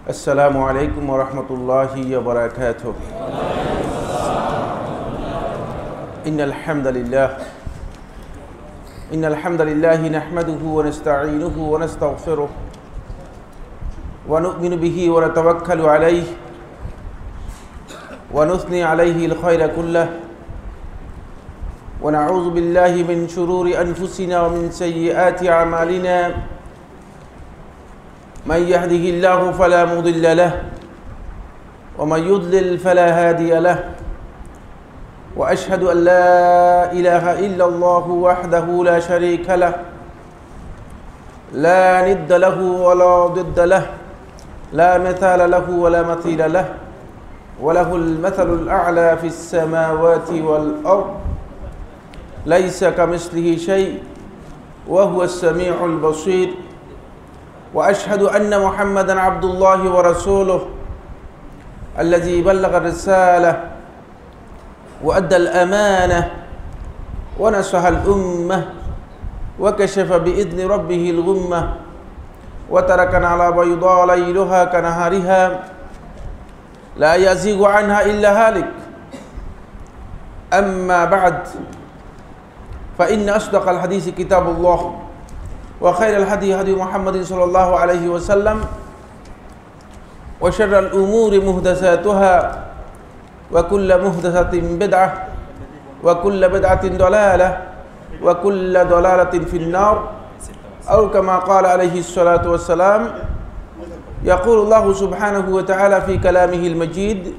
السلام عليكم ورحمة الله وبركاته. إن الحمد لله نحمده ونستعينه ونستغفره ونؤمن به ونتوكل عليه ونثني عليه الخير كله ونعوذ بالله من شرور أنفسنا ومن سيئات أعمالنا. من يهده الله فلا مضل له ومن يضلل فلا هادي له وأشهد أن لا إله إلا الله وحده لا شريك له لا ند له ولا ضد له لا مثال له ولا مثيل له وله المثل الأعلى في السماوات والأرض ليس كمثله شيء وهو السميع البصير. وأشهد أن محمدًا عبد الله ورسوله الذي بلغ الرسالة وأدى الأمانة ونصح الأمة وكشف بإذن ربه الغمة وتركنا على بيضاء ليلها كنهارها لا يزيغ عنها إلا هالك. أما بعد فإن أصدق الحديث كتاب الله وخير الهدي هدي محمد صلى الله عليه وسلم وشر الأمور محدثاتها وكل محدثة بدعة وكل بدعة ضلالة وكل ضلالة في النار أو كما قال عليه الصلاة والسلام. يقول الله سبحانه وتعالى في كلامه المجيد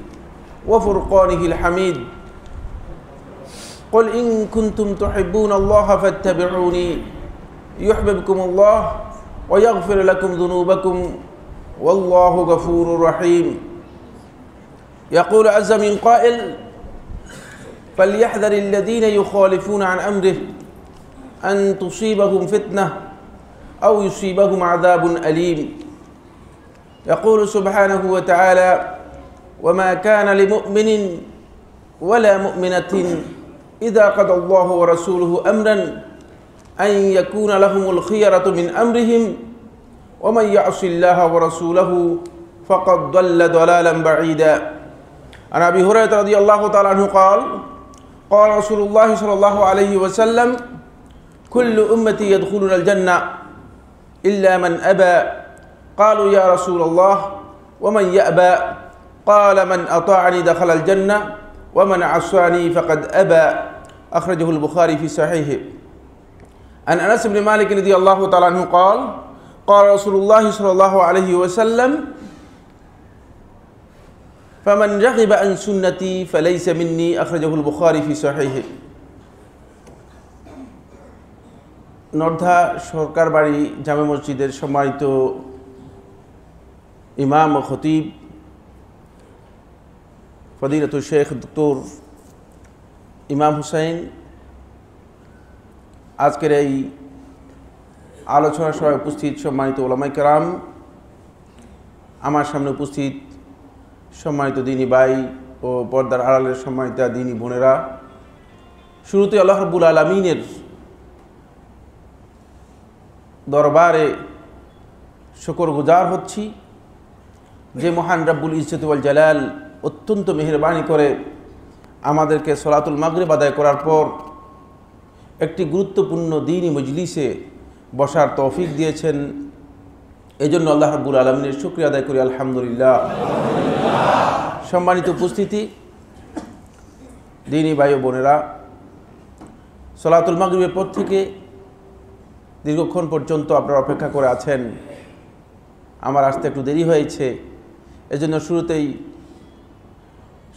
وفرقانه الحميد: قل إن كنتم تحبون الله فاتبعوني يحببكم الله ويغفر لكم ذنوبكم والله غفور رحيم. يقول عز من قائل: فليحذر الذين يخالفون عن أمره أن تصيبهم فتنة أو يصيبهم عذاب أليم. يقول سبحانه وتعالى: وما كان لمؤمن ولا مؤمنة إذا قضى الله ورسوله أمرا أن يكون لهم الخيرة من أمرهم ومن يعص الله ورسوله فقد ضل ضلالا بعيدا. عن أبي هريرة رضي الله تعالى عنه قال: قال رسول الله صلى الله عليه وسلم: كل أمتي يدخلون الجنة إلا من أبى. قالوا يا رسول الله ومن يأبى؟ قال: من أطاعني دخل الجنة ومن عصاني فقد أبى. أخرجه البخاري في صحيحه. عن أنس بن مالك رضي الله تعالى عنه قال: قال رسول الله صلى الله عليه وسلم: فمن رغب عن سنتي فليس مني. أخرجه البخاري في صحيحه. নর্ধা সরকার বাড়ি জামে মসজিদের সম্মানিত ইমাম ও খতিব ফদিলাতুল শেখ ডক্টর ইমাম হুসাইন আজকের এই আলোচনা সভায় উপস্থিত সম্মানিত ওলামায়ে কেরাম, আমার সামনে উপস্থিত সম্মানিত দিনী ভাই ও পর্দার আড়ালের সম্মানিত দিনী বোনেরা, শুরুতে আল্লাহ রাব্বুল আলামিনের দরবারে শুকরগুজার হচ্ছি যে মহান রব্বুল ইজ্জত ওয়াল জালাল অত্যন্ত মেহেরবানি করে আমাদেরকে সলাতুল মাগরিব আদায় করার পর একটি গুরুত্বপূর্ণ দ্বীনি মজলিসে বসার তৌফিক দিয়েছেন। এই জন্য আল্লাহ রাব্বুল আলামিনের শুকরিয়া আদায় করি, আলহামদুলিল্লাহ। সম্মানিত উপস্থিতি, দ্বীনি ভাই ও বোনেরা, সলাতুল মাগরিবের পর থেকে দীর্ঘক্ষণ পর্যন্ত আপনারা অপেক্ষা করে আছেন। আমার আসতে একটু দেরি হয়েছে, এজন্য শুরুতেই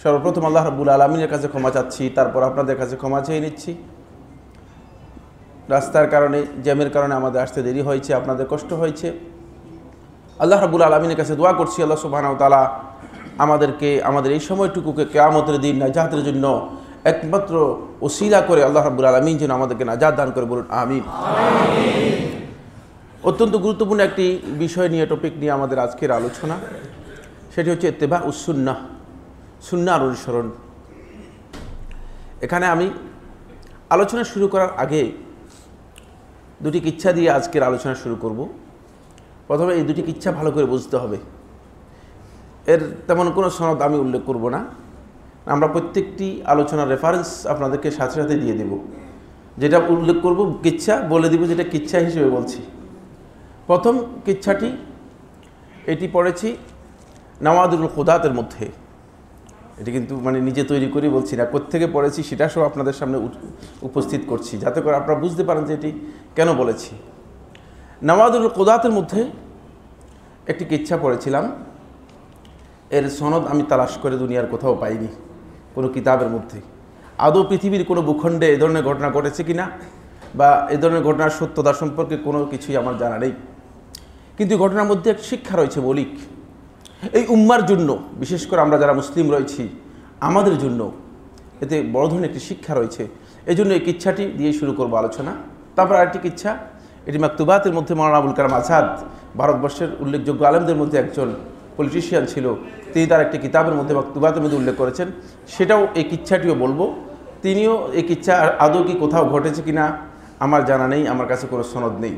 সর্বপ্রথম আল্লাহ রাব্বুল আলামিনের কাছে ক্ষমা চাচ্ছি, তারপর আপনাদের কাছে ক্ষমা চেয়ে নিচ্ছি। রাস্তার কারণে, জ্যামের কারণে আমাদের আসতে দেরি হয়েছে, আপনাদের কষ্ট হয়েছে। আল্লাহ রাব্বুল আলামিনের কাছে দোয়া করছি আল্লাহ সুবহানাহু ওয়া তাআলা আমাদেরকে আমাদের এই সময়টুকুকে কিয়ামতের দিন নাজাতের জন্য একমাত্র ওসিলা করে আল্লাহ রাব্বুল আলামিন যেন আমাদেরকে নাজাত দান করে, বলুন আমিন। অত্যন্ত গুরুত্বপূর্ণ একটি বিষয় নিয়ে, টপিক নিয়ে আমাদের আজকের আলোচনা, সেটি হচ্ছে ইত্তেবাউস সুন্নাহ, সুন্নাহর অনুসরণ। এখানে আমি আলোচনা শুরু করার আগে দুটি কিচ্ছা দিয়ে আজকের আলোচনা শুরু করব। প্রথমে এই দুটি কিচ্ছা ভালো করে বুঝতে হবে। এর তেমন কোনো সনদ আমি উল্লেখ করব না। আমরা প্রত্যেকটি আলোচনার রেফারেন্স আপনাদেরকে সাথে সাথে দিয়ে দেব। যেটা উল্লেখ করব কিচ্ছা বলে দিব, যেটা কিচ্ছা হিসেবে বলছি। প্রথম কিচ্ছাটি এটি পড়েছি নাওয়াদুল খুদাতের মধ্যে। এটি কিন্তু মানে নিজে তৈরি করে বলছি না, কোত্থেকে পড়েছি সেটা সব আপনাদের সামনে উপস্থিত করছি, যাতে করে আপনারা বুঝতে পারেন যে এটি কেন বলেছি। নাওয়াদুল খুদাতের মধ্যে একটি কিচ্ছা পড়েছিলাম। এর সনদ আমি তালাশ করে দুনিয়ার কোথাও পাইনি, কোনো কিতাবের মধ্যে। আদৌ পৃথিবীর কোনো ভূখণ্ডে এ ধরনের ঘটনা ঘটেছে কিনা বা এ ধরনের ঘটনার সত্যতা সম্পর্কে কোনো কিছুই আমার জানা নেই। কিন্তু ঘটনার মধ্যে এক শিক্ষা রয়েছে মৌলিক, এই উম্মার জন্য, বিশেষ করে আমরা যারা মুসলিম রয়েছি আমাদের জন্য এতে বড় ধরনের একটি শিক্ষা রয়েছে। এই জন্য এই কিচ্ছাটি দিয়ে শুরু করবো আলোচনা। তারপর আরেকটি কিচ্ছা, এটি মাকতুবাতের মধ্যে মাওলানা আবুল কালাম আজাদ, ভারতবর্ষের উল্লেখযোগ্য আলেমদের মধ্যে একজন পলিটিশিয়ান ছিল, তিনি তার একটি কিতাবের মধ্যে মাকতুবাতের মধ্যে উল্লেখ করেছেন। সেটাও এই কিচ্ছাটিও বলবো। তিনিও এই কিচ্ছা আদৌ কি কোথাও ঘটেছে কিনা আমার জানা নেই, আমার কাছে কোনো সনদ নেই।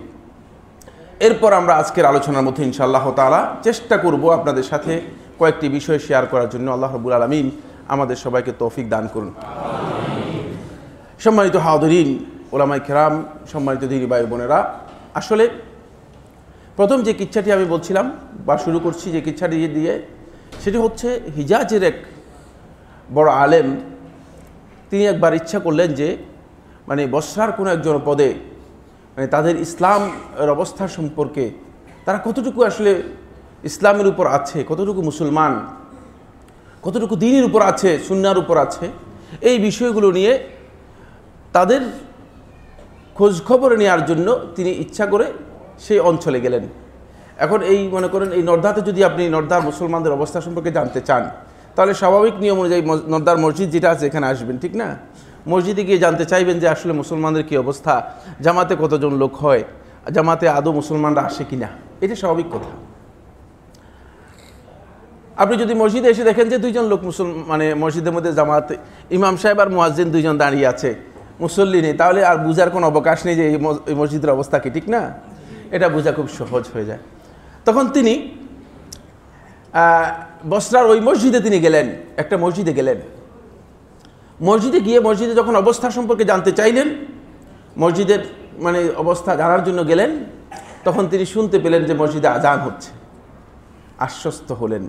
এরপর আমরা আজকের আলোচনার মধ্যে ইনশাআল্লাহ তাআলা চেষ্টা করব আপনাদের সাথে কয়েকটি বিষয় শেয়ার করার জন্য। আল্লাহ রাব্বুল আলামিন আমাদের সবাইকে তৌফিক দান করুন। সম্মানিত হাজিরিন, ওলামায়ে কেরাম, সম্মানিত দিনী ভাই বোনেরা, আসলে প্রথম যে কিচ্ছাটি আমি বলছিলাম বা শুরু করছি যে কিচ্ছাটি দিয়ে, সেটি হচ্ছে হিজাজের এক বড় আলেম। তিনি একবার ইচ্ছা করলেন যে মানে বসরার কোনো এক জনপদে মানে তাদের ইসলামের অবস্থা সম্পর্কে, তারা কতটুকু আসলে ইসলামের উপর আছে, কতটুকু মুসলমান, কতটুকু দ্বীনের উপর আছে, সুন্নাহর উপর আছে, এই বিষয়গুলো নিয়ে তাদের খোঁজখবর নেওয়ার জন্য তিনি ইচ্ছা করে সেই অঞ্চলে গেলেন। এখন এই মনে করেন এই নর্দাতে যদি আপনি নর্দার মুসলমানদের অবস্থা সম্পর্কে জানতে চান, তাহলে স্বাভাবিক নিয়ম অনুযায়ী নর্দার মসজিদ যেটা আছে এখানে আসবেন, ঠিক না? মসজিদে গিয়ে জানতে চাইবেন যে আসলে মুসলমানদের কী অবস্থা, জামাতে কতজন লোক হয়, জামাতে আদৌ মুসলমানরা আসে কিনা, এটা স্বাভাবিক কথা। আপনি যদি মসজিদে এসে দেখেন যে দুইজন লোক মানে মসজিদের মধ্যে জামাতে ইমাম সাহেব আর মুয়াজ্জিন দুইজন দাঁড়িয়ে আছে, মুসল্লি নেই, তাহলে আর বুঝার কোনো অবকাশ নেই যে এই মসজিদের অবস্থা কি, ঠিক না? এটা বোঝা খুব সহজ হয়ে যায়। তখন তিনি বসরার ওই মসজিদে তিনি গেলেন, একটা মসজিদে গেলেন। মসজিদে গিয়ে মসজিদে যখন অবস্থা সম্পর্কে জানতে চাইলেন, মসজিদের মানে অবস্থা জানার জন্য গেলেন, তখন তিনি শুনতে পেলেন যে মসজিদে আজান হচ্ছে। আশ্বস্ত হলেন,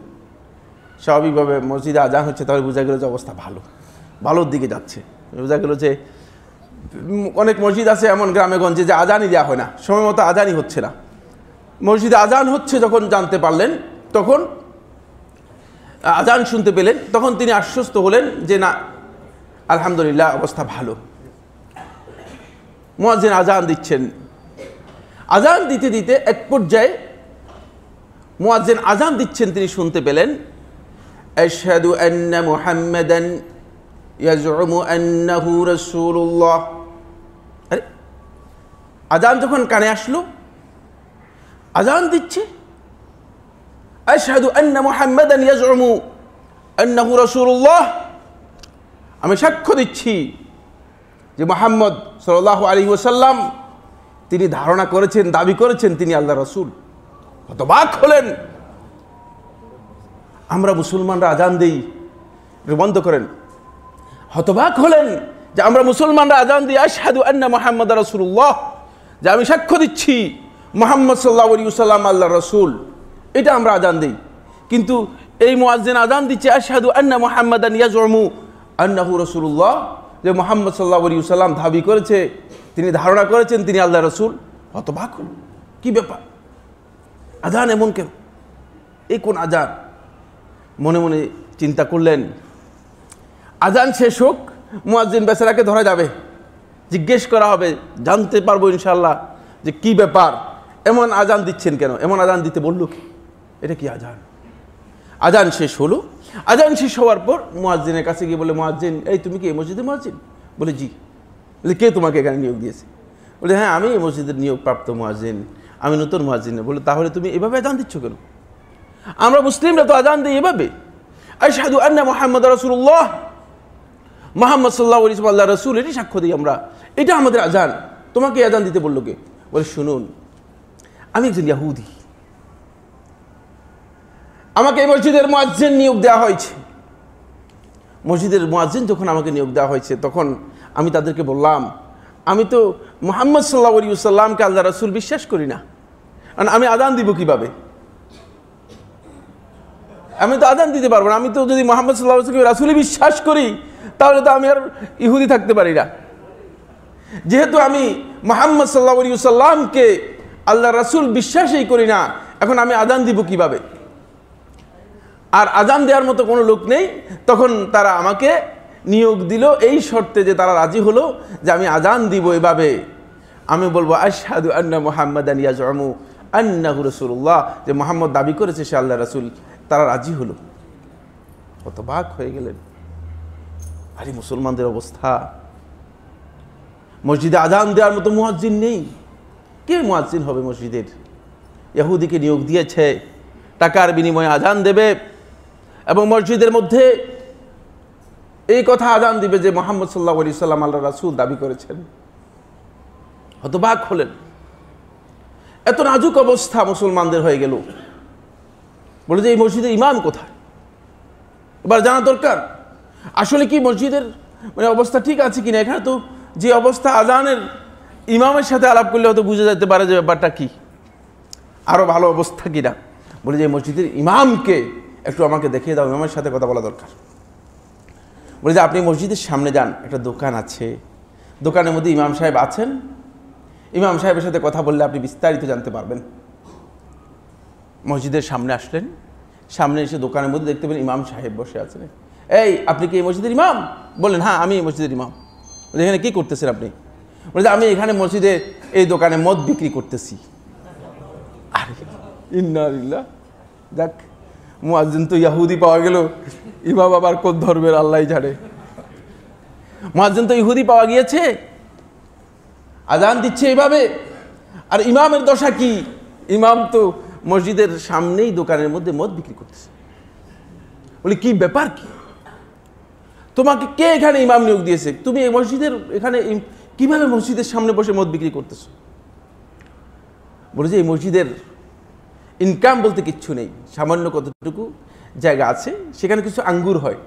স্বাভাবিকভাবে মসজিদে আজান হচ্ছে, তাহলে বোঝা গেল যে অবস্থা ভালো, ভালোর দিকে যাচ্ছে। বোঝা গেল যে অনেক মসজিদ আছে এমন গ্রামে গঞ্জে যে আজানই দেওয়া হয় না, সময় মতো আজানই হচ্ছে না। মসজিদে আজান হচ্ছে যখন জানতে পারলেন, তখন আজান শুনতে পেলেন, তখন তিনি আশ্বস্ত হলেন যে না, আলহামদুলিল্লাহ অবস্থা ভালো। মুয়াজ্জিন আজান দিচ্ছেন। আজান দিতে দিতে এক পর্যায়ে মুয়াজ্জিন আজান দিচ্ছেন, তিনি শুনতে পেলেন আশহাদু আন্না মুহাম্মাদান ইয়াজউমু আন্নাহু রাসূলুল্লাহ। আরে আজান যখন কানে আসলো, আজান দিচ্ছে আশহাদু আন্না মুহাম্মাদান ইয়াজউমু আন্নাহু রাসূলুল্লাহ, আমি সাক্ষ্য দিচ্ছি যে মুহাম্মদ সাল্লাল্লাহু আলাইহি ওয়াসাল্লাম তিনি ধারণা করেছেন, দাবি করেছেন তিনি আল্লাহর রাসূল। হতবাক হলেন। আমরা মুসলমানরা আজান দেই, বন্ধ করেন। হতবাক হলেন যে আমরা মুসলমানরা আজান দিই আশহাদু আন্না মুহাম্মাদার রাসূলুল্লাহ, যে আমি সাক্ষ্য দিচ্ছি মুহাম্মদ সাল্লাল্লাহু আলাইহি ওয়াসাল্লাম আল্লাহর রাসূল, এটা আমরা আজান দিই। কিন্তু এই মুয়াজ্জিন আজান দিচ্ছে আশহাদু আন্না মুহাম্মাদান ইয়াজউমু আন্নাহু রাসূলুল্লাহ, যে মুহাম্মদ সাল্লাল্লাহু আলাইহি ওয়াসাল্লাম দাবি করেছে, তিনি ধারণা করেছেন তিনি আল্লাহর রাসূল। হতবাক হল, কি ব্যাপার, আজান এমন কেন, এই কোন আজান? মনে মনে চিন্তা করলেন, আজান শেষ হোক, মুয়াজ্জিন বেচারাকে ধরা যাবে, জিজ্ঞেস করা হবে, জানতে পারবো ইনশাআল্লাহ যে কি ব্যাপার, এমন আজান দিচ্ছেন কেন, এমন আজান দিতে বলল কি, এটা কি আজান? আজান শেষ হলো। আজান শেষ হওয়ার পর মুয়াজ্জিনের কাছে গিয়ে বলে, মুয়াজ্জিন, এই তুমি কি এই মসজিদের মুয়াজ্জিন? বলে জি। বলে কে তোমাকে এখানে নিয়োগ দিয়েছে? বলে হ্যাঁ, আমি এই মসজিদের নিয়োগপ্রাপ্ত মুয়াজ্জিন, আমি নতুন মুয়াজ্জিন। বলে তাহলে তুমি এভাবে আজান দিচ্ছ কেন? আমরা মুসলিমরা তো আজান দিই এভাবে, আশহাদু আন্না মুহাম্মাদার রাসূলুল্লাহ, মুহাম্মদ সাল্লাল্লাহু আলাইহি ওয়াসাল্লাম আল্লাহর রাসূল, এটি সাক্ষ্য দিই আমরা, এটা আমাদের আজান, তোমাকে আজান দিতে বললো কে? বলে শুনুন, আমি একজন ইহুদি, আমাকে এই মসজিদের মুয়াজ্জিন নিয়োগ দেওয়া হয়েছে। মসজিদের মুয়াজ্জিন যখন আমাকে নিয়োগ দেওয়া হয়েছে, তখন আমি তাদেরকে বললাম, আমি তো মুহাম্মদ সাল্লাল্লাহু আলাইহি ওয়াসাল্লামকে আল্লাহ রাসূল বিশ্বাস করি না, কারণ আমি আযান দিব কিভাবে? আমি তো আযান দিতে পারবো না। আমি তো যদি মুহাম্মদ সাল্লাল্লাহু আলাইহি ওয়াসাল্লামকে রাসূলই বিশ্বাস করি, তাহলে তো আমি আর ইহুদি থাকতে পারি না। যেহেতু আমি মুহাম্মদ সাল্লাল্লাহু আলাইহি ওয়াসাল্লামকে আল্লাহ রাসূল বিশ্বাসই করি না, এখন আমি আযান দিব কিভাবে? আর আযান দেওয়ার মতো কোনো লোক নেই। তখন তারা আমাকে নিয়োগ দিল এই শর্তে, যে তারা রাজি হলো যে আমি আযান দিব এভাবে। আমি বলবো আশহাদু আন্না মুহাম্মাদান ইয়াজউমু আন্নাহু রাসূলুল্লাহ, যে মুহাম্মদ দাবি করেছে সে আল্লাহর রাসূল। তারা রাজি হলো। কত বাক হয়ে গেলেন। আরে মুসলমানদের অবস্থা, মসজিদে আযান দেওয়ার মতো মুয়াজ্জিন নেই। কে মুয়াজ্জিন হবে মসজিদের? ইহুদিকে নিয়োগ দিয়েছে, টাকার বিনিময়ে আযান দেবে এবং মসজিদের মধ্যে এই কথা আযান দিবে যে মুহাম্মদ সাল্লাল্লাহু আলাইহি ওয়াসাল্লাম আল্লাহর রাসূল দাবি করেছেন। হতবাক হলেন। এত নাজুক অবস্থা মুসলমানদের হয়ে গেল। বলে যে এই মসজিদের ইমাম কোথায়? এবার জানা দরকার আসলে কি মসজিদের অবস্থা ঠিক আছে কিনা। এখানে তো যে অবস্থা, আযানের ইমামের সাথে আলাপ করলে হয়তো বুঝে যেতে পারে যে ব্যাপারটা কি, আরো ভালো অবস্থা কিনা। বলে যে মসজিদের ইমামকে একটু আমাকে দেখিয়ে দাও, ইমামের সাথে কথা বলা দরকার। বলে যে আপনি মসজিদের সামনে যান, একটা দোকান আছে, দোকানের মধ্যে ইমাম সাহেব আছেন, ইমাম সাহেবের সাথে কথা বললে আপনি বিস্তারিত জানতে পারবেন। মসজিদের সামনে আসলেন, সামনে এসে দোকানের মধ্যে দেখতে পেলেন ইমাম সাহেব বসে আছেন। এই আপনি কি এই মসজিদের ইমাম? বললেন হ্যাঁ আমি এই মসজিদের ইমাম। এখানে কি করতেছেন আপনি? বলে আমি এখানে মসজিদে এই দোকানে মদ বিক্রি করতেছি। আরে ইন্না লিল্লাহ। যাক, মুয়াজ্জিন তো ইহুদি পাওয়া গেল, ইমাম আবার কোন ধর্মের আল্লাহই জানে। মুয়াজ্জিন তো ইহুদি পাওয়া গিয়েছে, আযান দিচ্ছে এইভাবে। আর ইমামের দশা কি? ইমাম তো মসজিদের সামনেই দোকানের মধ্যে মদ বিক্রি করতেছে। বলি কি ব্যাপার কি? তোমাকে কে এখানে ইমাম নিয়োগ দিয়েছে? তুমি এই মসজিদের এখানে কিভাবে মসজিদের সামনে বসে মদ বিক্রি করতেছো? বলে যে এই মসজিদের ইনকাম বলতে কিচ্ছু নেই, সামান্য কতটুকু জায়গা আছে, সেখানে কিছু আঙ্গুর হয়।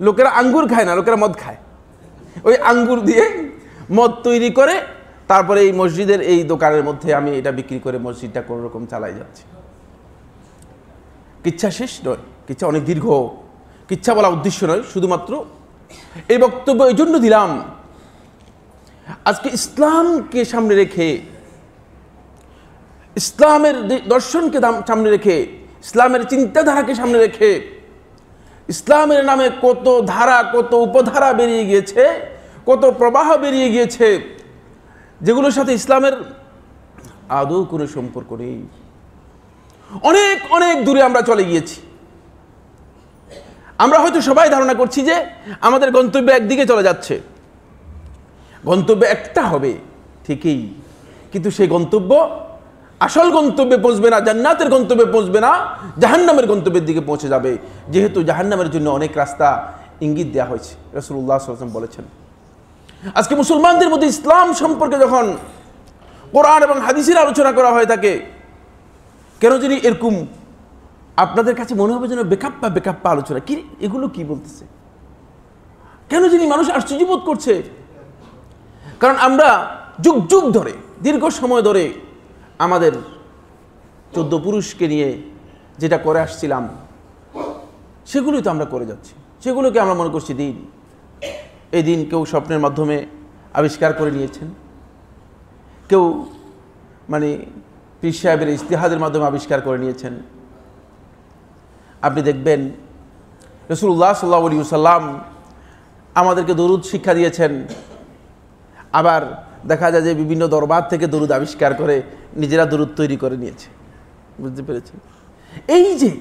লোকেরা আঙ্গুর খায় না, লোকেরা মদ খায়। ওই আঙ্গুর দিয়ে মদ তৈরি করে, তারপরে এই মসজিদের এই দোকানের মধ্যে আমি এটা বিক্রি করে মসজিদটা কোনো রকম চালাই যাচ্ছে। কিচ্ছা শেষ নয়, কিচ্ছা অনেক দীর্ঘ। কিচ্ছা বলা উদ্দেশ্য নয়, শুধুমাত্র এই বক্তব্য এই জন্য দিলাম, আজকে ইসলামকে সামনে রেখে, ইসলামের দর্শনকে সামনে রেখে, ইসলামের চিন্তাধারাকে সামনে রেখে, ইসলামের নামে কত ধারা, কত উপধারা বেরিয়ে গিয়েছে, কত প্রবাহ বেরিয়ে গিয়েছে, যেগুলোর সাথে ইসলামের আদৌ কোনো সম্পর্ক নেই। অনেক অনেক দূরে আমরা চলে গিয়েছি। আমরা হয়তো সবাই ধারণা করছি যে আমাদের গন্তব্য একদিকে চলে যাচ্ছে, গন্তব্য একটা হবে ঠিকই, কিন্তু সেই গন্তব্য আসল গন্তব্যে পৌঁছবে না, জান্নাতের গন্তব্যে পৌঁছবে না, জাহান্নামের গন্তব্যের দিকে পৌঁছে যাবে। যেহেতু জাহান্নামের জন্য অনেক রাস্তা ইঙ্গিত দেওয়া হয়েছে, রাসূলুল্লাহ সাল্লাল্লাহু আলাইহি ওয়াসাল্লাম বলেছেন। আজকে মুসলমানদের মধ্যে ইসলাম সম্পর্কে যখন কোরআন এবং হাদিসের আলোচনা করা হয়ে থাকে, কেন জানি এরকম আপনাদের কাছে মনে হবে যেন বেকাপ্পা বেকাপ্পা আলোচনা। কি এগুলো কি বলতেছে? কেন জানি মানুষ আশ্চর্য বোধ করছে। কারণ আমরা যুগ যুগ ধরে, দীর্ঘ সময় ধরে আমাদের 14 পুরুষকে নিয়ে যেটা করে আসছিলাম, সেগুলোই তো আমরা করে যাচ্ছি। সেগুলোকে আমরা মনে করছি দিন। এই দিন কেউ স্বপ্নের মাধ্যমে আবিষ্কার করে নিয়েছেন, কেউ পীর সাহেবের ইজতিহাদের মাধ্যমে আবিষ্কার করে নিয়েছেন। আপনি দেখবেন রাসূলুল্লাহ সাল্লাল্লাহু আলাইহি ওয়াসাল্লাম আমাদেরকে দরুদ শিক্ষা দিয়েছেন। আবার দেখা যায় যে বিভিন্ন দরবার থেকে দরুদ আবিষ্কার করে নিজেরা দরুদ তৈরি করে নিয়েছে। বুঝতে পেরেছেন? এই যে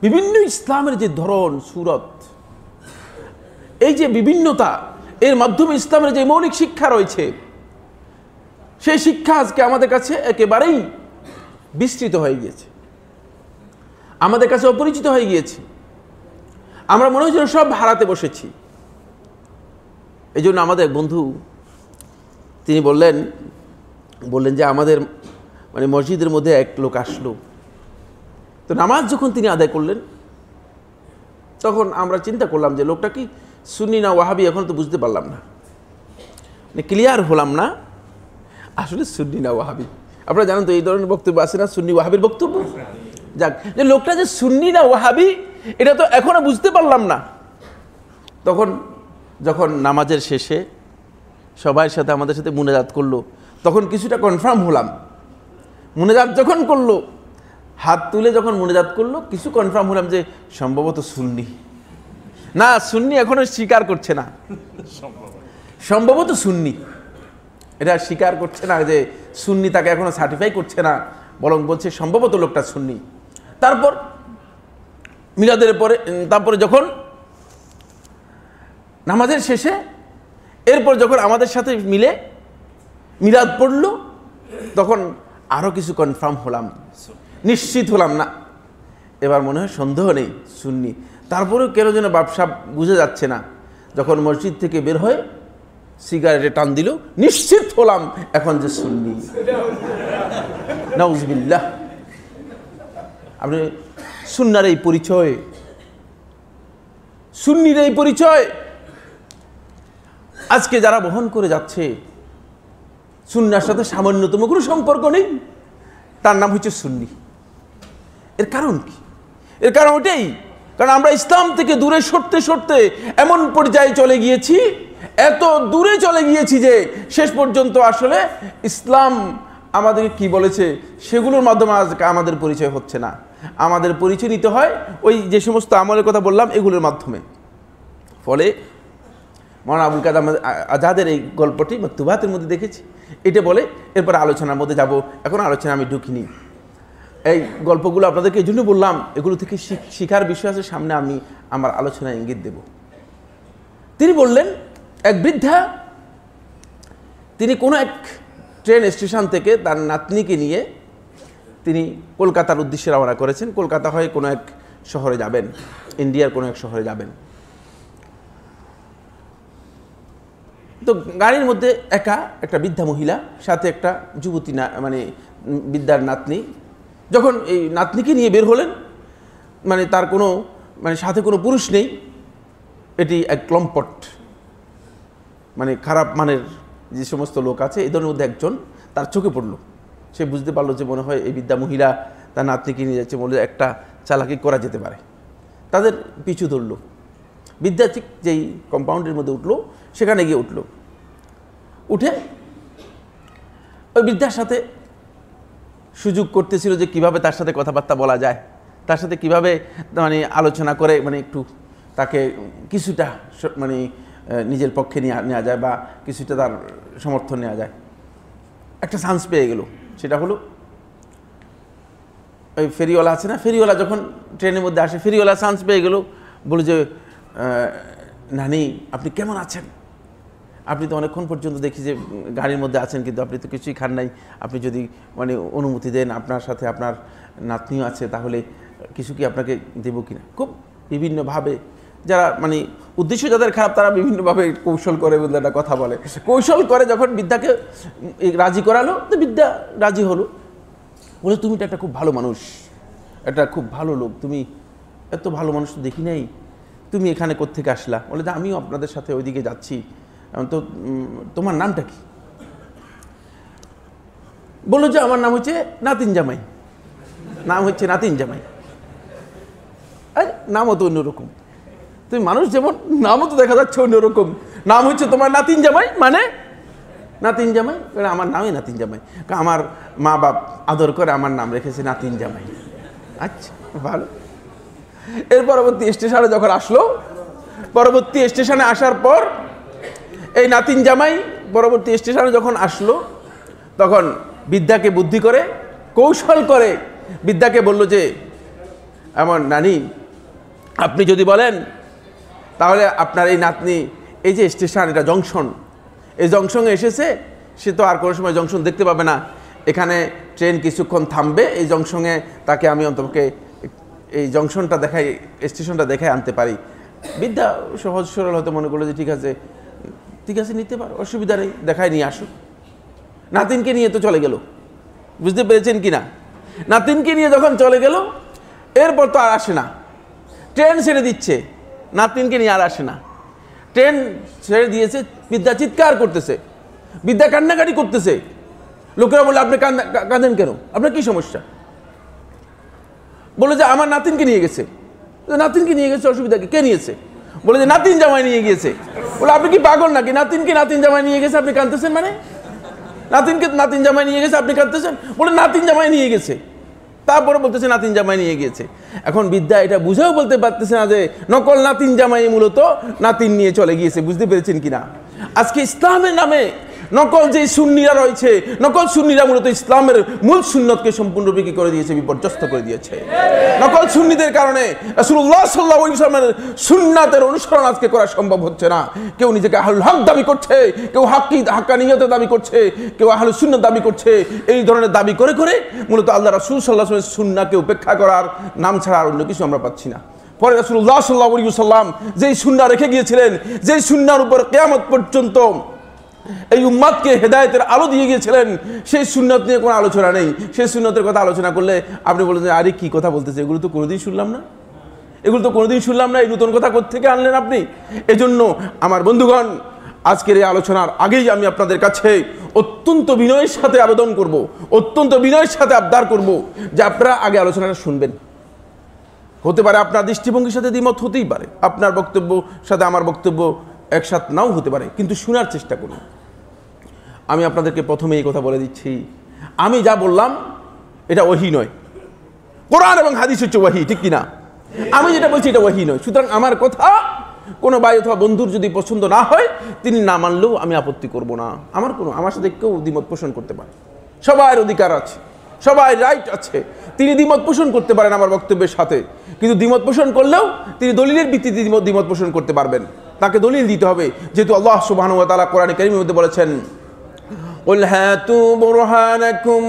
বিভিন্ন ইসলামের যে ধরন, সুরত, এই যে বিভিন্নতা, এর মাধ্যমে ইসলামের যে মৌলিক শিক্ষা রয়েছে, সেই শিক্ষা আজকে আমাদের কাছে একেবারেই বিস্তৃত হয়ে গিয়েছে, আমাদের কাছে অপরিচিত হয়ে গিয়েছে। আমরা মনে হয় যেন সব হারাতে বসেছি। এই জন্য আমাদের বন্ধু তিনি বললেন যে আমাদের মসজিদের মধ্যে এক লোক আসলো, তো নামাজ যখন তিনি আদায় করলেন তখন আমরা চিন্তা করলাম যে লোকটা কি সুন্নি না ওয়াহাবি, এখন তো বুঝতে পারলাম না, ক্লিয়ার হলাম না আসলে সুন্নি না ওয়াহাবি। আপনারা জানেন তো এই ধরনের বক্তব্য আছে না, সুন্নি ওয়াহাবির বক্তব্য। যাক, যে লোকটা যে সুন্নি না ওয়াহাবি এটা তো এখনো বুঝতে পারলাম না। তখন যখন নামাজের শেষে সবার সাথে আমাদের সাথে মুনাজাত করলো তখন কিছুটা কনফার্ম হলাম। মুনাজাত যখন করলো, হাত তুলে যখন মুনাজাত করলো, কিছু কনফার্ম হলাম যে সম্ভবত সুন্নি না, সুন্নি এখনো স্বীকার করছে না, সম্ভবত সুন্নি এটা স্বীকার করছে না, যে সুন্নি তাকে এখনো সার্টিফাই করছে না, বরং বলছে সম্ভবত লোকটা সুন্নি। তারপর মিলাদের পরে, তারপরে যখন নামাজের শেষে এরপর যখন আমাদের সাথে মিলে মিলাদ পড়লো তখন আরো কিছু কনফার্ম হলাম, নিশ্চিত হলাম না, এবার মনে হয় সন্দেহ নেই সুন্নি। তারপরেও কেন যেন ব্যবসা বুঝে যাচ্ছে না। যখন মসজিদ থেকে বের হয়ে সিগারেটে টান দিল, নিশ্চিত হলাম এখন যে সুন্নি। নাউজুবিল্লাহ। আপনি সুন্নার এই পরিচয়, সুন্নির এই পরিচয় আজকে যারা বহন করে যাচ্ছে, সুন্নার সাথে সামান্যতম কোনো সম্পর্ক নেই, তার নাম হচ্ছে সুন্নি। এর কারণ কি? এর কারণ ওটাই, কারণ আমরা ইসলাম থেকে দূরে সরতে সরতে এমন পর্যায়ে চলে গিয়েছি, এত দূরে চলে গিয়েছি যে শেষ পর্যন্ত আসলে ইসলাম আমাদেরকে কি বলেছে সেগুলোর মাধ্যমে আজকে আমাদের পরিচয় হচ্ছে না। আমাদের পরিচয় নিতে হয় ওই যে সমস্ত আমলের কথা বললাম এগুলোর মাধ্যমে। ফলে মৌলানা আবুল কালাম আজাদের এই গল্পটি মাকতুবাতের মধ্যে দেখেছি, এটা বলে এরপর আলোচনার মধ্যে যাব। এখন আলোচনা আমি ঢুকিনি, এই গল্পগুলো আপনাদেরকে এই জন্য বললাম, এগুলো থেকে শিখার বিষয় আছে, সামনে আমি আমার আলোচনায় ইঙ্গিত দেব। তিনি বললেন, এক বৃদ্ধা তিনি কোনো এক ট্রেন স্টেশন থেকে তার নাতনিকে নিয়ে তিনি কলকাতার উদ্দেশ্যে রওনা করেছেন। কলকাতা হয়ে কোনো এক শহরে যাবেন, ইন্ডিয়ার কোনো এক শহরে যাবেন। তো গাড়ির মধ্যে একা একটা বৃদ্ধা মহিলা, সাথে একটা যুবতী মানে বৃদ্ধার নাতনি। যখন এই নাতনিকে নিয়ে বের হলেন, মানে তার কোনো মানে সাথে কোনো পুরুষ নেই, এটি এক লম্পট মানে খারাপ মানের যে সমস্ত লোক আছে এদের মধ্যে একজন তার চোখে পড়লো। সে বুঝতে পারলো যে মনে হয় এই বৃদ্ধা মহিলা তার নাতনিকে নিয়ে যাচ্ছে, বলে একটা চালাকি করা যেতে পারে। তাদের পিছু ধরলো। বৃদ্ধা ঠিক যেই কম্পাউন্ডের মধ্যে উঠলো, সেখানে গিয়ে উঠে ওই বৃদ্ধার সাথে সুযোগ করতেছিল যে কিভাবে তার সাথে কথাবার্তা বলা যায়, তার সাথে কিভাবে মানে আলোচনা করে মানে একটু তাকে কিছুটা মানে নিজের পক্ষে নেওয়া যায় বা কিছুটা তার সমর্থন নেওয়া যায়। একটা চান্স পেয়ে গেল, সেটা হলো ওই ফেরিওয়ালা আছে না, ফেরিওয়ালা যখন ট্রেনের মধ্যে আসে, ফেরিওয়ালা চান্স পেয়ে গেল, বলে যে নানি আপনি কেমন আছেন? আপনি তো অনেকক্ষণ পর্যন্ত দেখি যে গাড়ির মধ্যে আছেন, কিন্তু আপনি তো কিছুই খান নাই, আপনি যদি মানে অনুমতি দেন, আপনার সাথে আপনার নাতনিও আছে, তাহলে কিছু কি আপনাকে দেবো কিনা। খুব বিভিন্নভাবে, যারা মানে উদ্দেশ্য যাদের খারাপ তারা বিভিন্নভাবে কৌশল করে বলে একটা কথা বলে, কৌশল করে যখন বৃদ্ধাকে রাজি করালো, তো বৃদ্ধা রাজি হলো। বলে তুমি তো একটা খুব ভালো মানুষ, একটা খুব ভালো লোক, তুমি এত ভালো মানুষ তো দেখি নাই, তুমি এখানে কোত্থেকে আসলা? বলে যে আমিও আপনাদের সাথে ওইদিকে যাচ্ছি, তো তোমার নামটা কি? বললো যে আমার নাম হচ্ছে নাতিন জামাই। নাম হচ্ছে নাতিন জামাই, আর নামও তো অন্যরকম। তুমি মানুষ যেমন, নামও তো দেখা যাচ্ছে অন্যরকম। নাম হচ্ছে তোমার নাতিন জামাই, মানে নাতিন জামাই, আমার নামই নাতিন জামাই, আমার মা বাপ আদর করে আমার নাম রেখেছে নাতিন জামাই। আচ্ছা ভালো। এর পরবর্তী স্টেশনে যখন আসলো, পরবর্তী স্টেশনে আসার পর এই নাতিন জামাই পরবর্তী স্টেশনে যখন আসলো, তখন বৃদ্ধাকে বুদ্ধি করে কৌশল করে বৃদ্ধাকে বলল যে এমন নানি, আপনি যদি বলেন তাহলে আপনার এই নাতনি, এই যে স্টেশন, এটা জংশন, এই জংশনে এসেছে, সে তো আর কোনো সময় জংশন দেখতে পাবে না, এখানে ট্রেন কিছুক্ষণ থামবে, এই জংশনে তাকে আমি অন্তত এই জংশনটা দেখাই, স্টেশনটা দেখাই আনতে পারি। বৃদ্ধা সহজ সরল হয়তো মনে করলো যে ঠিক আছে নিতে পারো, অসুবিধা নেই, দেখায় নিয়ে আসো। নাতিনকে নিয়ে তো চলে গেল, বুঝতে পেরেছেন কি না? নাতিনকে নিয়ে যখন চলে গেল, এরপর তো আর আসে না, ট্রেন ছেড়ে দিচ্ছে, নাতিনকে নিয়ে আর আসে না। ট্রেন ছেড়ে দিয়েছে, বিদ্যা চিৎকার করতেছে, বিদ্যা কান্নাকাটি করতেছে। লোকেরা বলে আপনি কাঁদেন কেন, আপনার কি সমস্যা? বলে যে আমার নাতিনকে নিয়ে গেছে। নাতিনকে নিয়ে গেছে, অসুবিধা কি? কে নিয়েছে? বলে যে নাতিন জামাই নিয়ে গিয়েছে। বলে আপনি কি পাগল নাকি? নাতিনকে নাতিন জামাই নিয়ে গেছে, আপনি কাঁদতেছেন? মানে নাতিনকে নাতিন জামাই নিয়ে গেছে, আপনি কাঁদতেছেন? বলে নাতিন জামাই নিয়ে গেছে, তারপরে বলতেছে নাতিন জামাই নিয়ে গিয়েছে। এখন বিদ্যা এটা বুঝেও বলতে পারতেছে না যে নকল নাতিন জামাই মূলত নাতিন নিয়ে চলে গিয়েছে। বুঝতে পেরেছেন কিনা? আজকে ইসলামের নামে নকল যে সুন্নিরা রয়েছে, নকল সুন্নিরা মূলত ইসলামের মূল সুন্নতকে সম্পূর্ণরূপে কি করে দিয়েছে? বিপর্যস্ত করে দিয়েছে। নকল সুন্নিদের কারণে রাসূলুল্লাহ সাল্লাল্লাহু আলাইহি ওয়াসাল্লামের সুন্নাতের অনুসরণ আজকে করা সম্ভব হচ্ছে না। কেউ নিজেকে আহলুল হক দাবি করছে, কেউ হাক্কানিয়তের দাবি করছে, কেউ আহলুস সুন্নাত দাবি করছে। এই ধরনের দাবি করে করে মূলত আল্লাহ রাসূল সাল্লাল্লাহু আলাইহি ওয়াসাল্লামের সুন্নাহকে উপেক্ষা করার নাম ছাড়া আর অন্য কিছু আমরা পাচ্ছি না। পরে রাসূলুল্লাহ সাল্লাল্লাহু আলাইহি ওয়াসাল্লাম যেই সুন্নাহ রেখে গিয়েছিলেন, যেই সুন্নাহর উপর কিয়ামত পর্যন্ত এই উম্মাদকে হেদায়েতের আলো দিয়ে গিয়েছিলেন, সেই সুন্নাত নিয়ে কোনো আলোচনা নেই। সেই সুন্নাতের কথা আলোচনা করলে আপনি বলেন যে আরে কি কথা বলতেছে, এগুলো তো কোনোদিন শুনলাম না, এগুলো তো কোনোদিন শুনলাম না, এই নতুন কথা কোত্থেকে আনলেন আপনি? এজন্য আমার বন্ধুগণ, আজকের এই আলোচনার আগেই আমি আপনাদের কাছে অত্যন্ত বিনয়ের সাথে আবেদন করব, অত্যন্ত বিনয়ের সাথে আবদার করব যে আপনারা আগে আলোচনাটা শুনবেন। হতে পারে আপনার দৃষ্টিভঙ্গির সাথে দ্বিমত হতেই পারে, আপনার বক্তব্য সাথে আমার বক্তব্য একসাথে নাও হতে পারে, কিন্তু শোনার চেষ্টা করুন। আমি আপনাদেরকে প্রথমে এই কথা বলে দিচ্ছি, আমি যা বললাম এটা ওহী নয়। কোরআন এবং হাদিস হচ্ছে ওহী, ঠিক কিনা? আমি যেটা বলছি এটা ওহী নয়। সুতরাং আমার কথা কোনো ভাই অথবা বন্ধুর যদি পছন্দ না হয়, তিনি না মানলেও আমি আপত্তি করব না। আমার সাথে কেউ দ্বিমত পোষণ করতে পারে, সবার অধিকার আছে, সবাই রাইট আছে। তিনি দ্বিমত পোষণ করতে পারেন আমার বক্তব্যের সাথে, কিন্তু দ্বিমত পোষণ করলেও তিনি দলিলের ভিত্তিতে দ্বিমত পোষণ করতে পারবেন। তাকে দলিল দিতে হবে, যেহেতু আল্লাহ সুবহানাহু ওয়া তাআলা কোরআনে কারীমের মধ্যে বলেছেন, কুল হাতু বুরহানাকুম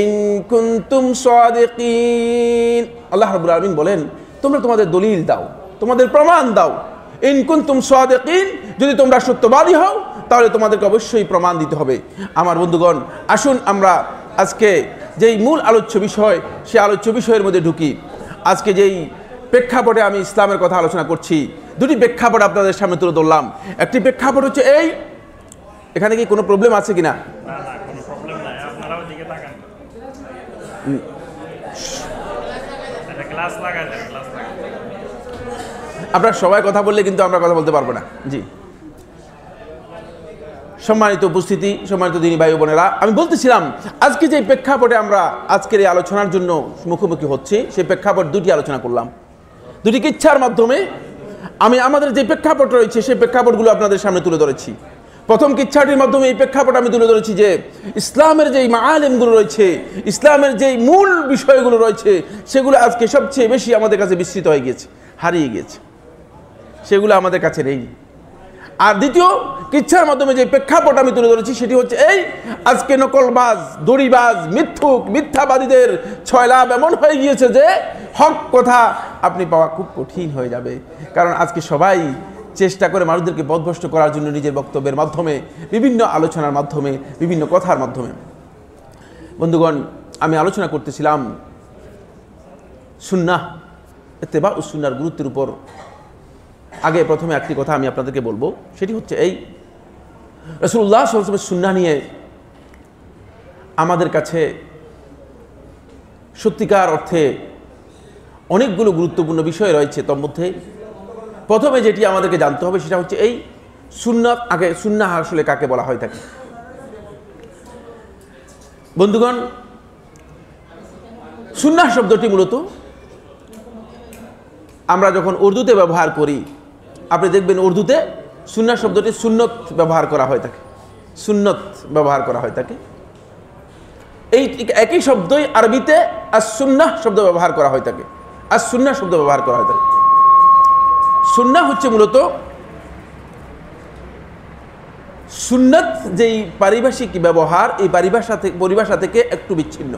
ইন কুনতুম সাদিকিন। আল্লাহ রাব্বুল আলামিন বলেন, তোমরা তোমাদের দলিল দাও, তোমাদের প্রমাণ দাও। ইন কুনতুম সাদিকিন, যদি তোমরা সত্যবাদী হও তাহলে তোমাদেরকে অবশ্যই প্রমাণ দিতে হবে। আমার বন্ধুগণ, আসুন আমরা আজকে যেই মূল আলোচ্য বিষয়, সেই আলোচ্য বিষয়ের মধ্যে ঢুকি। আজকে যেই প্রেক্ষাপটে আমি ইসলামের কথা আলোচনা করছি, দুটি প্রেক্ষাপট আপনাদের সামনে তুলে ধরলাম। একটি প্রেক্ষাপট হচ্ছে এই, এখানে কি কোনো প্রবলেম আছে কিনা? আপনারা সবাই কথা বললে কিন্তু আমরা কথা বলতে পারবো না। জি, সম্মানিত উপস্থিতি, সম্মানিত দিনী ভাই বোনেরা, আমি বলতেছিলাম আজকে যে প্রেক্ষাপটে আমরা আজকের এই আলোচনার জন্য মুখোমুখি হচ্ছি, সেই প্রেক্ষাপট দুটি আলোচনা করলাম। দুটি কিচ্ছার মাধ্যমে আমি আমাদের যে প্রেক্ষাপট রয়েছে সেই প্রেক্ষাপটগুলো আপনাদের সামনে তুলে ধরেছি। প্রথম কিচ্ছাটির মাধ্যমে এই প্রেক্ষাপট আমি তুলে ধরেছি যে ইসলামের যেই মাআলিমগুলো রয়েছে, ইসলামের যেই মূল বিষয়গুলো রয়েছে, সেগুলো আজকে সবচেয়ে বেশি আমাদের কাছে বিস্তৃত হয়ে গিয়েছে, হারিয়ে গিয়েছে, সেগুলো আমাদের কাছে নেই। আর দ্বিতীয় কিচ্ছার মাধ্যমে যে প্রেক্ষাপট আমি তুলে ধরেছি সেটি হচ্ছে এই, আজকে নকলবাজ, দড়িবাজ, মিথ্যুক, মিথ্যাবাদীদের ছয়লাভ এমন হয়ে গিয়েছে যে হক কথা আপনি পাওয়া খুব কঠিন হয়ে যাবে। কারণ আজকে সবাই চেষ্টা করে মানুষদেরকে পথভ্রষ্ট করার জন্য নিজের বক্তব্যের মাধ্যমে, বিভিন্ন আলোচনার মাধ্যমে, বিভিন্ন কথার মাধ্যমে। বন্ধুগণ, আমি আলোচনা করতেছিলাম সুন্নাহ, ইত্তেবা ও সুন্নাহর গুরুত্বের উপর। আগে প্রথমে একটি কথা আমি আপনাদেরকে বলবো, সেটি হচ্ছে এই, রাসূলুল্লাহ সাল্লাল্লাহু আলাইহি ওয়াসাল্লামের সুন্নাহ নিয়ে আমাদের কাছে সত্যিকার অর্থে অনেকগুলো গুরুত্বপূর্ণ বিষয় রয়েছে। তোর মধ্যে প্রথমে যেটি আমাদেরকে জানতে হবে সেটা হচ্ছে এই, সুন্নাত, আগে সুন্নাহ আসলে কাকে বলা হয় থাকে। বন্ধুগণ, সুন্নাহ শব্দটি মূলত আমরা যখন উর্দুতে ব্যবহার করি, আপনি দেখবেন উর্দুতে সুন্নাহ শব্দটি সুন্নত ব্যবহার করা হয় থাকে, সুন্নত ব্যবহার করা হয় থাকে। এই একই শব্দই আরবিতে আস-সুন্নাহ শব্দ ব্যবহার করা হয় থাকে, আস-সুন্নাহ শব্দ ব্যবহার করা হয় থাকে। সুন্নাহ হচ্ছে মূলত সুন্নাত যেই পারিভাষিক ব্যবহার, এই পরিভাষা থেকে একটু বিচ্ছিন্ন।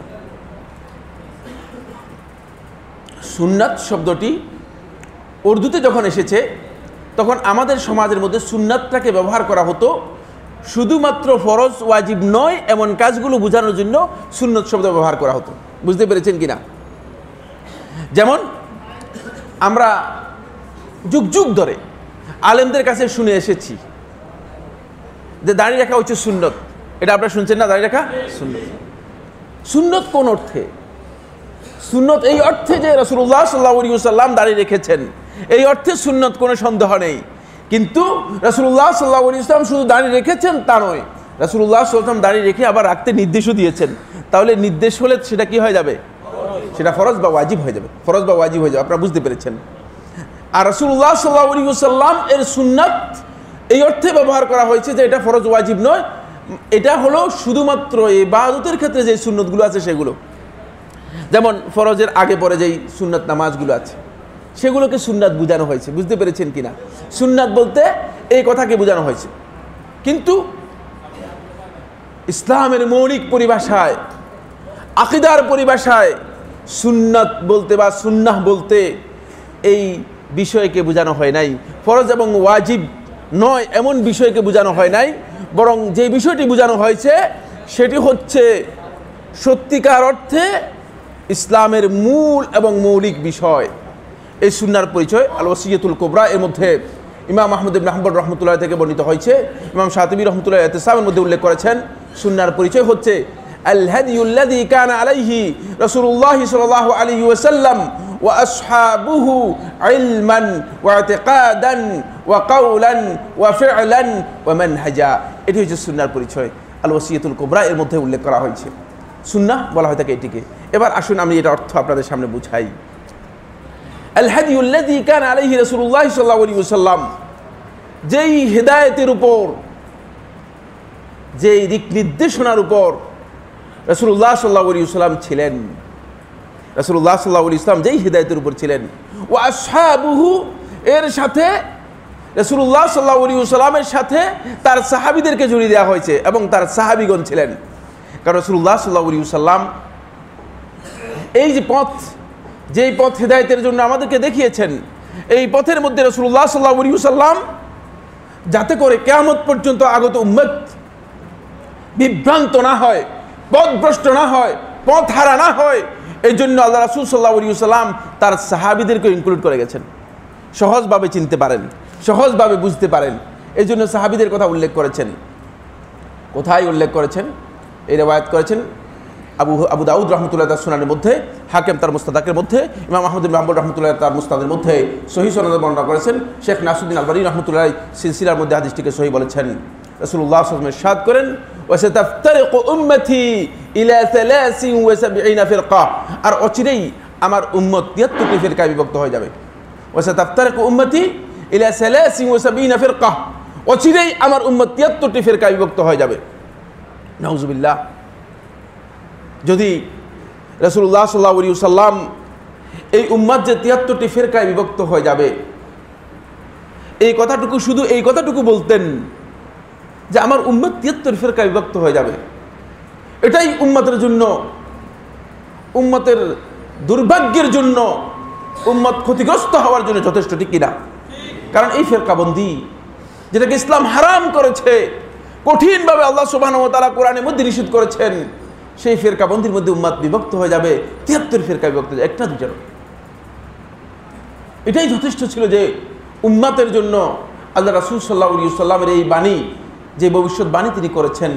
সুন্নাত শব্দটি উর্দুতে যখন এসেছে তখন আমাদের সমাজের মধ্যে সুন্নাতটাকে ব্যবহার করা হতো শুধুমাত্র ফরজ ওয়াজিব নয় এমন কাজগুলো বোঝানোর জন্য সুন্নত শব্দ ব্যবহার করা হতো। বুঝতে পেরেছেন কিনা? যেমন আমরা যুগ যুগ ধরে আলেমদের কাছে শুনে এসেছি যে দাড়ি রাখা হচ্ছে সুন্নত। এটা আপনারা শুনছেন না? দাড়ি রাখা সুন্নত। সুন্নত কোন অর্থে? সুন্নত এই অর্থে যে রাসূলুল্লাহ সাল্লাল্লাহু আলাইহি ওয়াসাল্লাম দাড়ি রেখেছেন, এই অর্থে সুন্নত কোনো সন্দেহ নেই। কিন্তু রাসূলুল্লাহ সাল্লাল্লাহু আলাইহি ওয়াসাল্লাম শুধু দাড়ি রেখেছেন তা নয়, রাসূলুল্লাহ সাল্লাল্লাহু আলাইহি ওয়াসাল্লাম দাড়ি রেখে আবার রাখতে নির্দেশও দিয়েছেন। তাহলে নির্দেশ হলে সেটা কি হয়ে যাবে? সেটা ফরজ বা ওয়াজিব হয়ে যাবে। ফরজ বা ওয়াজিব হয়ে যাবে, আপনারা বুঝতে পেরেছেন। আর রাসূলুল্লাহ সাল্লাল্লাহু আলাইহি ওয়াসাল্লাম এর সুন্নাত এই অর্থে ব্যবহার করা হয়েছে যে এটা ফরজ ওয়াজিব নয়, এটা হলো শুধুমাত্র ইবাদতের ক্ষেত্রে যে সুন্নতগুলো আছে সেগুলো। যেমন ফরজের আগে পরে যেই সুন্নাত নামাজগুলো আছে সেগুলোকে সুন্নাত বোঝানো হয়েছে। বুঝতে পেরেছেন কিনা? সুন্নাত বলতে এই কথাকে বোঝানো হয়েছে। কিন্তু ইসলামের মৌলিক পরিভাষায়, আকীদার পরিভাষায় সুন্নাত বলতে বা সুন্নাহ বলতে এই বিষয়কে বোঝানো হয় নাই। ফরজ এবং ওয়াজিব নয় এমন বিষয়কে বোঝানো হয় নাই, বরং যে বিষয়টি বোঝানো হয়েছে সেটি হচ্ছে সত্যিকার অর্থে ইসলামের মূল এবং মৌলিক বিষয়। এই সুন্নাহর পরিচয় আল ওয়াসিয়াতুল কুবরা এর মধ্যে ইমাম আহমদ ইবনে হাম্বল রাহমাতুল্লাহ থেকে বর্ণিত হয়েছে। ইমাম শাতিবী রাহমাতুল্লাহ ইতিসামের মধ্যে উল্লেখ করেছেন সুন্নাহর পরিচয় হচ্ছে আল হাদিয়ুল্লাযী কানা আলাইহি রাসূলুল্লাহ সাল্লাল্লাহু আলাইহি ওয়াসাল্লাম ওয়া আসহাবুহু ইলমান ওয়া ইতিকাদান ওয়া কাওলান ওয়া ফি'লান ওয়া মানহাজা। এটি হচ্ছে সুন্নাহর পরিচয়। আল ওয়াসিয়াতুল কুবরা এর মধ্যে উল্লেখ করা হয়েছে। সুন্নাহ বলা হয় থাকে এটিকে। এবার আসুন আমি এটা অর্থ আপনাদের সামনে বুঝাই। আল হাদিয়ুল্লাযী কানা আলাইহি রাসূলুল্লাহ সাল্লাল্লাহু আলাইহি ওয়াসাল্লাম, যেই হিদায়াতের উপর, যেই দিক নির্দেশনার উপর রাসূলুল্লাহ সাল্লাল্লাহু আলাইহি ওয়াসাল্লাম ছিলেন, রাসূলুল্লাহ সাল্লাল্লাহু আলাইহি ওয়াসাল্লাম যেই হিদায়াতের উপর ছিলেন, ওয়া আসহাবুহু এর সাথে রাসূলুল্লাহ সাল্লাল্লাহু আলাইহি ওয়াসাল্লামের সাথে তার সাহাবীদেরকে জড়িয়ে দেওয়া হয়েছে এবং তার সাহাবীগণ ছিলেন। কারণ রাসূলুল্লাহ সাল্লাল্লাহু আলাইহি ওয়াসাল্লাম এই যে পথ, যেই পথ হিদায়াতের জন্য আমাদেরকে দেখিয়েছেন, এই পথের মধ্যে রাসূলুল্লাহ সাল্লাল্লাহু আলাইহি ওয়াসাল্লাম যাতে করে কিয়ামত পর্যন্ত আগত উম্মত বিভ্রান্ত না হয়, পথভ্রষ্ট না হয়, পথ হারা না হয়, এই জন্য আল্লাহ রাসূল সাল্লাল্লাহু আলাইহি ওয়াসাল্লাম তার সাহাবীদেরকে ইনক্লুড করে গেছেন। সহজভাবে চিনতে পারেন, সহজভাবে বুঝতে পারেন, এই জন্য সাহাবীদের কথা উল্লেখ করেছেন। কোথায় উল্লেখ করেছেন? এই রিওয়ায়াত করেছেন আবু দাউদ রাহমাতুল্লাহ তার সুনানের মধ্যে, হাকিম তার মুস্তাদরাকের মধ্যে, ইমাম আহমদ ইবনে হাম্বল রাহমাতুল্লাহ তার মুসনাদের মধ্যে সহিহ সনদে বর্ণনা করেছেন। শেখ নাসিরুদ্দিন আলবানী রাহমাতুল্লাহ সিলসিলার মধ্যে হাদিসটিকে সহিহ বলেছেন। রাসূলুল্লাহ সাল্লাল্লাহু আলাইহি ওয়াসাল্লাম ইরশাদ করেন, ওয়া সাতাফতারিকু উম্মতি ইলা 73 ফিরকা, আর অচিরেই আমার উম্মত 73টি ফিরকায় বিভক্ত হয়ে যাবে। ওয়া সাতাফতারিকু উম্মতি ইলা 73 ফিরকা, অচিরেই আমার উম্মত 73টি ফিরকায় বিভক্ত হয়ে যাবে। নাউজুবিল্লাহ। যদি রাসূলুল্লাহ সাল্লাল্লাহু আলাইহি ওয়াসাল্লাম এই উম্মত যে 73টি ফিরকায় বিভক্ত হয়ে যাবে, এই কথাটুকু, শুধু এই কথাটুকু বলতেন যে আমার উম্মত 73 ফিরকায় বিভক্ত হয়ে যাবে, এটাই উম্মতের জন্য, উম্মতের দুর্ভাগ্যের জন্য, উম্মত ক্ষতিগ্রস্ত হওয়ার জন্য যথেষ্ট, ঠিক কিনা? কারণ এই ফিরকাবন্দি যেটাকে ইসলাম হারাম করেছে, কঠিনভাবে আল্লাহ সুবহানাহু ওয়া তাআলা কোরআনের মধ্যে নিষেধ করেছেন, সেই ফিরকাবন্দির মধ্যে উম্মত বিভক্ত হয়ে যাবে 73 ফিরকায় বিভক্ত হয়ে যাবে, একটা দুইটা। এটাই যথেষ্ট ছিল যে উম্মতের জন্য আল্লাহ রাসূল সাল্লাল্লাহু আলাইহি ওয়াসাল্লামের এই বাণী, যে ভবিষ্যৎবাণী তিনি করেছেন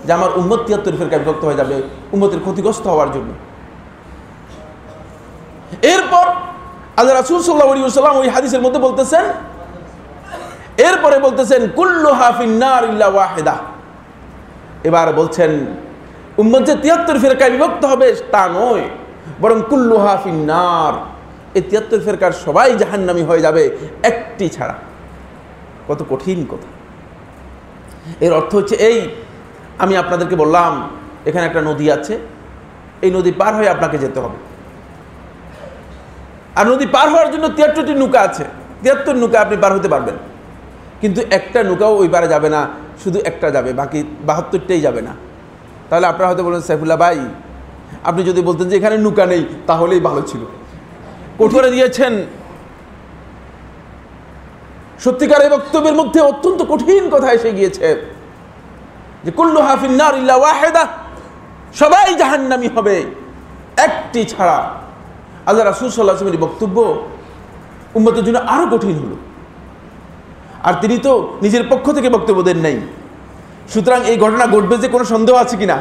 যে আমার উম্মত 73 ফিরকায় বিভক্ত হয়ে যাবে, উম্মতের ক্ষতিগ্রস্ত হওয়ার জন্য। এরপর আল্লাহ রাসূল সাল্লাল্লাহু আলাইহি ওয়াসাল্লাম ওই হাদিসের মধ্যে বলতেছেন, এরপরে বলতেছেন কুল্লুহা ফিন্নার ইল্লা ওয়াহিদা। এবার বলছেন উম্মত যে 73 ফিরকায় বিভক্ত হবে তা নয়, বরং কুল্লুহা ফিন্নার, এই 73 ফিরকার সবাই জাহান্নামী হয়ে যাবে একটি ছাড়া। কত কঠিন কথা! এর অর্থ হচ্ছে এই, আমি আপনাদেরকে বললাম এখানে একটা নদী আছে, এই নদী পার হয়ে আপনাকে যেতে হবে, আর নদী পার হওয়ার জন্য 73টি নৌকা আছে, 73 নৌকা আপনি পার হতে পারবেন, কিন্তু একটা নৌকাও ওই পারে যাবে না, শুধু একটা যাবে, বাকি 72টাই যাবে না। তাহলে আপনারা হয়তো বলেন, সাইফুল্লাহ ভাই আপনি যদি বলতেন যে এখানে নৌকা নেই তাহলেই ভালো ছিল। কঠোরে দিয়েছেন, সত্যিকার এই বক্তব্যের মধ্যে অত্যন্ত কঠিন কথা এসে গিয়েছে যে কুল্লুহা ফিন্নার ইল্লা ওয়াহিদা, সবাই জাহান্নামী হবে একটি ছাড়া। আল্লাহ রাসূল সাল্লাল্লাহু আলাইহি ওয়াসাল্লামের বক্তব্য উম্মতের জন্য আরো কঠিন হলো। আর তিনি তো নিজের পক্ষ থেকে বক্তব্য দেন নাই। সুতরাং এই ঘটনা ঘটবে যে কোনো সন্দেহ আছে কিনা?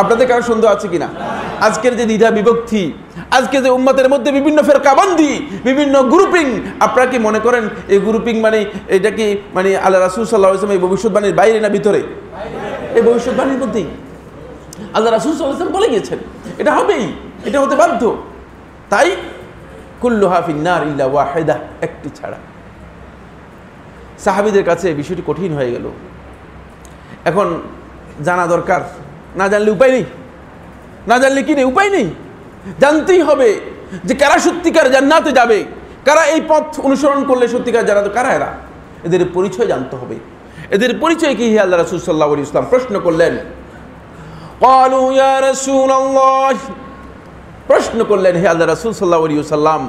আপনাদের কারো সন্দেহ আছে কিনা? আজকের যে দ্বিধা বিভক্তি, আজকে যে উম্মতের মধ্যে বিভিন্ন ফেরকাবন্দি, বিভিন্ন গ্রুপিং, আপনারা কি মনে করেন এই গ্রুপিং মানে এটা কি মানে আল্লাহ রাসূল সাল্লাল্লাহু আলাইহি ওয়াসাল্লাম এই ভবিষ্যৎবাণীর বাইরে না ভিতরে? এই ভবিষ্যৎবাণীর মধ্যেই আল্লাহ রাসূল সাল্লাল্লাহু আলাইহি ওয়াসাল্লাম বলে গেছেন এটা হবেই, এটা হতে বাধ্য। তাই কুল্লুহা ফিন্নার ইল্লা ওয়াহিদা, একটি ছাড়া। সাহাবীদের কাছে বিষয়টি কঠিন হয়ে গেল। এখন জানা দরকার, না জানলে উপায় নেই, না জানলে কি নেই, উপায় নেই। জানতেই হবে যে কারা সত্যিকার জান্নাতে যাবে, কারা এই পথ অনুসরণ করলে সত্যিকার জান্নাতে, কারা এরা, এদের পরিচয় জানতে হবে। এদের পরিচয় কি? হে আল্লাহ রাসূল সাল্লাল্লাহু আলাইহি ওয়াসাল্লাম প্রশ্ন করলেন, ক্বালু ইয়া রাসূলুল্লাহ, প্রশ্ন করলেন হে আল্লাহ রাসূল সাল্লাল্লাহু আলাইহি ওয়াসাল্লাম,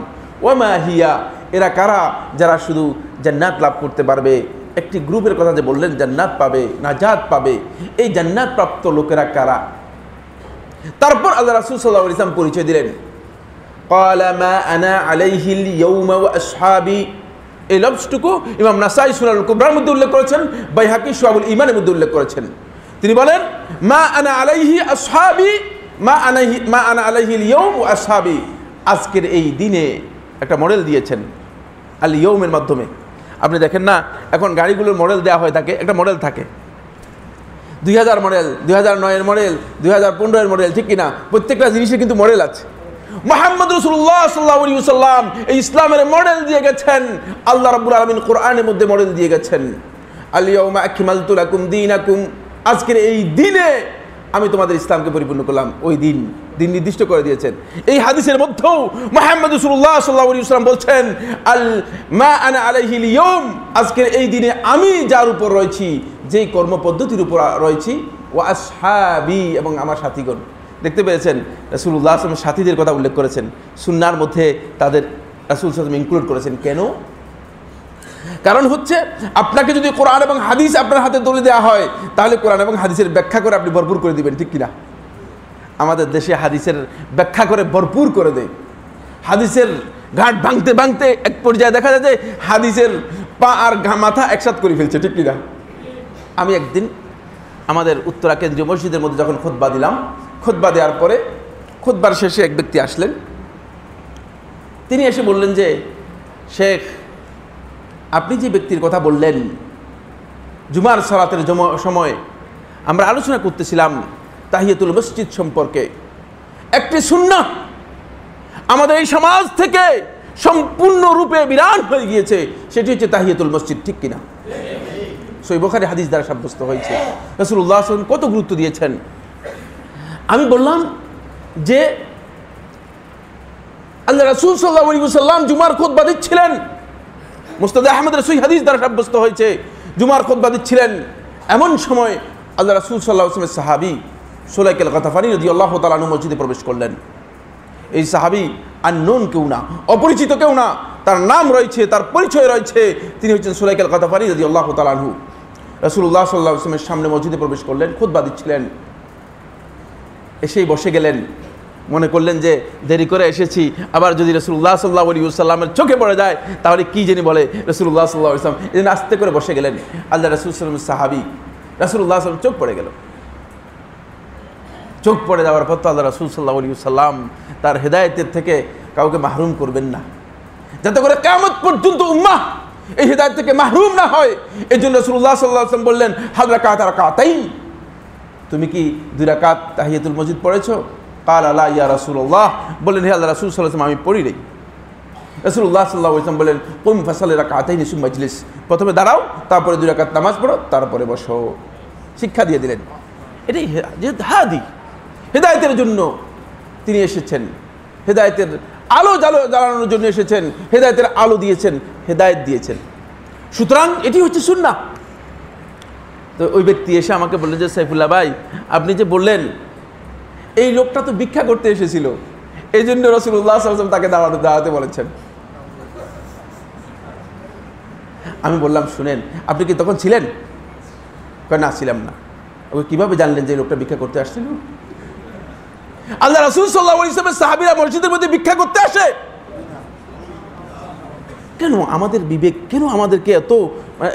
ওয়া মা হিয়া, এরা কারা যারা শুধু জান্নাত লাভ করতে পারবে? একটি গ্রুপের কথা যে বললেন জান্নাত পাবে, নাজাত পাবে, এই জান্নাত প্রাপ্ত লোকেরা কারা? তারপর আল্লাহ রাসূল সাল্লাল্লাহু আলাইহি ওয়াসাল্লাম পরিচয় দিলেন, ক্বালা মা আনা আলাইহিল ইয়াউমা ওয়া আসহাবি। এই লফজটুকু ইমাম নাসাই সুনানুল কুবরার মধ্যে উল্লেখ করেছেন, বাইহাকি শুআবুল ঈমানের মধ্যে উল্লেখ করেছেন। তিনি বলেন মা আনা আলাইহি আসহাবি, মা আনা আলাইহিল ইয়াউম ওয়া আসহাবি। আজকের এই দিনে একটা মডেল দিয়েছেন আল ইয়াউমের মাধ্যমে। আপনি দেখেন না এখন গাড়িগুলোর মডেল দেওয়া হয়, থাকে একটা মডেল থাকে, 2000 মডেল, 2009 মডেল, 2015 মডেল, ঠিক কিনা? প্রত্যেকটা জিনিসের কিন্তু মডেল আছে। মুহাম্মদ রাসূলুল্লাহ সাল্লাল্লাহু আলাইহি ওয়াসাল্লাম এই ইসলামের মডেল দিয়ে গেছেন। আল্লাহ রাব্বুল আলামিন কোরআনের মধ্যে মডেল দিয়ে গেছেন, আল ইয়াউমা আকমালতু লাকুম দীনাকুম। আজকের এই দিনে আমি তোমাদের ইসলামকে পরিপূর্ণ করলাম। ওই দিন নির্দিষ্ট করে দিয়েছেন। এই হাদিসের মধ্যেও মুহাম্মদ রাসূলুল্লাহ সাল্লাল্লাহু আলাইহি ওয়াসাল্লাম বলছেন আল মা আনা আলাইহিল ইয়াউম, আজকের এই দিনে আমি যার উপর রয়েছি, যেই কর্মপদ্ধতির উপর রয়েছি, ওয়া আসহাবি, এবং আমার সাথীগণ। দেখতে পেয়েছেন রাসূলুল্লাহ সাল্লাল্লাহু আলাইহি ওয়াসাল্লাম সাথীদের কথা উল্লেখ করেছেন, সুন্নাহর মধ্যে তাদের রাসূল সাল্লাল্লাহু আলাইহি ওয়াসাল্লাম ইনক্লুড করেছেন। কেন? কারণ হচ্ছে আপনাকে যদি কোরআন এবং হাদিস আপনার হাতে তুলে দেওয়া হয়, তাহলে কোরআন এবং হাদিসের ব্যাখ্যা করে আপনি ভরপুর করে দিবেন, ঠিক কিনা? আমাদের দেশে হাদিসের ব্যাখ্যা করে ভরপুর করে দেয়। হাদিসের ঘাট ভাঙতে ভাঙতে এক পর্যায়ে দেখা যায় যে হাদিসের পা আর মাথা একসাথে করে ফেলছে, ঠিক কিনা? আমি একদিন আমাদের উত্তরা কেন্দ্রীয় মসজিদের মধ্যে যখন খুতবা দিলাম, খুতবা দেওয়ার পরে খুতবার শেষে এক ব্যক্তি আসলেন। তিনি এসে বললেন যে শেখ, আপনি যে ব্যক্তির কথা বললেন জুমার সালাতের সময় আমরা আলোচনা করতেছিলাম তাহিয়াতুল মসজিদ সম্পর্কে, একটি সুন্নাহ আমাদের এই সমাজ থেকে সম্পূর্ণরূপে বিরান হয়ে গিয়েছে, সেটি হচ্ছে তাহিয়াতুল মসজিদ, ঠিক কিনা? সহিহ বুখারী হাদিস দ্বারা সাব্যস্ত হয়েছে। রাসূলুল্লাহ সাল্লাল্লাহু আলাইহি ওয়াসাল্লাম কত গুরুত্ব দিয়েছেন। আমি বললাম যে আল্লাহ রাসূল সাল্লাল্লাহু আলাইহি ওয়াসাল্লাম জুমার খুতবা দিচ্ছিলেন, মুসনাদে আহমদের সহিহ হাদিস দ্বারা সাব্যস্ত হয়েছে, জুমার খুতবা দিচ্ছিলেন। এমন সময় আল্লাহ রাসূল সাল্লাল্লাহু আলাইহি ওয়াসাল্লামের সাহাবী সুলাইক আল গাতাফানী রাদিয়াল্লাহু তাআলা আনহু মসজিদে প্রবেশ করলেন। এই সাহাবী আননোন কেউ না, অপরিচিত কেউ না, তার নাম রয়েছে, তার পরিচয় রয়েছে, তিনি হচ্ছেন সুলাইক আল গাতাফানী রাদিয়াল্লাহু তাআলা আনহু। রাসূলুল্লাহ সাল্লাল্লাহু আলাইহি ওয়াসাল্লামের সামনে মসজিদে প্রবেশ করলেন, খুতবা দিচ্ছিলেন। এসেই বসে গেলেন, মনে করলেন যে দেরি করে এসেছি, আবার যদি রাসূলুল্লাহ সাল্লাল্লাহু আলাইহি ওয়াসাল্লামের চোখে পড়ে যায় তাহলে কি জানি বলে রাসূলুল্লাহ সাল্লাল্লাহু আলাইহি ওয়াসাল্লাম। এজন্য আস্তে করে বসে গেলেন। আল্লাহ রাসূল সাল্লাল্লাহু আলাইহি ওয়াসাল্লামের সাহাবী রাসূলুল্লাহ সাল্লাল্লাহু আলাইহি ওয়াসাল্লাম চোখ পড়ে গেল। চোখ পড়ে যাওয়ার পর তো আল্লাহ রাসূল সাল্লাল্লাহু আলাইহি ওয়াসাল্লাম তার হেদায়েতের থেকে কাউকে মাহরুম করবেন না, যাতে করে কিয়ামত পর্যন্ত উম্মাহ এই হেদায়েত থেকে মাহরুম না হয়। এজন্য রাসূলুল্লাহ সাল্লাল্লাহু আলাইহি ওয়াসাল্লাম বললেন হাল রাকাতাইন, তুমি কি 2 রাকাত তাহিয়াতুল মসজিদ পড়েছো? ক্বালা লা ইয়া রাসূলুল্লাহ, বললেন হে আল্লাহ রাসূল সাল্লাল্লাহু আলাইহি ওয়াসাল্লাম আমি পড়ি নাই। রাসূলুল্লাহ সাল্লাল্লাহু আলাইহি ওয়াসাল্লাম বললেন কুম ফাসাল্লি রাকাতাইন সুম্মা ইজলিস, প্রথমে দাঁড়াও, তারপরে 2 রাকাত নামাজ পড়ো, তারপরে বসো। শিক্ষা দিয়ে দিলেন। এটাই হাদি, হেদায়েতের জন্য তিনি এসেছেন, হেদায়েতের আলো জ্বালানোর জন্য এসেছেন, হেদায়েতের আলো দিয়েছেন, হেদায়েত দিয়েছেন। সুতরাং এটি হচ্ছে সুন্নাহ। তো ওই ব্যক্তি এসে আমাকে বললেন যে সাইফুল্লাহ ভাই, আপনি যে বললেন এই লোকটা তো ভিক্ষা করতে এসেছিল, এই জন্য রাসূলুল্লাহ সাল্লাল্লাহু আলাইহি ওয়াসাল্লাম তাকে দাঁড়াতে বলেছেন। আমি বললাম শুনেন, আপনি কি তখন ছিলেন? কয় না, ছিলাম না। ওই কিভাবে জানলেন যে এই লোকটা ভিক্ষা করতে আসছিল? আল্লাহ রাসূল সাল্লাল্লাহু আলাইহি ওয়াসাল্লামের সাহাবীরা মসজিদের মধ্যে ভিক্ষা করতে আসে? কেন আমাদের বিবেক কেন আমাদেরকে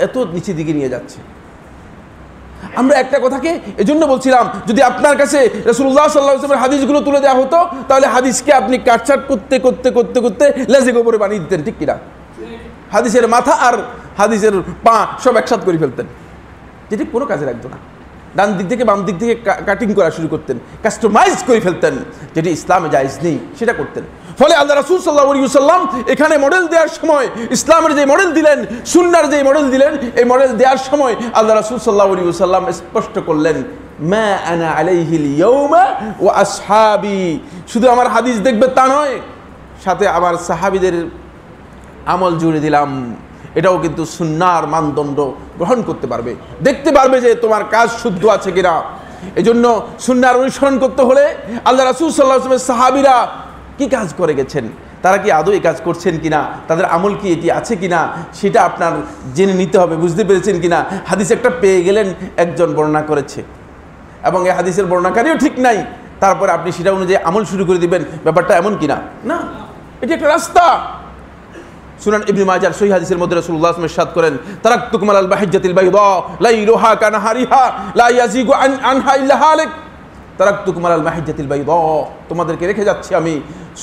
এত নিচের দিকে নিয়ে যাচ্ছে? আমরা একটা কথাকে এজন্য বলছিলাম, যদি আপনার কাছে রাসূলুল্লাহ সাল্লাল্লাহু আলাইহি ওয়াসাল্লামের হাদিসগুলো তুলে দেওয়া হতো, তাহলে হাদিসকে আপনি কাটছাট করতে করতে করতে করতে লেজে গোবরে বানিয়ে দিতেন, ঠিক কিনা? হাদিসের মাথা আর হাদিসের পা সব একসাথে করে ফেলতেন, যেটি কোনো কাজে লাগতো না। ডান দিক থেকে বাম দিক থেকে কাটিং করা শুরু করতেন, কাস্টমাইজ করে ফেলতেন, যেটি ইসলামে জায়েজ নেই সেটা করতেন। ফলে আল্লাহ রাসূল সাল্লাল্লাহু আলাইহি ওয়াসাল্লাম এখানে মডেল দেওয়ার সময়, ইসলামের যে মডেল দিলেন, সুন্নাহর যে মডেল দিলেন, এই মডেল দেওয়ার সময় আল্লাহ রাসূল সাল্লাল্লাহু আলাইহি ওয়াসাল্লাম স্পষ্ট করলেন, মা আনা আলাইহিল ইয়াউমা ওয়া আসহাবি। শুধু আমার হাদিস দেখবে তা নয়, সাথে আমার সাহাবীদের আমল জুড়ে দিলাম। এটাও কিন্তু সুন্নাহর মানদণ্ড গ্রহণ করতে পারবে, দেখতে পারবে যে তোমার কাজ শুদ্ধ আছে কিনা। এজন্য সুন্নাহর অনুসরণ করতে হলে আল্লাহ রাসূল সাল্লাল্লাহু আলাইহি ওয়াসাল্লামের সাহাবীরা কি কাজ করে গেছেন, তারা কি আদৌ এই কাজ করছেন কিনা, তাদের আমল কি এটি আছে কিনা, সেটা আপনার জেনে নিতে হবে। বুঝতে পেরেছেন কিনা? হাদিস একটা পেয়ে গেলেন, একজন বর্ণনা করেছে এবং এই হাদিসের বর্ণনাকারীও ঠিক নাই, তারপরে আপনি সেটা অনুযায়ী আমল শুরু করে দিবেন, ব্যাপারটা এমন কিনা? না, এটি একটা রাস্তা। সুনান ইবনে মাজার সহিহ হাদিসের মধ্যে রাসূলুল্লাহ সাল্লাল্লাহু আলাইহি ওয়াসাল্লাম ইরশাদ করেন, তারাকতুকুম আলাল বাহিজ্জাতিল বাইদা লাইলুহা কানাহারিহা লা ইয়াজিগু আনহা ইল্লা হালিক। তারাকতুকুম আলাল বাহিজ্জাতিল বাইদা, তোমাদেরকে রেখে যাচ্ছি আমি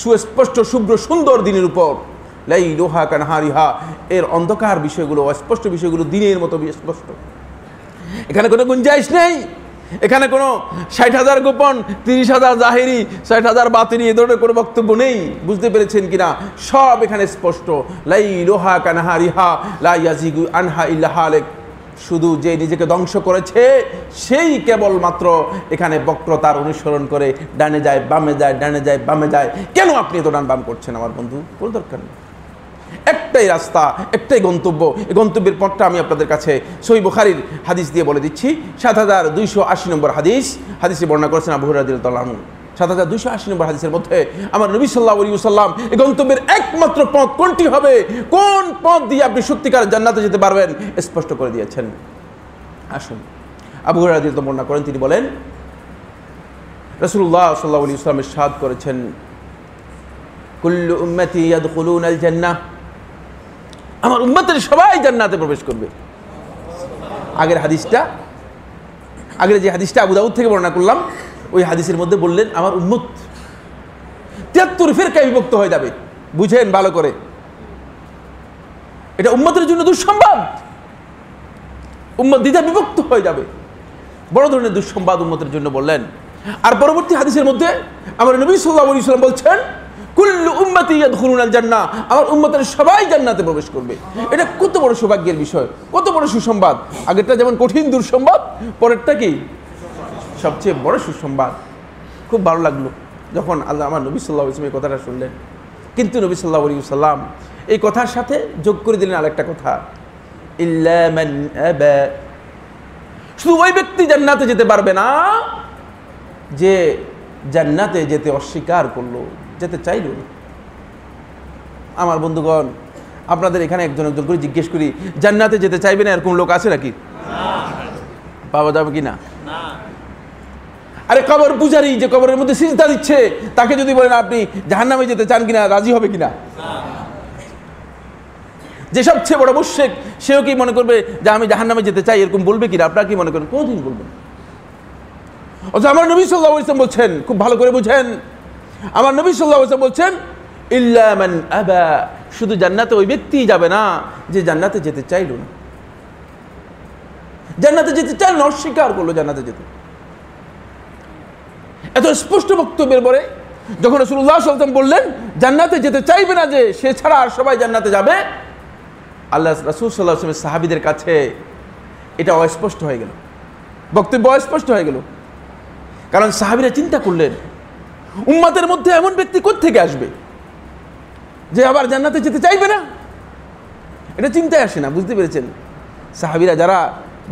সুস্পষ্ট শুভ্র সুন্দর দিনের উপর। লাইলুহা কানাহারিহা, এর অন্ধকার বিষয়গুলো, অস্পষ্ট বিষয়গুলো দিনের মতো স্পষ্ট। এখানে কোনো গুঞ্জাইশ নেই, এখানে কোনো 60,000 গোপন, 30,000 জাহেরি, 60,000 বাতিনি, এ ধরনের কোনো বক্তব্য নেই। বুঝতে পেরেছেন কিনা? সব এখানে স্পষ্ট। লাইলুহা কানাহারিহা লা ইয়াজিগু আনহা ইল্লা হালিক। শুধু যে নিজেকে ধ্বংস করেছে সেই কেবলমাত্র এখানে বক্রতার অনুসরণ করে ডানে যায় বামে যায়, ডানে যায় বামে যায়। কেন আপনি এত ডান বাম করছেন আমার বন্ধু? কোনো দরকার নেই। একটাই রাস্তা, একটাই গন্তব্য। এই গন্তব্যের পথটা আমি আপনাদের কাছে সহিহ বুখারীর হাদিস দিয়ে বলে দিচ্ছি। 7280 নম্বর হাদিস, হাদিসে বর্ণনা করেছেন আবু হুরায়রা রাদিয়াল্লাহু আনহু। 7280 নম্বর হাদিসের মধ্যে আমার নবী সাল্লাল্লাহু আলাইহি ওয়াসাল্লাম এই গন্তব্যের একমাত্র পথ কোনটি হবে, কোন পথ দিয়ে আপনি সত্যিকার জান্নাতে যেতে পারবেন, স্পষ্ট করে দিয়েছেন। আসুন, আবু হুরায়রা রাদিয়াল্লাহু আনহু বর্ণনা করেন, তিনি বলেন, রাসূলুল্লাহ সাল্লাল্লাহু আলাইহি ওয়াসাল্লাম ইরশাদ করেছেন, কুল্লু উম্মতি ইয়াদখুলুনাল জান্নাহ, আমার উম্মতের সবাই জান্নাতে প্রবেশ করবে। আগের যে হাদিসটা আবু দাউদ থেকে বর্ণনা করলাম, ওই হাদিসের মধ্যে বললেন আমার উম্মত 73 ফিরকায় বিভক্ত হয়ে যাবে। বুঝেন ভালো করে, এটা উম্মতের জন্য দুঃসংবাদ। উম্মত দ্বিধা বিভক্ত হয়ে যাবে, বড় ধরনের দুঃসংবাদ উম্মতের জন্য বললেন। আর পরবর্তী হাদিসের মধ্যে আমার নবী সাল্লাল্লাহু আলাইহি ওয়াসাল্লাম বলছেন, কুল্লু উম্মতি ইয়াদখুলুনাল জান্নাহ, আমার উম্মতের সবাই জান্নাতে প্রবেশ করবে। এটা কত বড় সৌভাগ্যের বিষয়, কত বড় সুসংবাদ। আগেরটা যেমন কঠিন দুঃসংবাদ, পরেরটা কি সবচেয়ে বড় সুসংবাদ। খুব ভালো লাগলো যখন আমার নবী সাল্লাল্লাহু আলাইহি ওয়াসাল্লাম এই কথাটা শুনলেন। কিন্তু নবী সাল্লাল্লাহু আলাইহি ওয়াসাল্লাম এই কথার সাথে যোগ করে দিলেন আরেকটা কথা, ইল্লা মান আবা, শুধু ওই ব্যক্তি জান্নাতে যেতে পারবে না যে জান্নাতে যেতে অস্বীকার করলো, যেতে চাইল না। আমার বন্ধুগণ, আপনাদের এখানে একজন একজন করে জিজ্ঞেস করি, জান্নাতে যেতে চাইবে না এরকম লোক আছে নাকি? পাওয়া যাবে কি না? আরে কবর পূজারী যে কবরের মধ্যে সিজদা দিচ্ছে, তাকে যদি বলেন আপনি জাহান্নামে যেতে চান কিনা, রাজি হবে কিনা? যে সবচেয়ে বড় মুশরিক, সেও কি মনে করবে যে আমি জাহান্নামে যেতে চাই, এরকম বলবে কিনা? আপনারা কি মনে করেন? কোনদিন বলবেন? অথচ আমার নবী সাল্লাল্লাহু আলাইহি ওয়াসাল্লাম বলছেন, খুব ভালো করে বুঝেন, আমার নবী সাল্লাল্লাহু আলাইহি ওয়াসাল্লাম বলছেন, ইল্লা মান আবা, শুধু জান্নাতে ওই ব্যক্তিই যাবে না যে জান্নাতে যেতে চাইল না। জান্নাতে যেতে চাইল না, অস্বীকার করলো জান্নাতে যেতে। এত স্পষ্ট বক্তব্যের পরে যখন রাসূলুল্লাহ সাল্লাল্লাহু আলাইহি ওয়াসাল্লাম বললেন জান্নাতে যেতে চাইবে না যে, সে ছাড়া আর সবাই জান্নাতে যাবে, আল্লাহ রাসূল সাল্লাল্লাহু আলাইহি ওয়াসাল্লামের সাহাবীদের কাছে এটা অস্পষ্ট হয়ে গেল, বক্তব্য অস্পষ্ট হয়ে গেল। কারণ সাহাবীরা চিন্তা করলেন, উম্মতের মধ্যে এমন ব্যক্তি কোত্থেকে আসবে যে আবার জান্নাতে যেতে চাইবে না? এটা চিন্তায় আসে না। বুঝতে পেরেছেন? সাহাবীরা যারা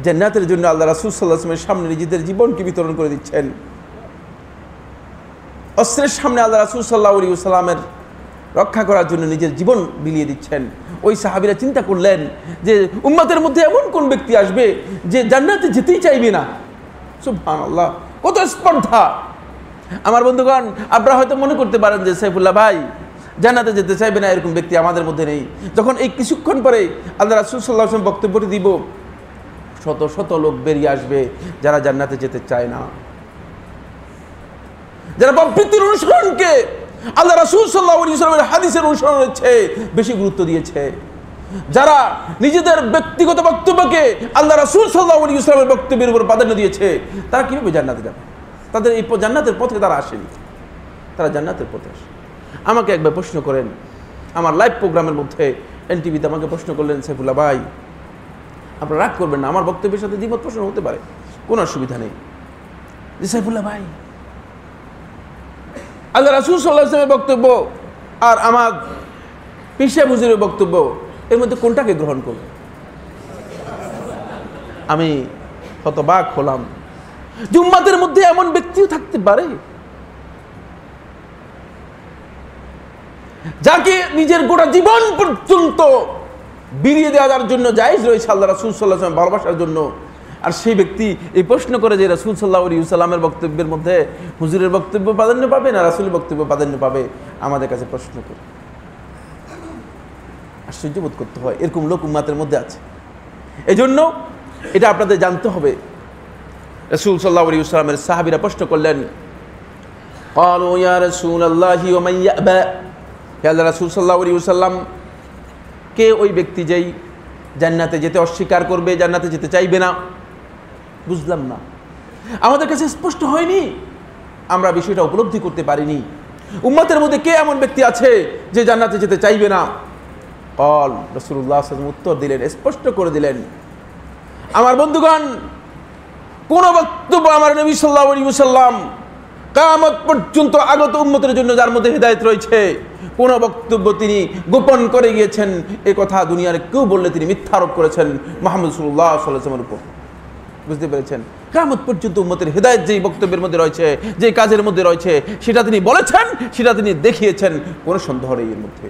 জান্নাতের জন্য আল্লাহ রাসূল সাল্লাল্লাহু আলাইহি ওয়াসাল্লামের সামনে নিজেদের জীবনকে বিতরণ করে দিচ্ছেন, অস্ত্রের সামনে আল্লাহ রাসূল সাল্লাল্লাহু আলাইহি ওয়াসাল্লামের রক্ষা করার জন্য নিজের জীবন বিলিয়ে দিচ্ছেন, ওই সাহাবীরা চিন্তা করলেন যে উম্মতের মধ্যে এমন কোন ব্যক্তি আসবে যে জান্নাতে যেতেই চাইবে না। সুবহানাল্লাহ, কত স্পর্ধা! আমার বন্ধুগণ, আপনারা হয়তো মনে করতে পারেন যে সাইফুল্লাহ ভাই জান্নাতে যেতে চাইবে না, এরকম ব্যক্তি আমাদের মধ্যে নেই। যখন এই কিছুক্ষণ পরে আল্লাহ রাসূল সাল্লাল্লাহু আলাইহি ওয়াসাল্লাম বক্তব্যটি দিব, শত শত লোক বেরিয়ে আসবে যারা জান্নাতে যেতে চায় না, যারা প্রবৃত্তির অনুসরণকে আল্লাহ রাসূল সাল্লাল্লাহু আলাইহি ওয়াসাল্লামের হাদিসের অনুসরণের চেয়ে বেশি গুরুত্ব দিয়েছে, যারা নিজেদের ব্যক্তিগত বক্তব্যকে আল্লাহ রাসূল সাল্লাল্লাহু আলাইহি ওয়াসাল্লামের বক্তব্যের উপর প্রাধান্য দিয়েছে, তারা কিভাবে জান্নাতে যাবে? তাদের এই জান্নাতের পথে তারা আসেনি, তারা জান্নাতের পথে আসে। আমাকে একবার প্রশ্ন করেন, আমার লাইভ প্রোগ্রামের মধ্যে এনটিভিতে আমাকে প্রশ্ন করলেন, সাইফুল্লাহ ভাই আপনারা রাগ করবেন না, আমার বক্তব্যের সাথে দ্বিমত প্রশ্ন হতে পারে, কোনো অসুবিধা নেই, যে সাইফুল্লাহ ভাই আল্লাহ রাসূল সাল্লাল্লাহু আলাইহি ওয়াসাল্লামের বক্তব্য আর আমার পীর সাহেব হুজুরের বক্তব্য, এর মধ্যে কোনটাকে গ্রহণ করব? আমি হতবাক হলাম যে উম্মতের মধ্যে এমন ব্যক্তিও থাকতে পারে যাকে নিজের গোটা জীবন পর্যন্ত বিলিয়ে দেওয়ার জন্য জায়েজ রয়েছে আল্লাহ রাসূল সাল্লাল্লাহু আলাইহি ওয়াসাল্লাম ভালোবাসার জন্য, আর সেই ব্যক্তি এই প্রশ্ন করে যে রাসূল সাল্লাল্লাহু আলাইহি ওয়াসাল্লামের বক্তব্যের মধ্যে হুজুরের বক্তব্য প্রাধান্য পাবে না রাসূলের বক্তব্য প্রাধান্য পাবে, আমাদের কাছে প্রশ্ন করে আশ্চর্য বোধ করতে হয়। এরকম লোক উম্মতের মধ্যে আছে। এই জন্য এটা আপনাদের জানতে হবে। রাসূল সাল্লাল্লাহু আলাইহি ওয়াসাল্লামের সাহাবীরা প্রশ্ন করলেন, ক্বালু ইয়া রাসূলাল্লাহি ওয়া মান ইয়াবা, হে আল্লাহর রাসূল সাল্লাল্লাহু আলাইহি ওয়াসাল্লাম, কে ওই ব্যক্তি যেই জান্নাতে যেতে অস্বীকার করবে, জান্নাতে যেতে চাইবে না? বুঝলাম না, আমাদের কাছে স্পষ্ট হয়নি, আমরা বিষয়টা উপলব্ধি করতে পারিনি। উম্মতের মধ্যে কে এমন ব্যক্তি আছে যে জান্নাতে যেতে চাইবে না? ক্বাল, রাসূলুল্লাহ সাল্লাল্লাহু আলাইহি ওয়াসাল্লাম উত্তর দিলেন, স্পষ্ট করে দিলেন, আমার বন্ধুগণ, কোন বক্তব্য আমার নবী সাল্লাল্লাহু আলাইহি ওয়াসাল্লাম কিয়ামত পর্যন্ত আগত উম্মতের জন্য যার মধ্যে হিদায়াত রয়েছে, কোন বক্তব্য তিনি গোপন করে গিয়েছেন এই কথা দুনিয়ার কেউ বললে তিনি মিথ্যা আরোপ করেছেন মুহাম্মদ সাল্লাল্লাহু আলাইহি ওয়াসাল্লামের উপর। বুঝতে পেরেছেন? কিয়ামত পর্যন্ত উম্মতের হিদায়াত যেই বক্তব্যের মধ্যে রয়েছে, যেই কাজের মধ্যে রয়েছে, সেটা তিনি বলেছেন, সেটা তিনি দেখিয়েছেন, কোনো সন্দেহ নেই এর মধ্যে।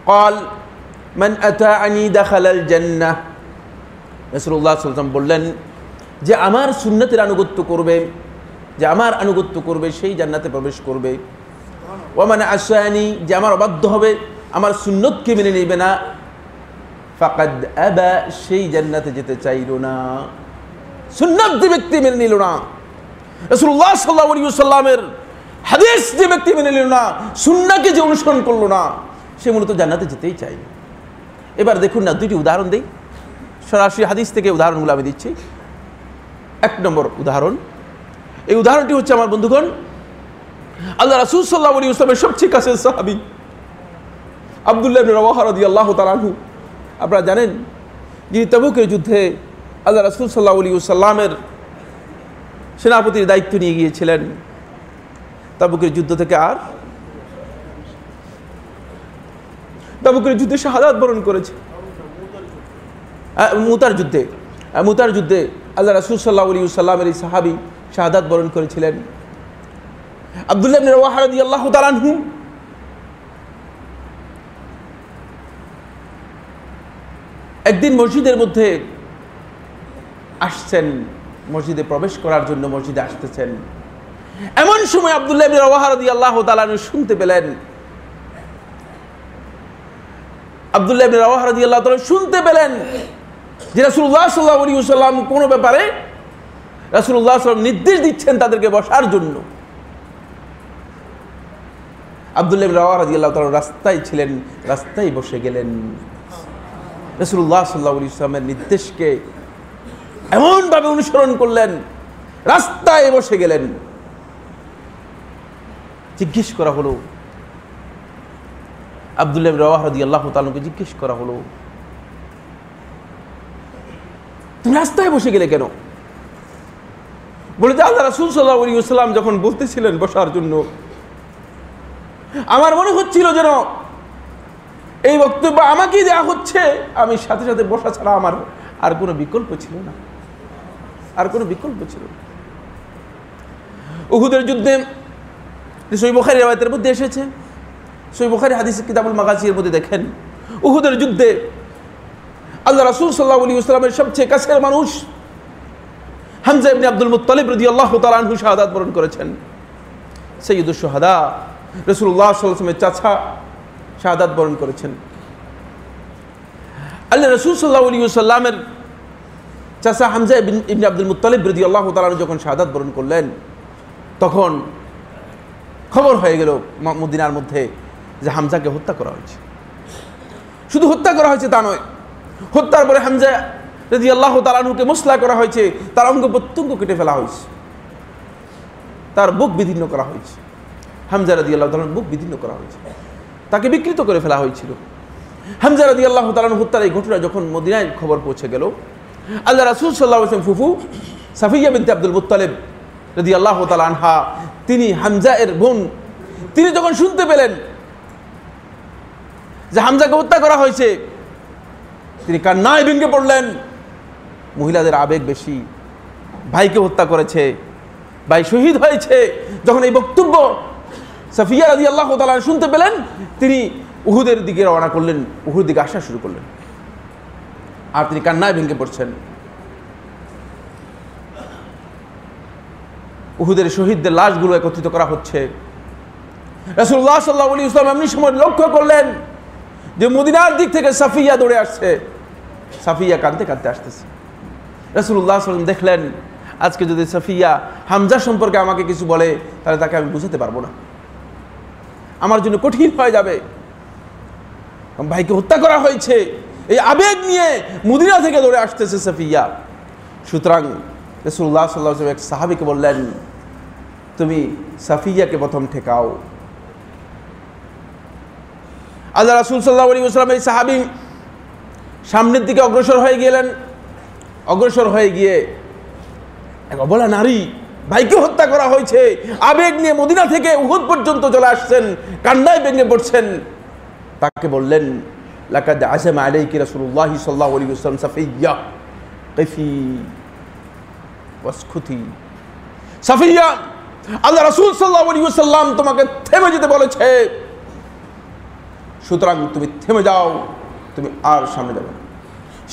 ক্বাল মান আতাআনি দাখালাল জান্নাহ, রাসূলুল্লাহ সাল্লাল্লাহু আলাইহি ওয়াসাল্লাম বললেন যে আমার সুন্নতের আনুগত্য করবে, যে আমার আনুগত্য করবে সেই জান্নাতে প্রবেশ করবে। ওয়া মান আসানি, যে আমার অবাধ্য হবে, আমার সুন্নতকে মেনে নেবে না, ফাকাদ আবা, সেই জান্নাতে যেতে চাইল না। সুন্নাত যে ব্যক্তি মেনে নিল না, রাসূলুল্লাহ সাল্লাল্লাহু আলাইহি ওয়াসাল্লামের হাদিস যে ব্যক্তি মেনে নিল না, সুন্নাহকে যে অনুসরণ করলো না, সে মূলত জান্নাতে যেতেই চায়। এবার দেখুন না, দুইটি উদাহরণ দিই, সরাসরি হাদিস থেকে উদাহরণগুলো আমি দিচ্ছি। এক নম্বর উদাহরণ, এই উদাহরণটি হচ্ছে আমার বন্ধুগণ আল্লাহ রাসূল সাল্লাল্লাহু আলাইহি ওয়াসাল্লামের সবচেয়ে কাছের সাহাবী আব্দুল্লাহ ইবনে রাওয়াহা রাদিয়াল্লাহু তাআলা আনহু। আপনারা জানেন যিনি তাবুকের যুদ্ধে আল্লাহ রাসূল সাল্লাল্লাহু আলাইহি ওয়াসাল্লামের সেনাপতির দায়িত্ব নিয়ে গিয়েছিলেন, তাবুকের যুদ্ধ থেকে আর তাবুকের যুদ্ধে শাহাদাত বরণ করেছে। মুতার যুদ্ধে আল্লাহ রাসূল সাল্লাল্লাহু আলাইহি ওয়াসাল্লামের এই সাহাবী শাহাদাত বরণ করেছিলেন আব্দুল্লাহ ইবনে রাওয়াহা রাদিয়াল্লাহু তাআলা আনহু। একদিন মসজিদের মধ্যে আসছেন, মসজিদে প্রবেশ করার জন্য মসজিদে আসতেছেন, এমন সময় আব্দুল্লাহ ইবনে রাওয়াহা রাদিয়াল্লাহু তাআলা আনহু শুনতে পেলেন, আব্দুল্লাহ ইবনে রাওয়াহা রাদিয়াল্লাহু তাআলা শুনতে পেলেন যে রাসূলুল্লাহ সাল্লাল্লাহু আলাইহি ওয়াসাল্লাম কোন ব্যাপারে রাসূলুল্লাহ সাল্লাল্লাহু আলাইহি ওয়াসাল্লাম নির্দেশ দিচ্ছেন তাদেরকে বসার জন্য। আব্দুল্লাহ ইবনে রাওয়াহা রাদিয়াল্লাহু তাআলা রাস্তায় ছিলেন, রাস্তায় বসে গেলেন, রাসূলুল্লাহ সাল্লাল্লাহু আলাইহি ওয়াসাল্লামের নির্দেশকে এমনভাবে অনুসরণ করলেন, রাস্তায় বসে গেলেন। জিজ্ঞেস করা হলো, আব্দুল্লাহ ইবনে রাওয়াহা রাদিয়াল্লাহু তাআলাকে জিজ্ঞেস করা হলো, তুমি রাস্তায় বসে গেলে কেন? বলে যে আল্লাহ রাসূল সাল্লাল্লাহু আলাইহি ওয়াসাল্লাম যখন বলতেছিলেন বসার জন্য, আমার মনে হচ্ছিল যেন এই বক্তব্য আমাকেই দেওয়া হচ্ছে, আমি সাথে সাথে বসা ছাড়া আমার আর কোনো বিকল্প ছিল না, আর কোনো বিকল্প ছিল না। উহুদের যুদ্ধে সহিহ বুখারী riwayতের মধ্যে এসেছে, সহিহ বুখারী হাদিস কিতাবুল মাগাজির মধ্যে দেখেন, উহুদের যুদ্ধে আল্লাহ রাসূল সাল্লাল্লাহু আলাইহি ওয়াসাল্লামের সবচেয়ে কাছের মানুষ হামজা ইবনে আব্দুল মুত্তালিব রাদিয়াল্লাহু তাআলা আনহু শাহাদাত বরণ করেছেন। সৈয়দুশ শুহাদা রাসূলুল্লাহ সাল্লাল্লাহু আলাইহি ওয়াসাল্লামের চাচা শাহাদাত বরণ করেছেন। আল্লাহ রাসূল সাল্লাল্লাহু আলাইহি ওয়াসাল্লামের চাচা হামজা ইবনে আব্দুল মুত্তালিব রাদিয়াল্লাহু তাআলা আনহু যখন শাহাদাত বরণ করলেন, তখন খবর হয়ে গেল মদিনার মধ্যে যে হামজাকে হত্যা করা হয়েছে। শুধু হত্যা করা হয়েছে তা নয়, হত্যার পরে হামজা রাদিয়াল্লাহু তাআলা আনহুকে মসলা করা হয়েছে, তার অঙ্গ প্রত্যঙ্গ কেটে ফেলা হয়েছে, তার বুক বিদীর্ণ করা হয়েছে। হামজা রাদিয়াল্লাহু তাআলা বুক বিদীর্ণ করা হয়েছে, তাকে বিকৃত করে ফেলা হয়েছিল। হামজা রাদিয়াল্লাহু তাআলা হত্যার এই ঘটনা যখন মদিনায় খবর পৌঁছে গেল, আল্লাহ রাসূল সাল্লাল্লাহু আলাইহি ওয়াসাল্লাম ফুফু সাফিয়া বিনতে আব্দুল মুত্তালিব রাদিয়াল্লাহু তাআলা আনহা, তিনি হামজা এর বোন, তিনি যখন শুনতে পেলেন যে হামজাকে হত্যা করা হয়েছে, তিনি কান্নায় ভেঙে পড়লেন। মহিলাদের আবেগ বেশি, ভাইকে হত্যা করেছে, ভাই শহীদ হয়েছে। যখন এই বক্তব্য সাফিয়া রাদিয়াল্লাহু তাআলা শুনতে পেলেন, তিনি উহুদের দিকে রওনা করলেন, উহুদের দিকে আসা শুরু করলেন, আর তিনি কান্নায় ভেঙে পড়ছেন। উহুদের শহীদদের লাশগুলো একত্রিত করা হচ্ছে। রাসূলুল্লাহ সাল্লাল্লাহু আলাইহি ওয়াসাল্লাম এমনি সময় লক্ষ্য করলেন যে মদিনার দিক থেকে সাফিয়া দৌড়ে আসছে, সাফিয়া কাঁদতে কাঁদতে আসতেছে। রাসূলুল্লাহ সাল্লাল্লাহু আলাইহি ওয়াসাল্লাম দেখলেন, আজকে যদি সাফিয়া হামজা সম্পর্কে আমাকে কিছু বলে, তাহলে তাকে আমি বুঝাতে পারবো না, আমার জন্য কঠিন হয়ে যাবে। ভাইকে হত্যা করা হয়েছে, এই আবেগ নিয়ে মদিনা থেকে দৌড়ে আসতেছে সাফিয়া। সুতরাং রাসূলুল্লাহ সাল্লাল্লাহু আলাইহি ওয়াসাল্লাম এক সাহাবীকে বললেন, তুমি সাফিয়াকে প্রথম ঠেকাও। আল্লাহ রাসূল সাল্লাল্লাহু আলাইহি ওয়াসাল্লাম এই সাহাবী সামনের দিকে অগ্রসর হয়ে গেলেন। অগ্রসর হয়ে গিয়ে এক অবলা নারী, ভাইকে হত্যা করা হয়েছে, আবেগ নিয়ে মদিনা থেকে উহুদ পর্যন্ত চলে আসছেন, কান্নায় ভেঙে পড়ছেন। তাকে বললেন, লাকাদ আযামা আলাইকি রাসূলুল্লাহ সাল্লাল্লাহু আলাইহি ওয়াসাল্লাম সাফিয়া কিফি ওয়াসকুতি। সাফিয়া, আল্লাহ রাসূল সাল্লাল্লাহু আলাইহি ওয়াসাল্লাম তোমাকে থেমে যেতে বলেছে, সুতরাং তুমি থেমে যাও, তুমি আর সামনে যাবে না।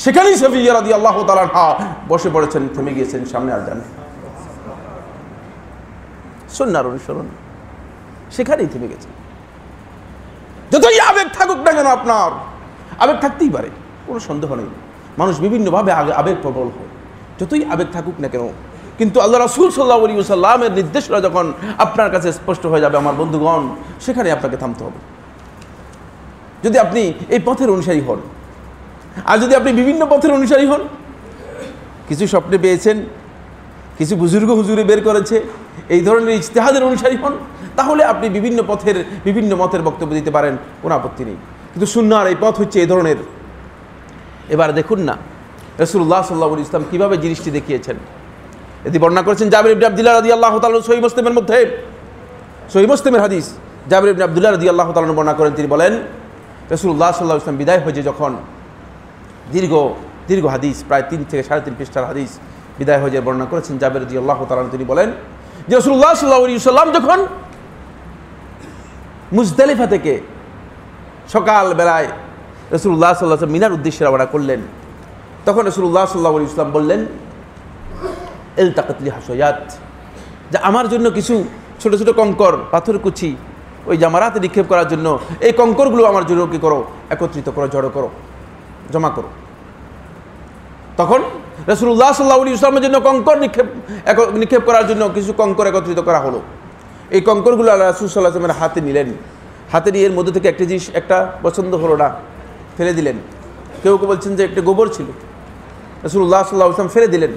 সেখানেই সাফিয়া রাদিয়াল্লাহু তাআলা আনহা বসে পড়েছেন, থেমে গিয়েছেন, সামনে আর যান। সুন্নাহর অনুসরণ, সেখানেই থেমে গেছেন। যতই আবেগ থাকুক না কেন, আপনার আবেগ থাকতেই পারে, কোনো সন্দেহ নেই। মানুষ বিভিন্নভাবে আবেগ প্রবল হয়, যতই আবেগ থাকুক না কেন, কিন্তু আল্লাহ রাসূল সাল্লাল্লাহু আলাইহি ওয়াসাল্লামের নির্দেশনা যখন আপনার কাছে স্পষ্ট হয়ে যাবে আমার বন্ধুগণ, সেখানে আপনাকে থামতে হবে। যদি আপনি এই পথের অনুসারী হন, আর যদি আপনি বিভিন্ন পথের অনুসারী হন, কিছু স্বপ্নে পেয়েছেন, কিছু বুজুর্গ হুজুরে বের করেছে, এই ধরনের ইজতিহাদের অনুসারী হন, তাহলে আপনি বিভিন্ন পথের বিভিন্ন মতের বক্তব্য দিতে পারেন, কোনো আপত্তি নেই। কিন্তু সুন্নাহর এই পথ হচ্ছে এই ধরনের। এবার দেখুন না রাসূলুল্লাহ সাল্লাল্লাহু আলাইহি ওয়াসাল্লাম কিভাবে জিনিসটি দেখিয়েছেন। এটি বর্ণনা করেছেন জাবির ইবনে আব্দুল্লাহ রাদিয়াল্লাহু তাআলা, সহিহ মুসলিমের মধ্যে, সহিহ মুসলিমের হাদিস, জাবির ইবনে আব্দুল্লাহ রাদিয়াল্লাহু তাআলা বর্ণনা করেন। তিনি বলেন, রাসূলুল্লাহ সাল্লাল্লাহু আলাইহি ওয়াসাল্লাম বিদায় হয়েছে যখন, দীর্ঘ হাদিস, প্রায় 3 থেকে 3.5 পৃষ্ঠার হাদিস, বিদায় হয়ে বর্ণনা করেছেন জাবির রাদিয়াল্লাহু তাআলা। তিনি বলেন যে রাসূলুল্লাহ সাল্লাল্লাহু আলাইহি ওয়াসাল্লাম যখন মুজদালিফা থেকে সকাল বেলায় রাসূলুল্লাহ সাল্লাল্লাহু আলাইহি ওয়াসাল্লাম মিনার উদ্দেশ্যে রওনা করলেন, তখন রাসূলুল্লাহ সাল্লাল্লাহু আলাইহি ওয়াসাল্লাম বললেন, ইলতাকাত লি হাসায়াত, যে আমার জন্য কিছু ছোট ছোট কঙ্কর, পাথর কুচি, ওই জামারাতে নিক্ষেপ করার জন্য এই কঙ্করগুলো আমার জন্য কি করো, একত্রিত করো, জড়ো করো, জমা করো। তখন রাসূলুল্লাহ সাল্লাল্লাহু আলাইহি ওয়াসাল্লামের জন্য কঙ্কর নিক্ষেপ করার জন্য কিছু কঙ্কর একত্রিত করা হলো। এই কঙ্করগুলো আল্লাহ রাসূল সাল্লাল্লাহু আলাইহি ওয়াসাল্লামের হাতে নিলেন। হাতে নিয়ে এর মধ্যে থেকে একটা জিনিস, একটা পছন্দ হলো না, ফেলে দিলেন। কেউ কেউ বলছেন যে একটা গোবর ছিল, রাসূলুল্লাহ সাল্লাল্লাহু আলাইহি ওয়াসাল্লাম ফেলে দিলেন।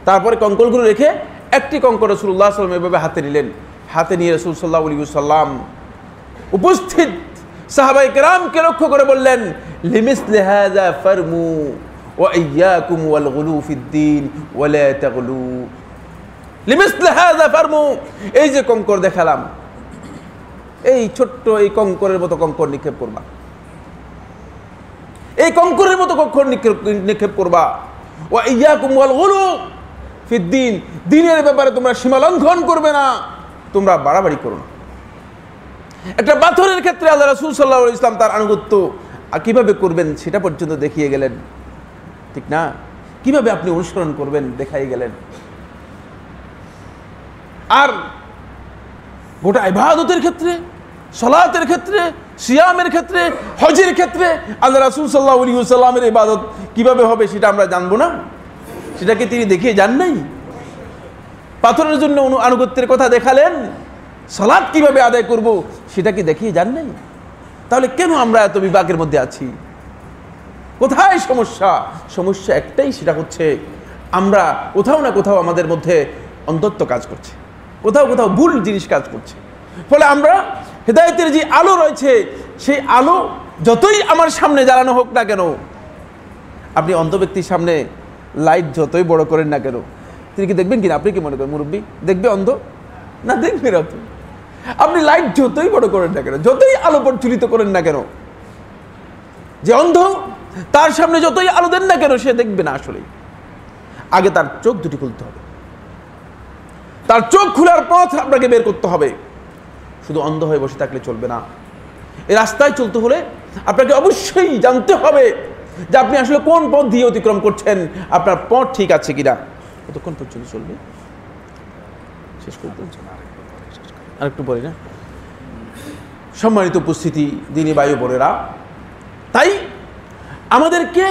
তারপরে কঙ্করগুলো রেখে একটি কঙ্কর রাসূলুল্লাহ সাল্লাল্লাহু আলাইহি ওয়াসাল্লাম এভাবে হাতে নিলেন। হাতে নিয়ে রাসূল সাল্লাল্লাহু আলাইহি ওয়াসাল্লাম উপস্থিত সাহাবায়ে কেরামকে লক্ষ্য করে বললেন, লিমিসলি হাযা ফারমু ওয়া ইয়্যাকুম ওয়াল গুলু ফিদ-দীন ওয়া লা তাগলু। লিমিসলি হাযা ফারমু, এই যে কঙ্কর দেখালাম, এই ছোট্ট এই কঙ্করের মতো কঙ্কর নিক্ষেপ করবা, এই কঙ্করের মতো কঙ্কর নিক্ষেপ করবা। ওয়া ইয়্যাকুম ওয়াল গুলু ফিদ-দীন, দ্বীনের ব্যাপারে তোমরা সীমা লঙ্ঘন করবে না, তোমরা বাড়াবাড়ি করো না। একটা পাথরের ক্ষেত্রে আল্লাহ রাসূল সাল্লাল্লাহু আলাইহি ওয়াসাল্লাম তার আনুগত্য কিভাবে করবেন সেটা পর্যন্ত দেখিয়ে গেলেন, ঠিক না? কিভাবে আপনি অনুসরণ করবেন দেখাই গেলেন। আর গোটা ইবাদতের ক্ষেত্রে, সালাতের ক্ষেত্রে, সিয়ামের ক্ষেত্রে, হজের ক্ষেত্রে আল্লাহ রাসূল সাল্লাল্লাহু আলাইহি ওয়াসাল্লামের ইবাদত কিভাবে হবে সেটা আমরা জানবো না? সেটাকে তিনি দেখিয়ে যান নাই? পাথরের জন্য আনুগত্যের কথা দেখালেন, সালাত কিভাবে আদায় করব সেটা কি দেখিয়ে যান নাই? তাহলে কেন আমরা এত বিভাগের মধ্যে আছি? কোথায় সমস্যা? সমস্যা একটাই, সেটা হচ্ছে আমরা কোথাও না কোথাও আমাদের মধ্যে অন্ধত্ব কাজ করছে, কোথাও কোথাও ভুল জিনিস কাজ করছে। ফলে আমরা হেদায়েতের যে আলো রয়েছে সেই আলো যতই আমার সামনে জ্বালানো হোক না কেন, আপনি অন্ধ ব্যক্তির সামনে লাইট যতই বড় করেন না কেন, তিনি কি দেখবেন কিনা? আপনি কি মনে করেন মুরব্বী দেখবে অন্ধ? না, দেখবে না। আপনি লাইট যতই বড় করেন না কেন, যতই আলো প্রজ্বলিত করেন না কেন, যে অন্ধ তার সামনে যতই আলো দেন না কেন সে দেখবে না। আসলে আগে তার চোখ দুটি খুলতে হবে, তার চোখ খোলার পথ আপনাকে বের করতে হবে। শুধু অন্ধ হয়ে বসে থাকলে চলবে না। এই রাস্তায় চলতে হলে আপনাকে অবশ্যই জানতে হবে যে আপনি আসলে কোন পথ দিয়ে অতিক্রম করছেন, আপনার পথ ঠিক আছে কিনা। কতক্ষণ পর্যন্ত চলবে? শেষ করতে আরেকটু পরে না? সম্মানিত উপস্থিতি, দিনী ভাই বোনেরা, তাই আমাদেরকে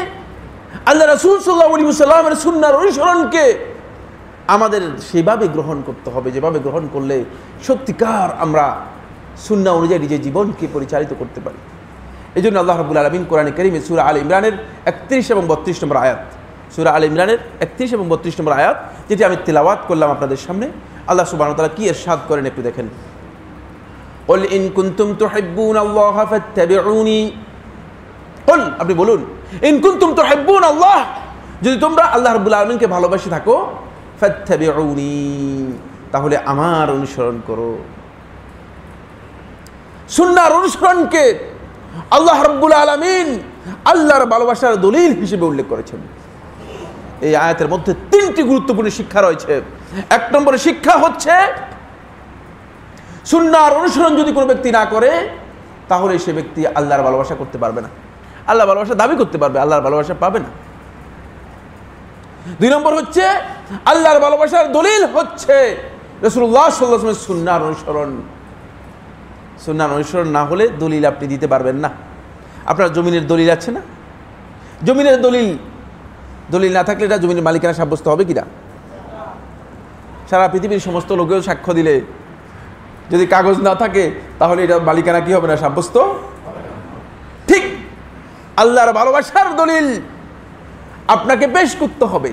আল্লাহ রাসূল সাল্লাল্লাহু আলাইহি ওয়াসাল্লামের সুন্নাহর অনুসরণকে আমাদের সেভাবে গ্রহণ করতে হবে, যেভাবে গ্রহণ করলে সত্যিকার আমরা সুন্নাহ অনুযায়ী নিজের জীবনকে পরিচালিত করতে পারি। এই জন্য আল্লাহ রাব্বুল আলামিন কোরআনে কারীমে সূরা আলে ইমরানের 31 এবং 32 নম্বর আয়াত, সূরা আলে ইমরানের 31 এবং 32 নম্বর আয়াত, যেটি আমি তিলাওয়াত করলাম আপনাদের সামনে, আল্লাহ সুবহানাহু ওয়া তাআলা কি ইরশাদ করেন একটু দেখেন। কুল ইন কুনতুম তুহিব্বুনাল্লাহা ফাত্তাবিউনি, কুল আপনি বলুন, ইন কুনতুম তুহিব্বুনাল্লাহ, যদি তোমরা আল্লাহ রাব্বুল আলামিনকে ভালোবাসে থাকো, ফাত্তাবিউনি, তাহলে আমার অনুসরণ করো। সুন্নাহর অনুসরণকে আল্লাহ রাব্বুল আলামিন আল্লাহর ভালোবাসার দলিল হিসেবে উল্লেখ করেছেন। এই আয়াতের মধ্যে তিনটি গুরুত্বপূর্ণ শিক্ষা রয়েছে। এক নম্বরের শিক্ষা হচ্ছে সুন্নাহর অনুসরণ যদি কোনো ব্যক্তি না করে তাহলে সে ব্যক্তি আল্লাহর ভালোবাসা করতে পারবে না, আল্লাহর ভালোবাসা দাবি করতে পারবে, আল্লাহর ভালোবাসা পাবে না। দুই নম্বর হচ্ছে আল্লাহর ভালোবাসার দলিল হচ্ছে রাসূলুল্লাহ সাল্লাল্লাহু আলাইহি ওয়াসাল্লামের সুন্নাহর অনুসরণ। সুন্নাহর অনুসরণ না হলে দলিল আপনি দিতে পারবেন না। আপনার জমিনের দলিল আছে না? জমিনের দলিল না থাকলে এটা জমিনের মালিকানা সাব্যস্ত হবে কিনা? সারা পৃথিবীর সমস্ত লোকেও সাক্ষ্য দিলে যদি কাগজ না থাকে তাহলে এটা মালিকানা কি হবে না? সাব্যস্ত। ঠিক আল্লাহর ভালোবাসার দলিল আপনাকে পেশ করতে হবে।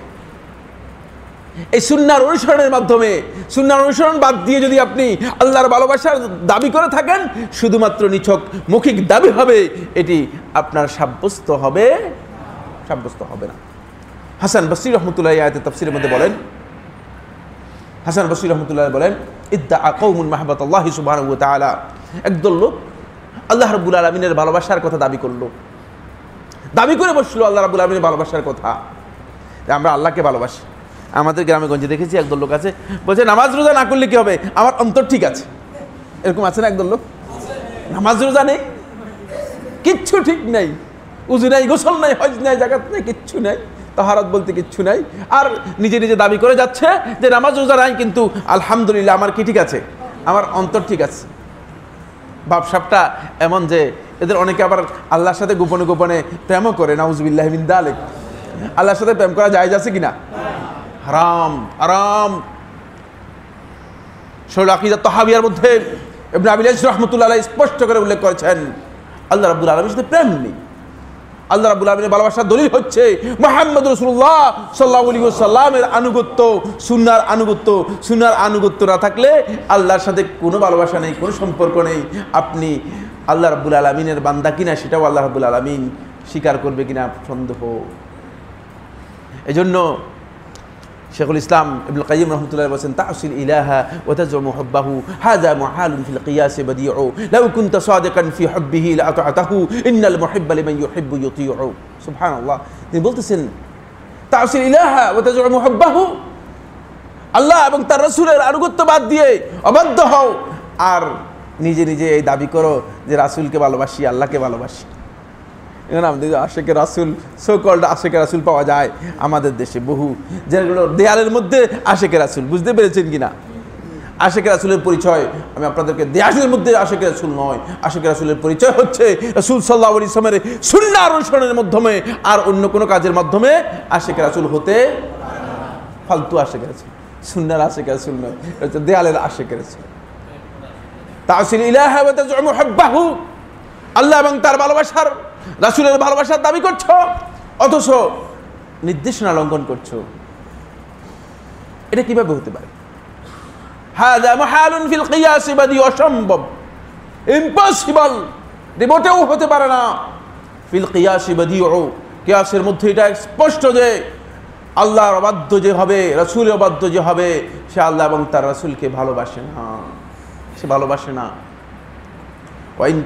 এই সুন্নাহর অনুসরণের মাধ্যমে, সুন্নাহর অনুসরণ বাদ দিয়ে যদি আপনি আল্লাহর ভালোবাসার দাবি করে থাকেন, শুধুমাত্র নিছক মৌখিক দাবি হবে, এটি আপনার সাব্যস্ত হবে না। হাসান বসরি রহমতুল্লাহ আয়াতে তাফসীরের মধ্যে বলেন, হাসান বসরি রহমতুল্লাহ বলেন, ইদ্দাআ কওমুন মাহাব্বাতাল্লাহি সুবহানাহু ওয়া তাআলা, একদল লোক আল্লাহ রাব্বুল আলামিনের ভালোবাসার কথা দাবি করলো, দাবি করে বসলো আল্লাহ রাব্বুল আলামিনের ভালোবাসার কথা, আমরা আল্লাহকে ভালোবাসি। আমাদের গ্রামে গঞ্জে দেখেছি একদল লোক আছে, বলছে নামাজ রোজা না করলে কি হবে, আমার অন্তর ঠিক আছে। এরকম আছে না একদল লোক? নামাজ রোজা নেই, কিচ্ছু ঠিক নাই, উযু নাই, গোসল নাই, হজ নাই, যাকাত নাই, কিচ্ছু নাই, তাহারাত বলতে কিচ্ছু নাই, আর নিজে নিজে দাবি করে যাচ্ছে যে নামাজ রোজা নাই, কিন্তু আলহামদুলিল্লাহ আমার কি ঠিক আছে, আমার অন্তর ঠিক আছে। ভাবসাবটা এমন যে এদের অনেকে আবার আল্লাহর সাথে গোপনে গোপনে প্রেমও করে, নাউযুবিল্লাহি মিন যালিক। আল্লাহর সাথে প্রেম করা জায়েজ আছে কিনা? হারাম, হারাম। শরীহ আকীদা তাহাবিয়ার মধ্যে ইবনে আবিল ইস রাহমাতুল্লাহ আলাইহি স্পষ্ট করে উল্লেখ করেছেন আল্লাহ রাব্বুল আলামিনের সাথে প্রেম নেই। আল্লাহ রাব্বুল আলামিনের ভালোবাসার দলিল হচ্ছে মুহাম্মদ রাসূলুল্লাহ সাল্লাল্লাহু আলাইহি ওয়াসাল্লামের আনুগত্য, সুন্নাহর আনুগত্য। সুন্নাহর আনুগত্য না থাকলে আল্লাহর সাথে কোনো ভালোবাসা নেই, কোনো সম্পর্ক নেই। আপনি আল্লাহ রাব্বুল আলামিনের বান্দা কিনা সেটাও আল্লাহ রাব্বুল আলামিন স্বীকার করবে কিনা সন্দেহ। এজন্য শেখুল ইসলাম ইবনুল কাইয়িম রাহমাতুল্লাহ বলেন, তা'সিল ইলাহা ওয়া তাজমু হুব্বাহু হাযা মুহালুন ফিল কিয়াস বাদিউ লাউ কুনতা সাদিকান ফি হুব্বিহি লাআতা'তাহু ইন্নাল মুহিব্বা লিমান ইউহিব্বু ইউতি'উ। সুবহানাল্লাহ। তিনি বলতেছেন তা'সিল ইলাহা ওয়া তাজমু হুব্বাহু, আল্লাহ এবং তার রাসূলের আনুগত্য বাদ দিয়ে অবাধ্য হও আর নিজে নিজে এই দাবি করো যে রাসূলকে ভালোবাসি, আল্লাহকে ভালোবাসি। এখানে আমাদের আশেকে রাসূল, সো কল্ড আশেকে রাসূল পাওয়া যায় আমাদের দেশে বহু, যেগুলো দেয়ালের মধ্যে আশেকে রাসূল, বুঝতে পেরেছেন কিনা? আশিক রাসূলের পরিচয় আমি আপনাদেরকে দেয়ালের মধ্যে আশিক রাসূল নয়, আশিক রাসূলের পরিচয় হচ্ছে রাসূল সাল্লাল্লাহু আলাইহি ওয়াসাল্লামের সুন্নাহ অনুসরণের মাধ্যমে, আর অন্য কোনো কাজের মাধ্যমে আশিক রাসূল হতে ফালতু আশিক রাসূল, সুন্নাহর আশিক রাসূল নয়, এটা দেয়ালের আশিক রাসূল। তাসিল ইলাহা ওয়া তাজউমু হুব্বাহু, আল্লাহ এবং তার ভালোবাসার রাসূলের ভালোবাসার দাবি করছো অথচ নির্দেশনা লঙ্ঘন করছো, এটা কিভাবে হতে পারে? হাযা মুহালুন ফিল কিয়াস বাদি, অসম্ভব, ইম্পসিবল, মোটেও হতে পারে না। ফিল কিয়াস বাদিউ, কিয়াসের মধ্যে এটা স্পষ্ট যে আল্লাহর অবাধ্য যে হবে, রাসূলের অবাধ্য যে হবে, সে আল্লাহ এবং তার রাসূলকে ভালোবাসে না, সে ভালোবাসে না। ওয়াইন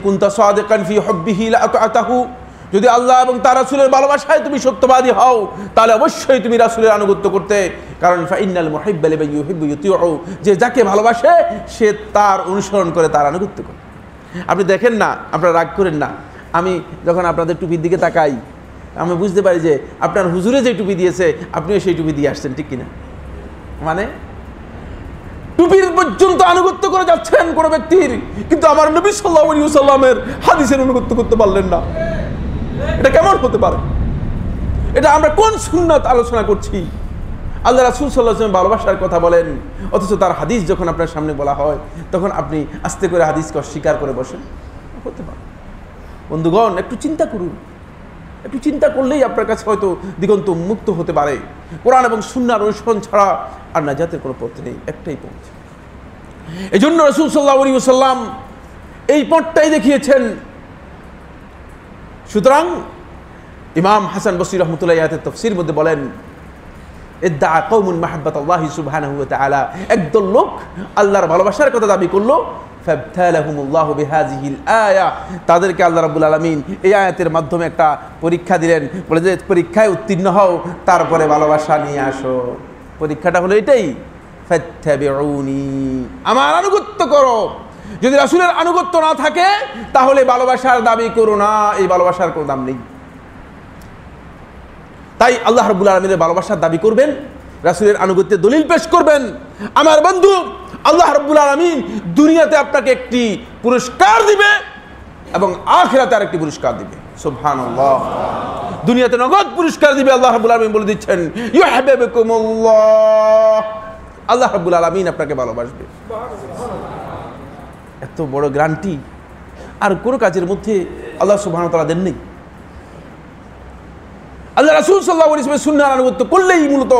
কুনতা সাদিকান ফি হুব্বিহি লাআতাহু, যদি আল্লাহ এবং তার রাসূলের ভালোবাসায় তুমি সত্যবাদী হও তাহলে অবশ্যই তুমি রাসূলের আনুগত্য করতে, কারণ ফাইনাল মুহিব্বা লিমান ইউহিব্বু ইউতিউ, যে যাকে ভালোবাসে সে তার অনুসরণ করে, তার আনুগত্য করে। আপনি দেখেন না, আপনারা রাগ করেন না, আমি যখন আপনাদের টুপির দিকে তাকাই আমি বুঝতে পারি যে আপনার হুজুরে যে টুপি দিয়েছে আপনিও সেই টুপি দিয়ে আসছেন, ঠিক কিনা? মানে টুপির পর্যন্ত আনুগত্য করে যাচ্ছেন কোন ব্যক্তির, কিন্তু আমার নবী সাল্লাল্লাহু আলাইহি ওয়াসাল্লামের হাদিসের আনুগত্য করতে পারলেন না। এটা কেমন হতে পারে? এটা আমরা কোন সুন্নাত আলোচনা করছি? আল্লাহ রাসূল সাল্লাল্লাহু আলাইহি ওয়াসাল্লাম ভালোবাসার কথা বলেন, অথচ তার হাদিস যখন আপনার সামনে বলা হয় তখন আপনি আস্তে করে হাদিসকে অস্বীকার করে বসেন। হতে পারে? বন্ধুগণ, একটু চিন্তা করুন, একটু চিন্তা করলেই আপনার কাছে হয়তো দিগন্ত উন্মুক্ত হতে পারে। কোরআন এবং সুন্নাহর অনুসরণ ছাড়া আর নাজাতের কোনো পথ নেই, একটাই পথ। এই জন্য রাসূল সাল্লাল্লাহু আলাইহি ওয়াসাল্লাম এই পথটাই দেখিয়েছেন। সুতরাং ইমাম হাসান বসরি রাহমাতুল্লাহি আলাইহি তাফসীরের মধ্যে বলেন, ইদ্দা কওমুন মাহাব্বাতাল্লাহি সুবহানাহু ওয়া তাআলা, একদল লোক আল্লাহর ভালোবাসার কথা দাবি করলো, ফাবতালাহুমুল্লাহু বিহাযিহিল আয়া, তাদেরকে আল্লাহ রাব্বুল আলামিন এই আয়াতের মাধ্যমে একটা পরীক্ষা দিলেন, বলে যে পরীক্ষায় উত্তীর্ণ হও তারপরে ভালোবাসা নিয়ে আসো। পরীক্ষাটা হলো এটাই, ফাত্তাবিউনি, আমার আনুগত্য করো। যদি রাসূলের আনুগত্য না থাকে তাহলে ভালোবাসার দাবি করো না, এই ভালোবাসার কোনো দাম নেই। তাই আল্লাহ রাব্বুল আলামিনের ভালোবাসার দাবি করবেন, রাসূলের আনুগত্যের দলিল পেশ করবেন। আমার বন্ধু, আল্লাহ রাব্বুল আলামিন দুনিয়াতে আপনাকে একটি পুরস্কার দিবে এবং আখিরাতে আরেকটি পুরস্কার দিবে। সুবহানাল্লাহ। দুনিয়াতে নগদ পুরস্কার দিবে, আল্লাহ রাব্বুল আলামিন বলে দিচ্ছেন ইউহিব্বুকুমুল্লাহ, আল্লাহ রাব্বুল আলামিন আপনাকে ভালোবাসবে। এত বড় গ্যারান্টি আর কোনো কাজের মধ্যে আল্লাহ সুবহানাহু ওয়া তাআলা দেন নেই। আল্লাহ রাসূল সাল্লাল্লাহু আলাইহি ওয়াসাল্লামের সুন্নাহর আনুগত্য করলেই মূলত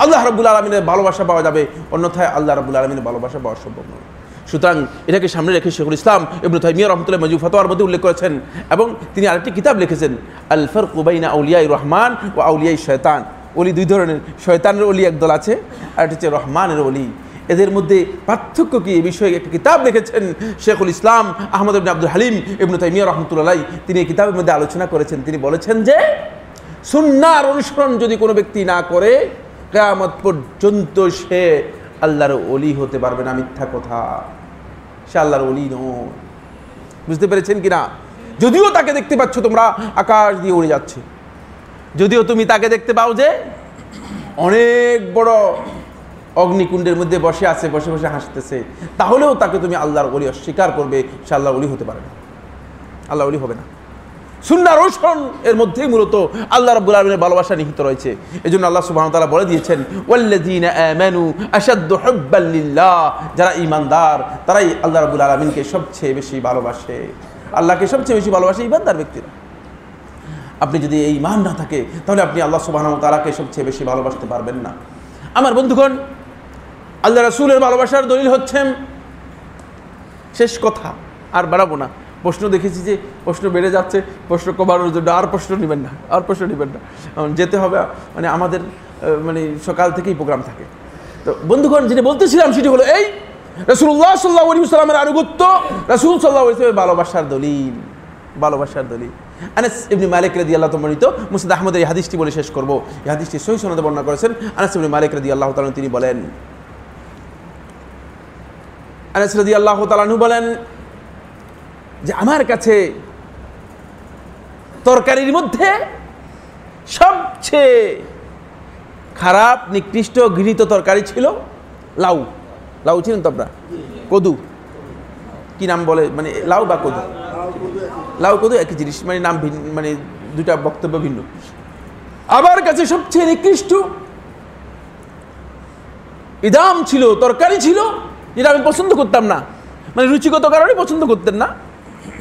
আল্লাহ রাব্বুল আলামিনের ভালোবাসা পাওয়া যাবে, অন্যথায় আল্লাহ রাব্বুল আলামিনের ভালোবাসা পাওয়া সম্ভব নয়। সুতরাং এটাকে সামনে রেখে শেখুল ইসলাম ইবনে তাইমিয়া রাহমাতুল্লাহি মাজমু ফাতোয়ার মধ্যে উল্লেখ করেছেন, এবং তিনি আরেকটি কিতাব লিখেছেন, আল ফারকু বাইনা আউলিয়াই রহমান ওয়া আউলিয়াই শয়তান। ওলি দুই ধরনের, শয়তানের ওলি একদল আছে, আর এটা হচ্ছে রহমানের ওলি। এদের মধ্যে পার্থক্য কি, এই বিষয়ে একটা কিতাব লিখেছেন শেখুল ইসলাম আহমদ ইবনে আব্দুল হালিম ইবনে তাইমিয়া রাহমাতুল্লাহি আলাইহি। তিনি এই কিতাবের মধ্যে আলোচনা করেছেন, তিনি বলেছেন যে সুন্নাহর অনুসরণ যদি কোনো ব্যক্তি না করে কিয়ামত পর্যন্ত সে আল্লাহর ওলি হতে পারবে না। মিথ্যা কথা, সে আল্লাহর ওলি নয়। বুঝতে পেরেছেন কিনা? যদিও তাকে দেখতে পাচ্ছ তোমরা আকাশ দিয়ে উড়ে যাচ্ছে, যদিও তুমি তাকে দেখতে পাও যে অনেক বড় অগ্নিকুণ্ডের মধ্যে বসে আছে, বসে বসে হাসতেছে, তাহলেও তাকে তুমি আল্লাহর ওলি অস্বীকার করবে, সে আল্লাহর ওলি হতে পারে না, আল্লাহর ওলি হবে না। সুন্নাহর অনুসরণ এর মধ্যেই মূলত আল্লাহ রাব্বুল আলামিনের ভালোবাসা নিহিত রয়েছে। এজন্য আল্লাহ সুবহানাহু ওয়া তাআলা বলে দিয়েছেন, ওয়াল্লাযীনা আমানু আশাদ্দু হুব্বান লিল্লাহ, যারা ঈমানদার তারাই আল্লাহ রাব্বুল আলামিনকে সবচেয়ে বেশি ভালোবাসে। আল্লাহকে সবচেয়ে বেশি ভালোবাসে ঈমানদার ব্যক্তিরা। আপনি যদি এই ঈমান না থাকে তাহলে আপনি আল্লাহ সুবহানাহু ওয়া তাআলাকে সবচেয়ে বেশি ভালোবাসতে পারবেন না। আমার বন্ধুগণ, আল্লাহ রাসূলের ভালোবাসার দলিল হচ্ছে, শেষ কথা আর বাড়াবো না, প্রশ্ন দেখেছি যে প্রশ্ন বেড়ে যাচ্ছে, প্রশ্ন কমানোর জন্য আর প্রশ্ন নেবেন না, আর প্রশ্ন নেবেন না, যেতে হবে। মানে আমাদের সকাল থেকেই প্রোগ্রাম থাকে। তো বন্ধুগণ, যেটা বলতেছিলাম সেটি হলো এই, রাসূলুল্লাহ সাল্লাল্লাহু আলাইহি ওয়াসাল্লামের আনুগত্য রাসূল সাল্লাল্লাহু আলাইহি ওয়াসাল্লামের ভালোবাসার দলিল, ভালোবাসার দলিল। আনাস ইবনে মালিক রাদিয়াল্লাহু তাআলা বর্ণিত, মুসনাদ আহমদের এই হাদিসটি বলে শেষ করব। এই হাদিসটি সহিহ সনদে বর্ণনা করেছেন আনাস ইবনে মালিক রাদিয়াল্লাহু তাআলা। তিনি বলেন, আনাস রাদিয়াল্লাহু তাআলা বলেন যে আমার কাছে তরকারির মধ্যে সবচেয়ে খারাপ নিকৃষ্ট ঘৃণিত তরকারি ছিল লাউ। লাউ চিনেন তো আপনারা? কদু কি নাম বলে, মানে লাউ বা কদু? লাউ কদু একই জিনিস, মানে নাম ভিন্ন, মানে দুটা বক্তব্য ভিন্ন। আমার কাছে সবচেয়ে নিকৃষ্ট ইদাম ছিল, তরকারি ছিল, যেটা আমি পছন্দ করতাম না, মানে রুচিগত কারণে পছন্দ করতেন না,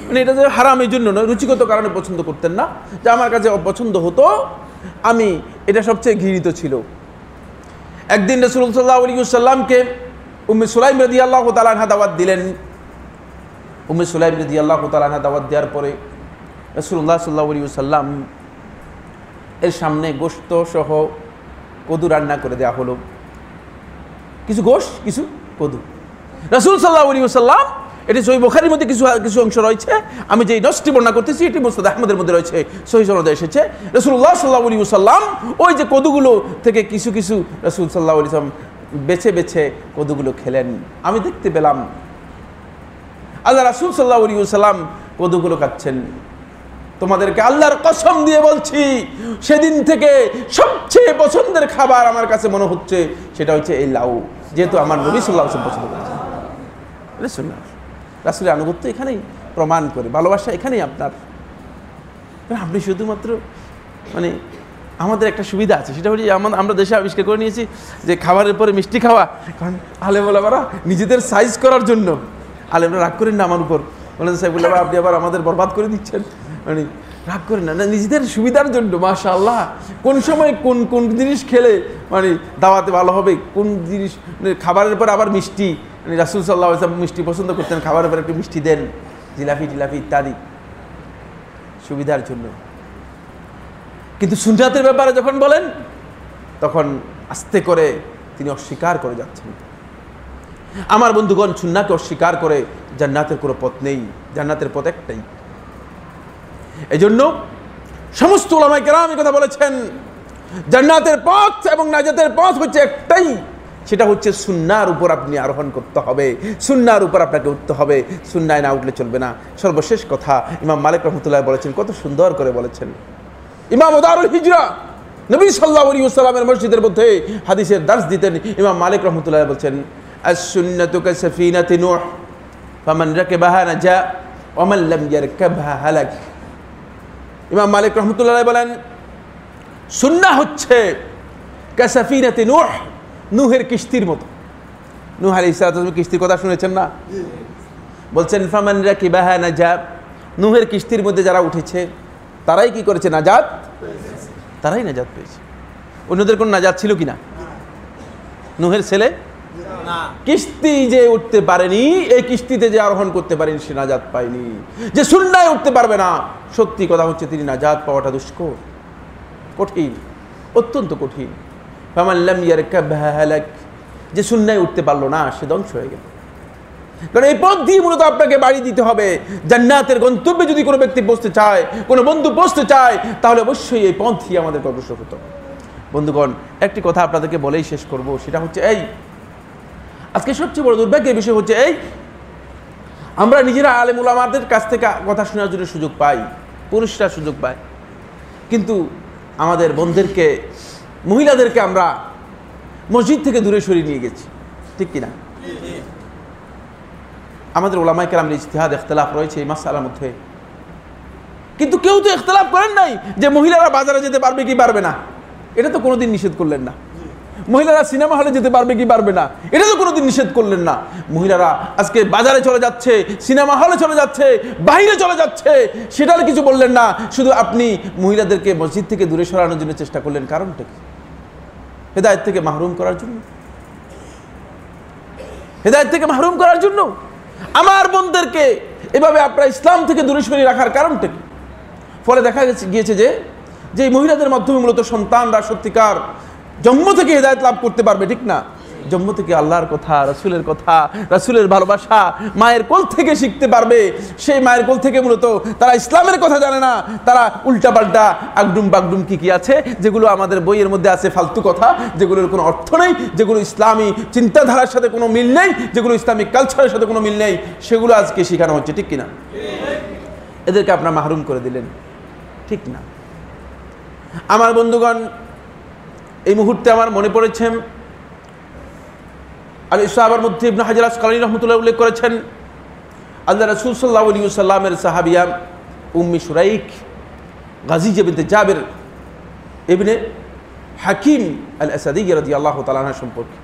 মানে এটা যে হারাম এই জন্য নয়, রুচিগত কারণে পছন্দ করতেন না, যে আমার কাছে অপছন্দ হতো, আমি এটা সবচেয়ে ঘৃণিত ছিল। একদিন রাসূল সাল্লাল্লাহু আলাইহি ওয়াসাল্লামকে উম্মে সুলাইম রাদিয়াল্লাহু তাআলা আনহা দাওয়াত দিলেন। উম্মে সুলাইম রাদিয়াল্লাহু তাআলা আনহা দাওয়াত দেওয়ার পরে রাসূলুল্লাহ সাল্লাল্লাহু আলাইহি ওয়াসাল্লাম এর সামনে গোশত সহ কদু রান্না করে দেওয়া হলো, কিছু গোশ কিছু কদু। রাসূল সাল্লাল্লাহু আলাইহি ওয়াসাল্লাম, এটি সহিহ বুখারীর মধ্যে কিছু অংশ রয়েছে, আমি যেই নসটি বর্ণনা করতেছি এটি মুসনাদ আহমদের মধ্যে রয়েছে, সহিহ সনদে এসেছে। রাসূলুল্লাহ সাল্লাল্লাহু আলাইহি ওয়াসাল্লাম ওই যে কদুগুলো থেকে কিছু কিছু রাসূল সাল্লাল্লাহু আলাইহি ওয়াসাল্লাম বেছে বেছে কদুগুলো খেলেন। আমি দেখতে পেলাম আল্লাহ রাসূল সাল্লাল্লাহু আলাইহি ওয়াসাল্লাম কদুগুলো খাচ্ছেন। তোমাদেরকে আল্লাহর কসম দিয়ে বলছি, সেদিন থেকে সবচেয়ে পছন্দের খাবার আমার কাছে মনে হচ্ছে সেটা হচ্ছে এই লাউ, যেহেতু আমার নবী সাল্লাল্লাহু আলাইহি ওয়াসাল্লাম পছন্দ করেছেন। এটা সুন্নাহ, রাসূলের আনুগত্য এখানেই প্রমাণ করে, ভালোবাসা এখানেই আপনার। আপনি শুধুমাত্র মানে আমাদের একটা সুবিধা আছে, সেটা হচ্ছে আমরা দেশে আবিষ্কার করে নিয়েছি যে খাবারের পরে মিষ্টি খাওয়া, কারণ আলেমওয়ালারা নিজেদের সাইজ করার জন্য, আলেমরা রাগ করেন না আমার উপর, বলেন সাইফুল্লাহ আপনি আবার আমাদের বরবাদ করে দিচ্ছেন, মানে রাগ করেন না, নিজেদের সুবিধার জন্য। মাশাআল্লাহ, কোন সময় কোন কোন জিনিস খেলে মানে দাওয়াতে ভালো হবে, কোন জিনিস খাবারের পর আবার মিষ্টি, মানে রাসূল সাল্লাল্লাহু আলাইহি ওয়াসাল্লাম মিষ্টি পছন্দ করতেন, খাবারের পর একটু মিষ্টি দেন, জিলাপি টিলাপি ইত্যাদি, সুবিধার জন্য। কিন্তু সুন্নাতের ব্যাপারে যখন বলেন তখন আস্তে করে তিনি অস্বীকার করে যাচ্ছেন। আমার বন্ধুগণ, সুন্নাহকে অস্বীকার করে জান্নাতের কোনো পথ নেই, জান্নাতের পথ একটাই। এজন্য সমস্ত উলামায়ে কেরাম এই কথা বলেছেন, জান্নাতের পথ এবং নাজাতের পথ হচ্ছে একটাই, সেটা হচ্ছে সুন্নাহর উপর আপনি আরোহণ করতে হবে, সুন্নাহর উপর আপনাকে উঠতে হবে, সুন্নায় না উঠলে চলবে না। সর্বশেষ কথা ইমাম মালিক রাহমাতুল্লাহ বলেছেন, কত সুন্দর করে বলেছেন। ইমাম দারুল হিজরা নবী সাল্লাল্লাহু আলাইহি ওয়াসাল্লামের মসজিদের মধ্যে হাদিসের দার্স দিতেন। ইমাম মালিক রাহমাতুল্লাহ বলেছেন, আস-সুন্নাতু কাসাফিনাতি নূহ ফামান রাকাবাহা নাজা ওয়া মান লাম ইয়ারকাবহা হালাক। ইমাম মালিক রাহমাতুল্লাহ বলেন, সুন্নাহ হচ্ছে কাসাফিনাতি নূহ, নূহের কিস্তির মতো। নূহ আলাইহিস সালাতু কিস্তির কথা শুনেছেন না? বলছেন ফামান রাকিবাহা নাজা, নূহের কিস্তির মধ্যে যারা উঠেছে তারাই কি করেছে? নাজাত, তারাই নাজাত পেয়েছে। অন্যদের কোন নাজাত ছিল কিনা? নূহের ছেলে কিস্তি যে উঠতে পারেনি, এই কিস্তিতে যে আরোহণ করতে পারেনি সে নাজাত পায়নি। যে সুন্নায় উঠতে পারবে না, সত্যি কথা হচ্ছে তিনি নাজাত পাওয়াটা দুষ্কর, কঠিন, অত্যন্ত কঠিন। ফামান লাম ইয়ারকাবহা হালাক, যে সুন্নায় উঠতে পারলো না সে ধ্বংস হয়ে গেল। কারণ এই পথ দিয়ে মূলত আপনাকে বাড়ি দিতে হবে। জান্নাতের গন্তব্যে যদি কোনো ব্যক্তি পৌঁছতে চায়, কোনো বন্ধু পৌঁছতে চায়, তাহলে অবশ্যই এই পথ দিয়ে আমাদেরকে অগ্রসর হতে হবে। বন্ধুগণ, একটি কথা আপনাদেরকে বলেই শেষ করব, সেটা হচ্ছে এই, আজকে সবচেয়ে বড় দুর্ভাগ্যের বিষয় হচ্ছে এই, আমরা নিজেরা আলেম উলামাদের কাছ থেকে কথা শোনার জন্য সুযোগ পাই, পুরুষরা সুযোগ পায়, কিন্তু আমাদের বোনদেরকে, মহিলাদেরকে আমরা মসজিদ থেকে দূরে সরিয়ে নিয়ে গেছি, ঠিক কিনা? আমাদের উলামায়ে কেরামের ইজতিহাদ ইখতিলাফ রয়েছে এই মাসআলার মধ্যে, কিন্তু কেউ তো ইখতিলাফ করেন নাই যে মহিলারা বাজারে যেতে পারবে কি পারবে না, এটা তো কোনোদিন নিষেধ করলেন না। মহিলারা সিনেমা হলে যেতে পারবে কি পারবে না, এটা তো কোনোদিন নিষেধ করলেন না। মহিলারা আজকে বাজারে চলে যাচ্ছে, সিনেমা হলে চলে যাচ্ছে, বাইরে চলে যাচ্ছে, সেটার কিছু বললেন না। শুধু আপনি মহিলাদেরকে মসজিদ থেকে দূরে সরানোর জন্য চেষ্টা করলেন, কারণটা কি? হেদায়েত থেকে মাহরুম করার জন্য, হেদায়েত থেকে মাহরুম করার জন্য। আমার বোনদেরকে এভাবে আপনারা ইসলাম থেকে দূরে সরিয়ে রাখার কারণটা কি? ফলে দেখা গিয়েছে যে মহিলাদের মাধ্যমে মূলত সন্তানরা সত্যিকার জন্ম থেকে হেদায়েত লাভ করতে পারবে, ঠিক না? জন্ম থেকে আল্লাহর কথা, রাসূলের কথা, রাসূলের ভালোবাসা মায়ের কোল থেকে শিখতে পারবে। সেই মায়ের কোল থেকে মূলত তারা ইসলামের কথা জানে না, তারা উল্টাপাল্টা আগডুম বাগডুম কি আছে, যেগুলো আমাদের বইয়ের মধ্যে আছে ফালতু কথা, যেগুলোর কোনো অর্থ নেই, যেগুলো ইসলামী চিন্তাধারার সাথে কোনো মিল নেই, যেগুলো ইসলামিক কালচারের সাথে কোনো মিল নেই, সেগুলো আজকে শেখানো হচ্ছে, ঠিক কিনা? এদেরকে আপনারা মাহরুম করে দিলেন, ঠিক না? আমার বন্ধুগণ, এই মুহূর্তে আমার মনে পড়েছে আল ইসাবার মধ্যে ইবনে হাজার আসকালানী রাহমাতুল্লাহ উল্লেখ করেছেন, আল্লাহ রাসূল সাল্লাল্লাহু আলাইহি ওয়াসাল্লামের সাহাবিয়া উম্মি শুরাইক গাজিয়া বিনতে জাবির ইবনে হাকিম আল আসাদিয়্যা রাদিয়াল্লাহু তাআলা আনহা সম্পর্কে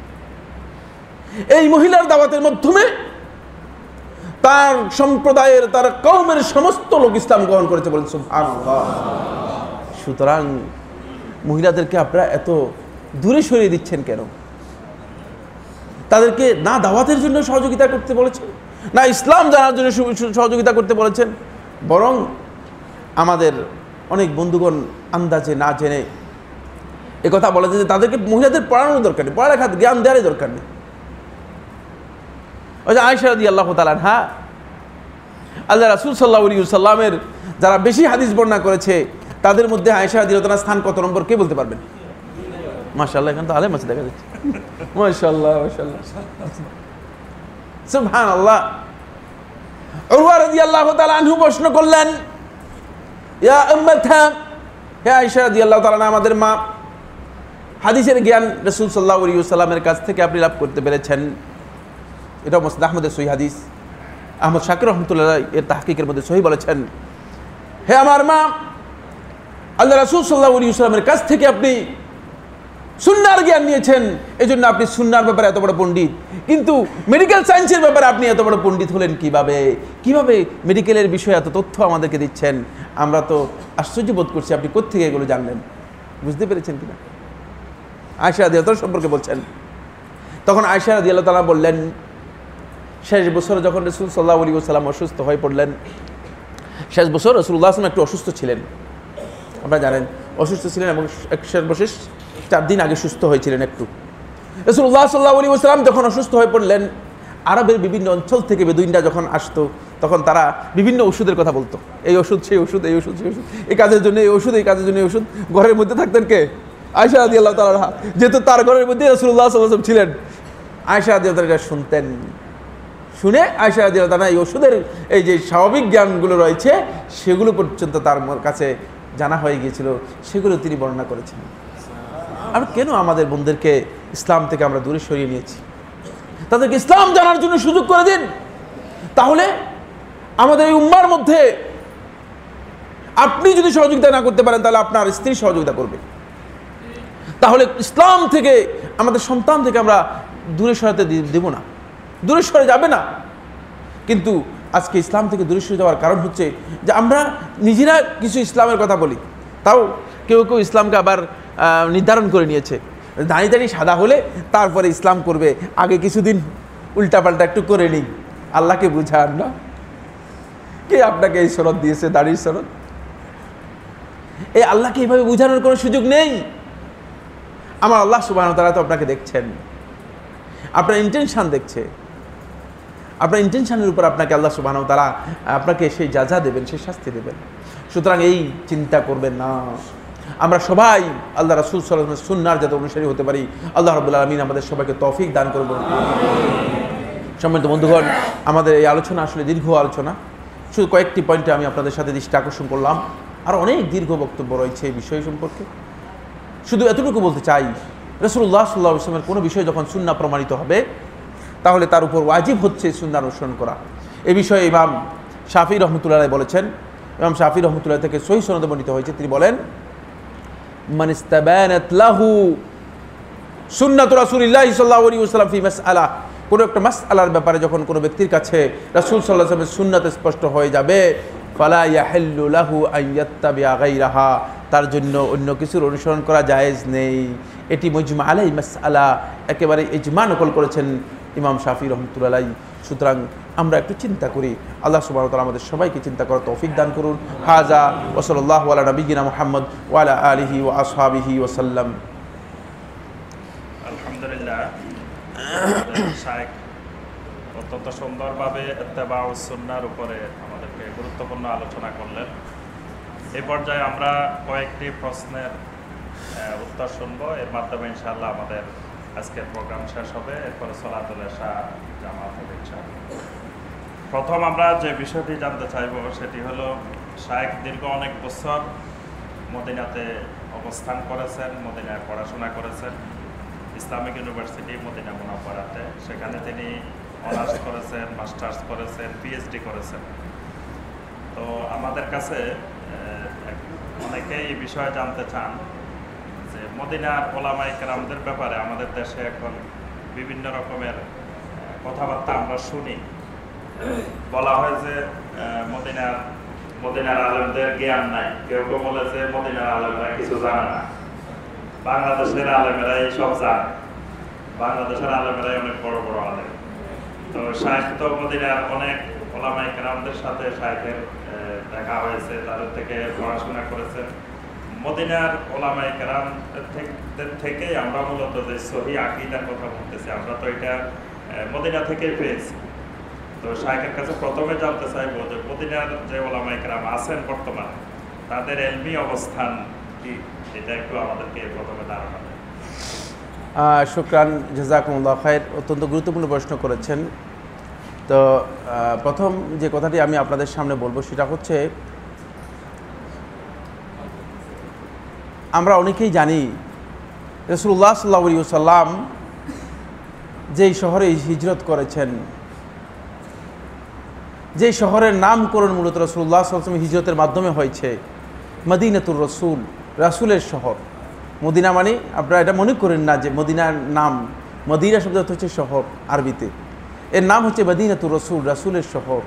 এই মহিলার দাওয়াতের মাধ্যমে তার সম্প্রদায়ের, তার কওমের সমস্ত লোক ইসলাম গ্রহণ করেছে, বলেন সুবহানাল্লাহ। সুতরাং মহিলাদেরকে আপনারা এত দূরে সরিয়ে দিচ্ছেন কেন? তাদেরকে না দাওয়াতের জন্য সহযোগিতা করতে বলেছেন, না ইসলাম জানার জন্য সহযোগিতা করতে বলেছেন, বরং আমাদের অনেক বন্ধুগণ আন্দাজে না জেনে একথা বলেছে যে তাদেরকে মহিলাদের পড়ানোর দরকার নেই, পড়ালেখা জ্ঞান দেওয়ারই দরকার নেই। ওই যে আয়েশা রাদিয়াল্লাহু তাআলা আনহা, আল্লাহ রাসূল সাল্লাল্লাহু আলাইহি ওয়াসাল্লামের যারা বেশি হাদিস বর্ণনা করেছে তাদের মধ্যে আয়েশা রাদিয়াল্লাহু তাআলার স্থান কত নম্বর কে বলতে পারবেন? মাশাআল্লাহ, এখন তো আলেম আছে দেখা যাচ্ছে, মাশাআল্লাহ মাশাআল্লাহ সুবহানাল্লাহ। উরওয়া রাদিয়াল্লাহু তাআলা আনহু প্রশ্ন করলেন, ইয়া উম্মাতা, হে আয়েশা রাদিয়াল্লাহু তাআলা আমাদের মা, হাদিসের জ্ঞান রাসূল সাল্লাল্লাহু আলাইহি ওয়াসাল্লামের কাছ থেকে আপনি লাভ করতে পেরেছেন, এটা মুসনাদ আহমদের সহিহ হাদিস, আহমদ শাকির রহমতুল্লাহ এর তাহকিকের মধ্যে সহিহ বলেছেন, হে আমার মা, আল্লাহ রাসূল সাল্লাল্লাহু আলাইহি ওয়াসাল্লামের কাছ থেকে আপনি সুন্নাহর জ্ঞান নিয়েছেন, এজন্য আপনি সুন্নাহর ব্যাপারে এত বড় পণ্ডিত, কিন্তু মেডিকেল সায়েন্সের ব্যাপারে আপনি এত বড় পণ্ডিত হলেন কিভাবে? কিভাবে মেডিকেলের বিষয়ে এত তথ্য আমাদেরকে দিচ্ছেন? আমরা তো আশ্চর্য বোধ করছি, আপনি কোত্থেকে এগুলো জানলেন? বুঝতে পেরেছেন কিনা? আয়েশা রাদিয়াল্লাহু তাআলা সম্পর্কে বলছেন। তখন আয়েশা রাদিয়াল্লাহু তাআলা বললেন, শেষ বছরে যখন রাসূল সাল্লাল্লাহু আলাইহি ওয়াসাল্লাম অসুস্থ হয়ে পড়লেন, শেষ বছর রাসূলুল্লাহ সাল্লাল্লাহু আলাইহি ওয়াসাল্লাম একটু অসুস্থ ছিলেন, আপনারা জানেন অসুস্থ ছিলেন, এবং সর্বশেষ 4 দিন আগে সুস্থ হয়েছিলেন একটু। রাসূলুল্লাহ সাল্লাল্লাহু আলাইহি ওয়াসাল্লাম যখন অসুস্থ হয়ে পড়লেন, আরবের বিভিন্ন অঞ্চল থেকে বেদুইনরা যখন আসতো তখন তারা বিভিন্ন ওষুধের কথা বলতো, এই ওষুধ সেই ওষুধ, এই ওষুধ সেই ওষুধ, এই কাজের জন্য এই ওষুধ, এই কাজের জন্য এই ওষুধ। ঘরের মধ্যে থাকতেন কে? আয়েশা রাদিয়াল্লাহু তাআলা, যেহেতু তার ঘরের মধ্যে রাসূলুল্লাহ সাল্লাল্লাহু আলাইহি ওয়াসাল্লাম ছিলেন। আয়েশা রাদিয়াল্লাহু তাআলা শুনতেন, শুনে আয়েশা রাদিয়াল্লাহু তাআলা এই ওষুধের এই যে স্বাভাবিক জ্ঞানগুলো রয়েছে সেগুলো পর্যন্ত তার কাছে জানা হয়ে গিয়েছিল, সেগুলো তিনি বর্ণনা করেছেন। আর কেন আমাদের বোনদেরকে ইসলাম থেকে আমরা দূরে সরিয়ে নিয়েছি? তাদেরকে ইসলাম জানার জন্য সুযোগ করে দিন, তাহলে আমাদের এই উম্মার মধ্যে আপনি যদি সহযোগিতা না করতে পারেন তাহলে আপনার স্ত্রী সহযোগিতা করবে। তাহলে ইসলাম থেকে আমাদের সন্তান থেকে আমরা দূরে সরাতে দেব না, দূরে সরে যাবে না। কিন্তু আজকে ইসলাম থেকে দূরে সরে যাওয়ার কারণ হচ্ছে যে আমরা নিজেরা কিছু ইসলামের কথা বলি, তাও কেউ কেউ ইসলামকে আবার নির্ধারণ করে নিয়েছে, দাঁড়িয়ে দাঁড়িয়ে সাদা হলে তারপরে ইসলাম করবে, আগে কিছুদিন উল্টাপাল্টা একটু করে নিই। আল্লাহকে বুঝান না, কে আপনাকে এই শরৎ দিয়েছে, দাড়ির শরৎ? এই আল্লাহকে এইভাবে বুঝানোর কোনো সুযোগ নেই। আমার আল্লাহ সুবহানাহু ওয়া তাআলা তো আপনাকে দেখছেন, আপনার ইন্টেনশন দেখছে, আপনার ইন্টেনশনের উপর আপনাকে আল্লাহ সুবহানাহু ওয়া তাআলা আপনাকে সেই যাজা দেবেন, সেই শাস্তি দেবেন। সুতরাং এই চিন্তা করবেন না। আমরা সবাই আল্লাহ রাসূল সাল্লাল্লাহু আলাইহি ওয়াসাল্লামের সুন্নাহর যাতে অনুসারী হতে পারি, আল্লাহ রাব্বুল আলামিন আমাদের সবাইকে তৌফিক দান করবেন। সম্মানিত বন্ধুগণ, আমাদের এই আলোচনা আসলে দীর্ঘ আলোচনা, শুধু কয়েকটি পয়েন্টে আমি আপনাদের সাথে দৃষ্টি আকর্ষণ করলাম, আর অনেক দীর্ঘ বক্তব্য রয়েছে এই বিষয় সম্পর্কে। শুধু এতটুকু বলতে চাই, রাসূলুল্লাহ সাল্লাল্লাহু আলাইহি ওয়াসাল্লামের কোনো বিষয় যখন সুন্নাহ প্রমাণিত হবে তাহলে তার উপর ওয়াজিব হচ্ছে সুন্নাহ অনুসরণ করা। এ বিষয়ে ইমাম শাফি রহমতুল্লাহ বলেছেন, ইমাম শাফি রহমতুল্লাহ থেকে সহিহ সনদে বর্ণিত হয়েছে, তিনি বলেন, মান ইস্তাবানাত লাহু সুন্নাতু রাসূলিল্লাহি সাল্লাল্লাহু আলাইহি ওয়াসাল্লাম ফি মাসআলা, কোনো একটা মাসআলার ব্যাপারে যখন কোনো ব্যক্তির কাছে রাসূল সাল্লাল্লাহু আলাইহি ওয়াসাল্লামের সুন্নাত স্পষ্ট হয়ে যাবে, ফালা ইয়াহিল্লু লাহু আন ইয়াত্তাবিআ গায়রাহা, তার জন্য অন্য কিছুর অনুসরণ করা জায়েজ নেই। এটি মুজমা আলাইহি মাসআলা, একেবারে ইজমা নকল করেছেন ইমাম শাফি রহমতুল্লাহ আলাইহি। সুতরাং আমরা একটু চিন্তা করি, আল্লাহ সুবহানাহু ওয়া তাআলা আমাদের সবাইকে চিন্তা করার তৌফিক দান করুন। হাযা ওয়া সাল্লাল্লাহু আলা নবিয়িনা মুহাম্মদ ওয়া আলা আলিহি ওয়া আসহাবিহি ওয়া সাল্লাম। আলহামদুলিল্লাহ, শাইখ অত্যন্ত সুন্দরভাবে ইত্তেবাউস সুন্নাহর উপরে আমাদেরকে গুরুত্বপূর্ণ আলোচনা করলেন। এই পর্যায়ে আমরা কয়েকটি প্রশ্নের উত্তর শুনবো, এর মাধ্যমে ইনশাআল্লাহ আমাদের আজকের প্রোগ্রাম শেষ হবে, এরপরে সালাতুল ইশা জামাত হবে ইনশাআল্লাহ। প্রথম আমরা যে বিষয়টি জানতে চাইব সেটি হলো, শাইখ দীর্ঘ অনেক বছর মদিনাতে অবস্থান করেছেন, মদিনায় পড়াশোনা করেছেন, ইসলামিক ইউনিভার্সিটি মদিনা মুনাওয়ারাতে। সেখানে তিনি অনার্স করেছেন, মাস্টার্স করেছেন, পিএইচডি করেছেন। তো আমাদের কাছে অনেকেই এই বিষয়ে জানতে চান যে মদিনার ওলামায়ে কেরামদের ব্যাপারে আমাদের দেশে এখন বিভিন্ন রকমের কথাবার্তা আমরা শুনি। বলা হয় যে মদিনার আলেমদের জ্ঞান নাই, কেউ কেউ বলে যে মদিনার আলেমরা কিছু জানে না, বাংলাদেশের আলেমেরাই সব জানে, বাংলাদেশের আলেমেরাই অনেক বড় বড় আলেম। তো শাইখ তো মদিনার অনেক ওলামায়ে কেরামদের সাথে শাইখের দেখা হয়েছে, তাদের থেকে পড়াশোনা করেছেন। মদিনার ওলামায়ে কেরামদের থেকেই আমরা মূলত যে সহি আকীদার কথা বলতেছি, আমরা তো এটা মদিনা থেকেই পেয়েছি। তো শাইখের কাছে প্রথমে জানতে চাইবো যে মদিনার যে ওলামায়ে কেরাম আছেন বর্তমানে, তাদের ইলমি অবস্থান কি, এটা একটু আমাদেরকে প্রথমে ধারণা দেন। শুকরান, জাযাকুমুল্লাহ খায়র। অত্যন্ত গুরুত্বপূর্ণ প্রশ্ন করেছেন। তো প্রথম যে কথাটি আমি আপনাদের সামনে বলবো সেটা হচ্ছে, আমরা অনেকেই জানি রাসূলুল্লাহ সাল্লাল্লাহু আলাইহি ওয়াসাল্লাম যেই শহরে হিজরত করেছেন, যেই শহরের নামকরণ মূলত রাসূলুল্লাহ সাল্লাল্লাহু আলাইহি ওয়াসাল্লাম হিজরতের মাধ্যমে হয়েছে, মদিনাতুর রাসূল, রাসূলের শহর। মদিনা মানে আপনারা এটা মনে করেন না যে মদিনার নাম, মদিনা শব্দ হচ্ছে শহর আরবিতে, এর নাম হচ্ছে মদিনাতুর রাসূল, রাসূলের শহর।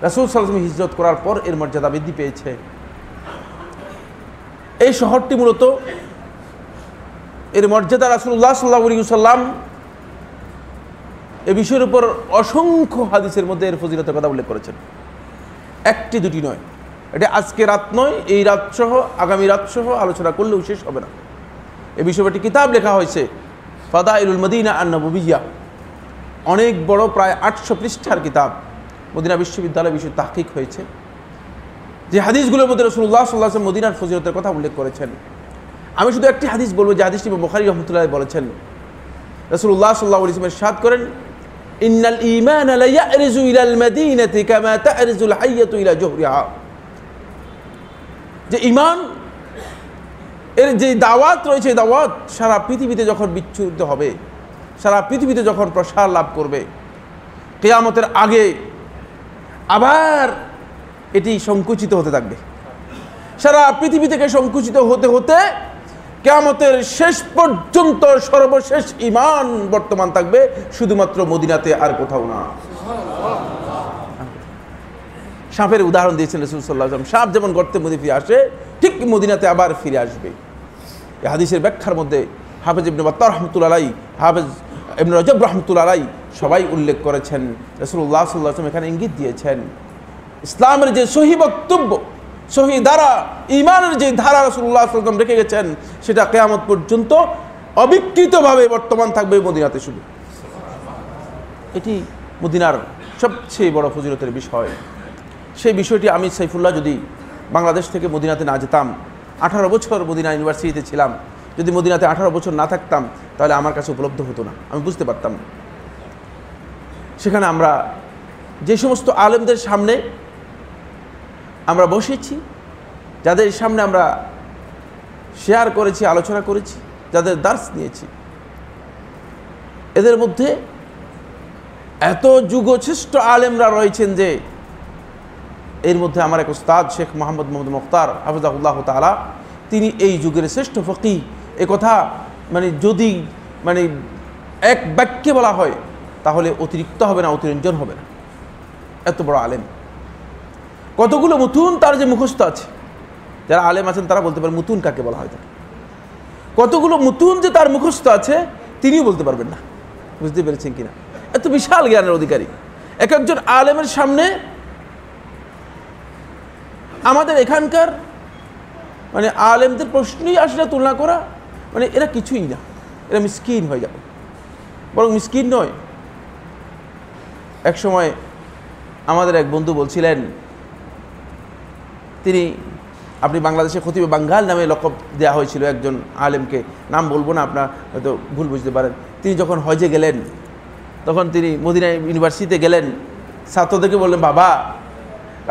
রাসূল সাল্লাল্লাহু আলাইহি ওয়াসাল্লাম হিজরত করার পর এর মর্যাদা বৃদ্ধি পেয়েছে। এই শহরটি মূলত এর মর্যাদা রাসূলুল্লাহ সাল্লাল্লাহু আলাইহি ওয়াসাল্লাম এ বিষয়ের উপর অসংখ্য হাদিসের মধ্যে এর ফজিলতের কথা উল্লেখ করেছেন, একটি দুটি নয়। এটা আজকে রাত নয়, এই রাত সহ আগামী রাত সহ আলোচনা করলেও শেষ হবে না। এ বিষয়ে একটি কিতাব লেখা হয়েছে, ফাদাইলুল মদিনা আন-নববিয়্যাহ, অনেক বড়, প্রায় 800 পৃষ্ঠার কিতাব। মদিনা বিশ্ববিদ্যালয় বিষয়ে তাহকিক হয়েছে। যে হাদিসগুলোর মধ্যে রাসূলুল্লাহ সাল্লাল্লাহু আলাইহি ওয়াসাল্লাম মদিনার ফজিলতের কথা উল্লেখ করেছেন। আমি শুধু একটি হাদিস বলবো, যে হাদিসটি বুখারী রাহমাতুল্লাহ বলেছেন। রাসূলুল্লাহ সাল্লাল্লাহু আলাইহি ওয়াসাল্লাম ইরশাদ করেন, ইন্নাল ঈমানা লা ইয়ারজু ইলাল মাদিনাতি কামা তারজুল হাইয়াতু ইলা জুহরিহা। যে ঈমান এর যে দাওয়াত রয়েছে, দাওয়াত সারা পৃথিবীতে যখন বিচ্ছুরিত হবে, সারা পৃথিবীতে যখন প্রসার লাভ করবে, কিয়ামতের আগে আবার এটি সংকুচিত হতে থাকবে। সারা পৃথিবী থেকে সংকুচিত হতে হতে কিয়ামতের শেষ পর্যন্ত সর্বশেষ ঈমান বর্তমান থাকবে শুধুমাত্র মদিনাতে, আর কোথাও না। সাপের উদাহরণ দিয়েছেন রাসূল সাল্লাল্লাহু আলাইহি ওয়াসাল্লাম। সাপ যেমন গর্তের মধ্যে ফিরে আসে, ঠিক মদিনাতে আবার ফিরে আসবে। এই হাদিসের ব্যাখ্যার মধ্যে হাফেজ ইবনে বাত্তার রাহমাতুল্লাহ আলাইহি, হাফেজ ইবনে রজব রাহমাতুল্লাহ আলাইহি সবাই উল্লেখ করেছেন। রাসূলুল্লাহ সাল্লাল্লাহু আলাইহি ওয়াসাল্লাম এখানে ইঙ্গিত দিয়েছেন, ইসলামের যে সহি বক্তব্য, সহি ধারা, ঈমানের যে ধারা রাসূলুল্লাহ সাল্লাল্লাহু আলাইহি ওয়াসাল্লাম রেখে গেছেন, সেটা কিয়ামত পর্যন্ত অবিকৃতভাবে বর্তমান থাকবে মদিনাতে শুধু। এটি মদিনার সবচেয়ে বড় ফজিলতের বিষয়। সেই বিষয়টি আমি সাইফুল্লাহ যদি বাংলাদেশ থেকে মদিনাতে না যেতাম, 18 বছর মদিনা ইউনিভার্সিটিতে ছিলাম, যদি মদিনাতে 18 বছর না থাকতাম, তাহলে আমার কাছে উপলব্ধ হতো না, আমি বুঝতে পারতাম না। সেখানে আমরা যে সমস্ত আলেমদের সামনে আমরা বসেছি, যাদের সামনে আমরা শেয়ার করেছি, আলোচনা করেছি, যাদের দার্স নিয়েছি, এদের মধ্যে এত যুগশ্রেষ্ঠ আলেমরা রয়েছেন যে এর মধ্যে আমার এক উস্তাদ শেখ মোহাম্মদ মুখতার হাফিজাহুল্লাহ তাআলা, তিনি এই যুগের শ্রেষ্ঠ ফকিহ। এ কথা যদি এক বাক্যে বলা হয় তাহলে অতিরিক্ত হবে না, অতিরঞ্জন হবে না। এত বড় আলেম, কতগুলো মুতুন তার যে মুখস্থ আছে, যারা আলেম আছেন তারা বলতে পারেন মুতুন কাকে বলা হয়। কতগুলো মুতুন যে তার মুখস্থ আছে তিনিও বলতে পারবেন না। বুঝতে পেরেছেন কিনা? এত বিশাল জ্ঞানের অধিকারী এক একজন আলেমের সামনে আমাদের এখানকার আলেমদের প্রশ্নই আসলে তুলনা করা, এরা কিছুই না, এরা মিসকিন হয়ে যাবে। বরং মিসকিন নয়, এক সময় আমাদের এক বন্ধু বলছিলেন, তিনি, আপনি বাংলাদেশে খতিবে বাঙ্গাল নামে লকব দেওয়া হয়েছিল একজন আলেমকে, নাম বলবো না, আপনার হয়তো ভুল বুঝতে পারেন। তিনি যখন হজে গেলেন, তখন তিনি মদিনা ইউনিভার্সিটিতে গেলেন, ছাত্রদেরকে বললেন, বাবা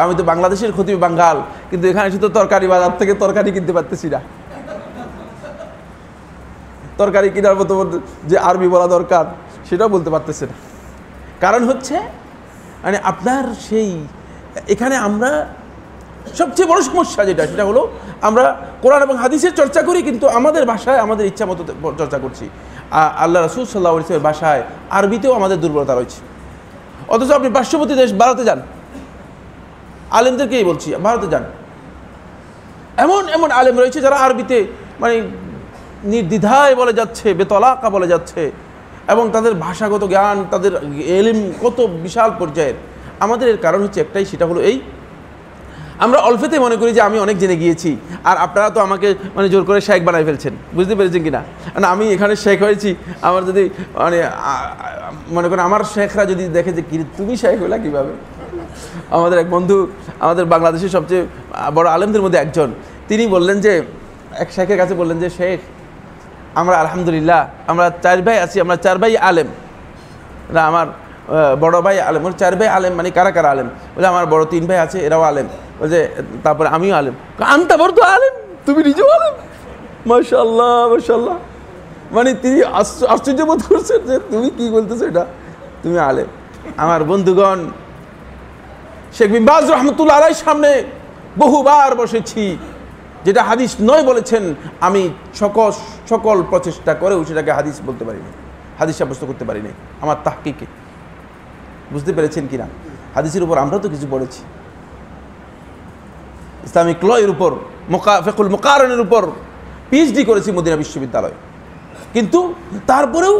আমি তো বাংলাদেশের খতিবে বাঙ্গাল, কিন্তু এখানে শুধু তরকারি বাজার থেকে তরকারি কিনতে পারতেছি না। তরকারি কেনার মতো যে আরবি বলা দরকার সেটাও বলতে পারতেছে না। কারণ হচ্ছে মানে আপনার সেই এখানে আমরা সবচেয়ে বড় সমস্যা সেটা হলো আমরা কোরআন এবং হাদিসের চর্চা করি, কিন্তু আমাদের ভাষায় আমাদের ইচ্ছা মতো চর্চা করছি। আল্লাহ রাসূল সাল্লাল্লাহু আলাইহি ওয়াসাল্লামের ভাষায় আরবিতেও আমাদের দুর্বলতা রয়েছে। অথচ আপনি পার্শ্ববর্তী দেশ ভারতে যান, আলেমদেরকেই বলছি, ভারতে যান, এমন এমন আলেম রয়েছে যারা আরবিতে মানে নির্দ্বিধায় বলে যাচ্ছে, বেতলাকা বলে যাচ্ছে, এবং তাদের ভাষাগত জ্ঞান, তাদের এলিম কত বিশাল পর্যায়ের। আমাদের এর কারণ হচ্ছে একটাই, সেটা হলো এই আমরা অল্পেতে মনে করি যে আমি অনেক জেনে গিয়েছি, আর আপনারা তো আমাকে মানে জোর করে শেখ বানাই ফেলছেন। বুঝতে পেরেছেন কি না? না, আমি এখানে শেখ হয়েছি, আমার যদি মানে মনে করেন আমার শেখরা যদি দেখে যে কি তুমি শেখ হলা কীভাবে। আমাদের এক বন্ধু, আমাদের বাংলাদেশের সবচেয়ে বড় আলেমদের মধ্যে একজন, তিনি বললেন যে এক শেখের কাছে বললেন যে শেখ, আমরা আলহামদুলিল্লাহ আমরা 4 ভাই আছি, আমরা 4 ভাই আলেম। না, আমার বড় ভাই আলেম, ওর 4 ভাই আলেম, মানে কারা কারা আলেম? বলে আমার বড় 3 ভাই আছে, এরাও আলেম। বলছে তারপরে আমিও আলেম। আনতা বড় তো আলেম, তুমি নিজেও আলেম। মাশাআল্লাহ মাশাআল্লাহ, মানে তিনি আশ্চর্য বোধ করছেন যে তুমি কি বলতেছো, এটা তুমি আলেম। আমার বন্ধুগণ, শেখ বিন বাজ রহমতুল্লাহ আলাইহির সামনে বহুবার বসেছি, যেটা হাদিস নয় বলেছেন, আমি সকল প্রচেষ্টা করেও সেটাকে হাদিস বলতে পারিনি, হাদিস সাব্যস্ত করতে পারিনি আমার তাহকিকে। বুঝতে পেরেছেন কিনা? হাদিসের উপর আমরা তো কিছু পড়েছি, ইসলামিক ল এর উপর, ফিকহুল মুকারনের উপর পিএইচডি করেছি মদিনা বিশ্ববিদ্যালয়, কিন্তু তারপরেও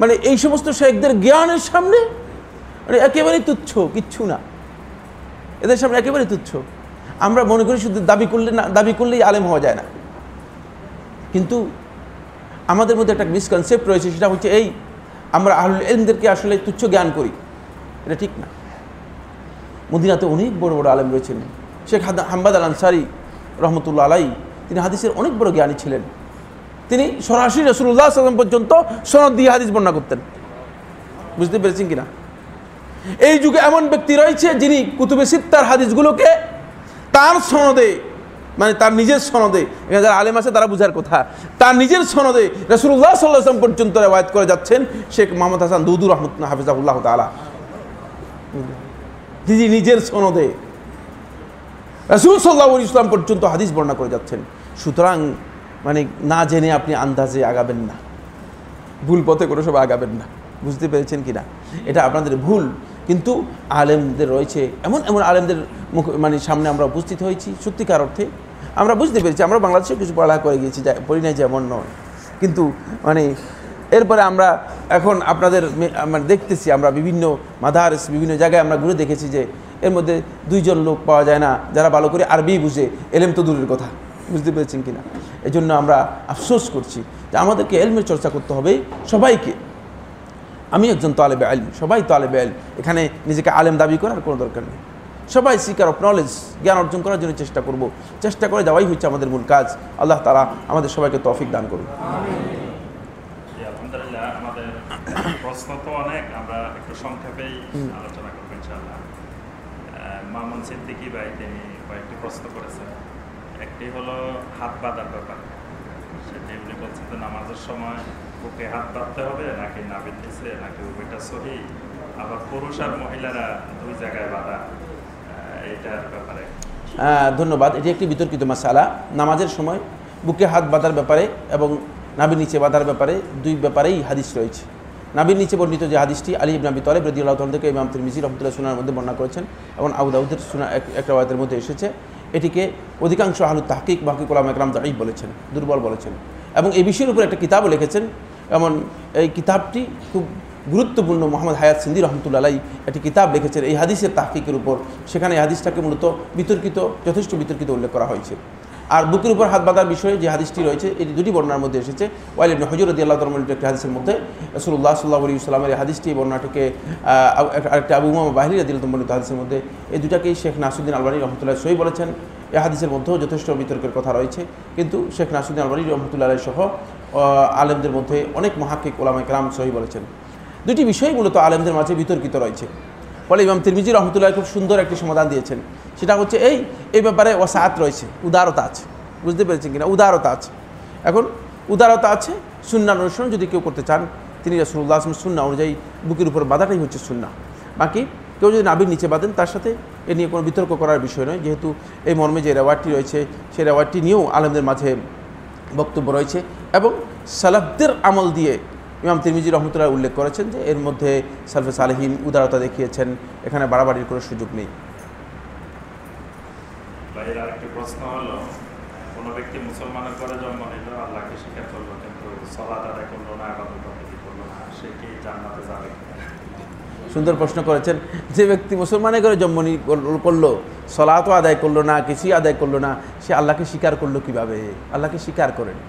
মানে এই সমস্ত শেখদের জ্ঞানের সামনে মানে একেবারেই তুচ্ছ, কিচ্ছু না, এদের সামনে একেবারে তুচ্ছ। আমরা মনে করি শুধু দাবি করলেই আলেম হওয়া যায় না, কিন্তু আমাদের মধ্যে একটা মিসকনসেপ্ট রয়েছে, সেটা হচ্ছে এই আমরা আহলুল ইলমদেরকে আসলে তুচ্ছ জ্ঞান করি, এটা ঠিক না। মদিনাতে অনেক বড় বড় আলেম রয়েছেন। শেখ হাম্মাদ আল আনসারী রহমতুল্লাহ আলাইহি, তিনি হাদিসের অনেক বড় জ্ঞানী ছিলেন। তিনি সরাসরি রাসূলুল্লাহ সাল্লাল্লাহু আলাইহি ওয়াসাল্লাম পর্যন্ত সনদ দিয়ে হাদিস বর্ণনা করতেন। বুঝতে পেরেছেন কিনা? এই যুগে এমন ব্যক্তি রয়েছে যিনি কুতুবে সিত্তার হাদিসগুলোকে তার সনদে, মানে তার নিজের সনদে, এখানে যারা আলেম আছে তারা বুঝার কথা, তার নিজের সনদে রাসূলুল্লাহ সাল্লাল্লাহু আলাইহি ওয়াসাল্লাম পর্যন্ত রিওয়ায়াত করে যাচ্ছেন শেখ মুহাম্মদ হাসান দুদু রহমাতুল্লাহ হাফিজাহুল্লাহ তাআলা। যিনি নিজের সনদে রাসূল সাল্লাল্লাহু আলাইহি ওয়াসাল্লাম পর্যন্ত হাদিস বর্ণনা করে যাচ্ছেন। সুতরাং মানে না জেনে আপনি আন্দাজে আগাবেন না, ভুল পথে কোনো সময় আগাবেন না। বুঝতে পেরেছেন কিনা? এটা আপনাদের ভুল। কিন্তু আলেমদের রয়েছে, এমন এমন আলেমদের মানে সামনে আমরা উপস্থিত হয়েছি, সত্যিকার অর্থে আমরা বুঝতে পেরেছি। আমরা বাংলাদেশে কিছু পড়ালেখা করে গিয়েছি, পড়ি নাই যেমন নয়, কিন্তু মানে এরপরে আমরা এখন আপনাদের মানে দেখতেছি, আমরা বিভিন্ন মাদারিস বিভিন্ন জায়গায় আমরা ঘুরে দেখেছি যে এর মধ্যে 2 জন লোক পাওয়া যায় না যারা ভালো করে আরবি বুঝে, এলেম তো দূরের কথা। বুঝতে পেরেছেন কিনা? এই জন্য আমরা আফসোস করছি যে আমাদেরকে এলমের চর্চা করতে হবে সবাইকে। আমি একজন তালেবে ইলম, সবাই তালেবে ইলম, এখানে নিজেকে আলেম দাবি করার কোনো দরকার নেই। সবাই সিকার অফ নলেজ, জ্ঞান অর্জন করার জন্য চেষ্টা করব, চেষ্টা করে যাওয়াই হচ্ছে আমাদের মূল কাজ। আল্লাহ তাআলা আমাদের সবাইকে তৌফিক দান করুন। আলহামদুলিল্লাহ, আমাদের প্রশ্ন তো অনেক, আমরা একটু সংক্ষেপেই আলোচনা করব ইনশাআল্লাহ। মামুন সিদ্দিকী ভাই তিনি কয়েকটি প্রশ্ন করেছেন। একটি হলো হাত বাঁধার ব্যাপার, সেটি উনি বলছেন যে নামাজের সময় বুকে হাত বাঁধতে হবে নাকি নাভির নিচে, নাকি উভয়টা সহি, আবার পুরুষ আর মহিলারা 2 জায়গায় বাঁধা, এইটার ব্যাপারে। ধন্যবাদ। এটি একটি বিতর্কিত মাসালা। নামাজের সময় বুকে হাত বাঁধার ব্যাপারে এবং নাভির নিচে বাঁধার ব্যাপারে 2 ব্যাপারেই হাদিস রয়েছে। নাভির নিচে বর্ণিত যে হাদিসটি আলী ইবনে আবি তালিব রাদিয়াল্লাহু তাআলা থেকে ইমাম তিরমিজি রাহমাতুল্লাহ সুনানের মধ্যে বর্ণনা করেছেন এবং আবু দাউদের সুনান এক riwayat-এর মধ্যে এসেছে, এটিকে অধিকাংশ আহলুত তাহকিক বাকি উলামা ইকরাম দাঈফ বলেছেন, দুর্বল বলেছেন, এবং এই বিষয়ের উপর একটা কিতাবও লিখেছেন। এমন এই কিতাবটি খুব গুরুত্বপূর্ণ। মোহাম্মদ হায়াত সিন্দি রহমতুল্লাহ আলাইহি একটি কিতাব লিখেছেন এই হাদিসের তাহকিকের উপর। সেখানে এই হাদিসটাকে মূলত বিতর্কিত, যথেষ্ট বিতর্কিত উল্লেখ করা হয়েছে। আর বুকের উপর হাত বাঁধার বিষয়ে যে হাদিসটি রয়েছে, এটি 2টি বর্ণনার মধ্যে এসেছে। ওয়াইল ইবনে হুজর রাদিয়াল্লাহু তাআলা একটি হাদিসের মধ্যে রাসূলুল্লাহ সাল্লাল্লাহু আলাইহি ওয়াসাল্লামের এই হাদিসটি বর্ণনাটিকে আরেকটা আবু উমামা বাহিলী রাদিয়াল্লাহু তাআলা বর্ণিত হাদিসের মধ্যে, এই দুটাকেই শেখ নাসিরউদ্দিন আলবানী রহমতুল্লাহ সহি বলেছেন। এই হাদিসের মধ্যেও যথেষ্ট বিতর্কের কথা রয়েছে, কিন্তু শেখ নাসিরউদ্দিন আলবানী রহমতুল্লাহ সহ আলেমদের মধ্যে অনেক মুহাক্কিক উলামা ইকরাম সহি বলেছেন। 2টি বিষয় মূলত আলেমদের মাঝে বিতর্কিত রয়েছে। ফলে ইমাম তিরমিজি রহমতুল্লাহ খুব সুন্দর একটি সমাধান দিয়েছেন, সেটা হচ্ছে এই ব্যাপারে ওয়াসাআত রয়েছে, উদারতা আছে। বুঝতে পেরেছেন কিনা? উদারতা আছে। এখন উদারতা আছে, সুন্নাহ অনুসরণ যদি কেউ করতে চান তিনি রাসূলুল্লাহ সাল্লাল্লাহু আলাইহি ওয়াসাল্লাম সুন্নাহ অনুযায়ী বুকের উপর বাঁধাটাই হচ্ছে সুন্নাহ। বাকি কেউ যদি নাভির নিচে বাঁধেন তার সাথে এ নিয়ে কোনো বিতর্ক করার বিষয় নয়, যেহেতু এই মর্মে যে রেওয়ায়তটি রয়েছে সেই রেওয়ায়তটি নিয়েও আলেমদের মাঝে বক্তব্য রয়েছে এবং সালাফদের আমল দিয়ে ইমাম তিরমিজি রহমতুল্লাহ উল্লেখ করেছেন যে এর মধ্যে সালফে সালেহিন উদারতা দেখিয়েছেন, এখানে বাড়াবাড়ির কোনো সুযোগ নেই। ভাইয়ের আরেকটি প্রশ্ন হলো, কোনো ব্যক্তি মুসলমানের ঘরে জন্ম নিল, আল্লাহকে স্বীকার করলো কিন্তু সালাত আদায় করলো না, ইবাদত বন্দেগী করলো না, সে কি জান্নাতে যাবে? সুন্দর প্রশ্ন করেছেন। যে ব্যক্তি মুসলমানের ঘরে জন্ম করলো, সালাতও আদায় করলো না, কিছুই আদায় করলো না, সে আল্লাহকে স্বীকার করলো কিভাবে? আল্লাহকে স্বীকার করেনি,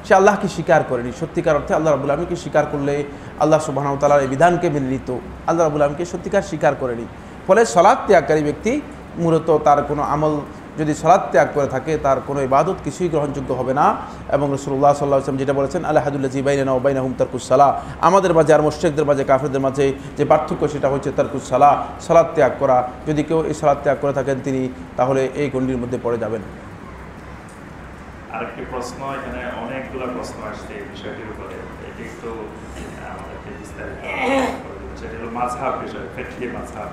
সে আল্লাহকে স্বীকার করেনি। সত্যিকার অর্থে আল্লাহ রাব্বুল আলামিনকে স্বীকার করলে আল্লাহ সুবহানাহু ওয়া তাআলার এই বিধানকে মেনে নিত, আল্লাহ রাব্বুল আলামিনকে সত্যিকার স্বীকার করেনি। ফলে সালাত ত্যাগকারী ব্যক্তি মূলত তার কোনো আমল যদি সালাত ত্যাগ করে থাকে তার কোনো ইবাদত কিছুই গ্রহণযোগ্য হবে না। এবং রাসূলুল্লাহ সাল্লাল্লাহু আলাইহি ওয়াসাল্লাম যেটা বলেছেন, আল হাদুল্লাযী বাইনানা ওয়া বাইনাহুম তারকুস সালাহ, আমাদের মাঝে আর মুশরিকদের মাঝে কাফেরদের মাঝে যে পার্থক্য সেটা হচ্ছে তারকুস সালাহ, সালাত ত্যাগ করা। যদি কেউ এই সালাত ত্যাগ করে থাকেন তিনি তাহলে এই গণ্ডির মধ্যে পড়ে যাবেন। আরেকটি প্রশ্ন, এখানে অনেকগুলো প্রশ্ন আসছে এই বিষয়টির উপরে, এটি একটু আমাদেরকে বিস্তারিত সেটি হলো মাযহাব বিষয়, ফিকহি মাযহাব।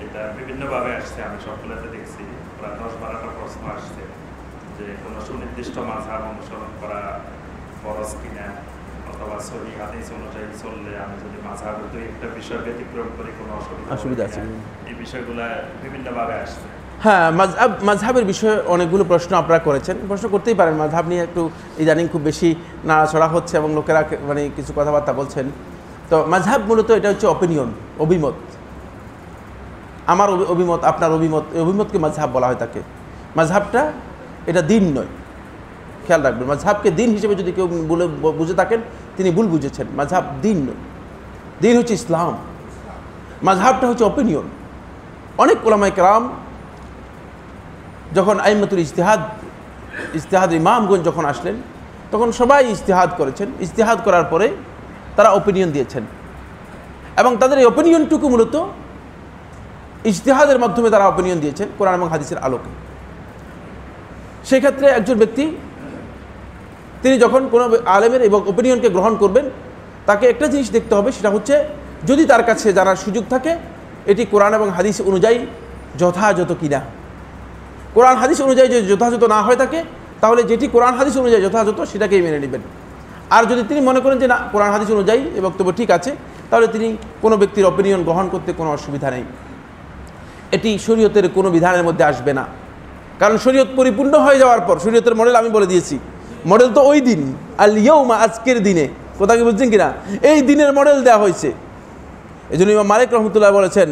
এটা বিভিন্নভাবে আসছে, আমি সবগুলোতে দেখছি প্রায় 10-12টা প্রশ্ন আসছে যে কোনো সুনির্দিষ্ট মাযহাব অনুসরণ করা ফরজ কিনা, অথবা সহিহ হাদিস অনুযায়ী চললে আমি যদি মাযহাবের দুই একটা বিষয় ব্যতিক্রম করি কোনো অসুবিধা আছে? এই বিষয়গুলো বিভিন্নভাবে আসছে। হ্যাঁ, মাযহাবের বিষয়ে অনেকগুলো প্রশ্ন আপনারা করেছেন, প্রশ্ন করতেই পারেন। মাযহাব নিয়ে একটু ইদানিং খুব বেশি নাড়াছড়া হচ্ছে এবং লোকেরা মানে কিছু কথাবার্তা বলছেন। তো মাযহাব মূলত এটা হচ্ছে অপিনিয়ন, অভিমত। আমার অভিমত, আপনার অভিমত, এই অভিমতকে মাযহাব বলা হয় তাকে। মাযহাবটা এটা দিন নয়, খেয়াল রাখবেন। মাযহাবকে দিন হিসেবে যদি কেউ বুঝে থাকেন তিনি ভুল বুঝেছেন। মাযহাব দিন নয়, দিন হচ্ছে ইসলাম, মাযহাবটা হচ্ছে অপিনিয়ন। অনেক উলামায়ে কেরাম যখন আইম্মাতুল ইজতিহাদ ইমামগঞ্জ যখন আসলেন তখন সবাই ইজতিহাদ করেছেন। ইজতিহাদ করার পরে তারা অপিনিয়ন দিয়েছেন এবং তাদের এই অপিনিয়নটুকু মূলত ইজতিহাদের মাধ্যমে তারা অপিনিয়ন দিয়েছেন কোরআন এবং হাদিসের আলোকে। সেই ক্ষেত্রে একজন ব্যক্তি তিনি যখন কোনো আলেমের এবং অপিনিয়নকে গ্রহণ করবেন তাকে একটা জিনিস দেখতে হবে, সেটা হচ্ছে যদি তার কাছে জানার সুযোগ থাকে এটি কোরআন এবং হাদিস অনুযায়ী যথাযথ কিনা। কোরআন হাদিস অনুযায়ী যদি যথাযথ না হয়ে থাকে তাহলে যেটি কোরআন হাদিস অনুযায়ী যথাযথ সেটাকেই মেনে নেবেন। আর যদি তিনি মনে করেন যে না, কোরআন হাদিস অনুযায়ী এই বক্তব্য ঠিক আছে, তাহলে তিনি কোনো ব্যক্তির অপিনিয়ন গ্রহণ করতে কোনো অসুবিধা নেই। এটি শরীয়তের কোনো বিধানের মধ্যে আসবে না, কারণ শরীয়ত পরিপূর্ণ হয়ে যাওয়ার পর শরীয়তের মডেল আমি বলে দিয়েছি। মডেল তো ওই দিন, আল ইয়াউমা, আজকের দিনে। কথা কি বুঝছেন কিনা? এই দিনের মডেল দেওয়া হয়েছে। এই জন্য ইমাম মালিক রহমতুল্লাহ বলেছেন,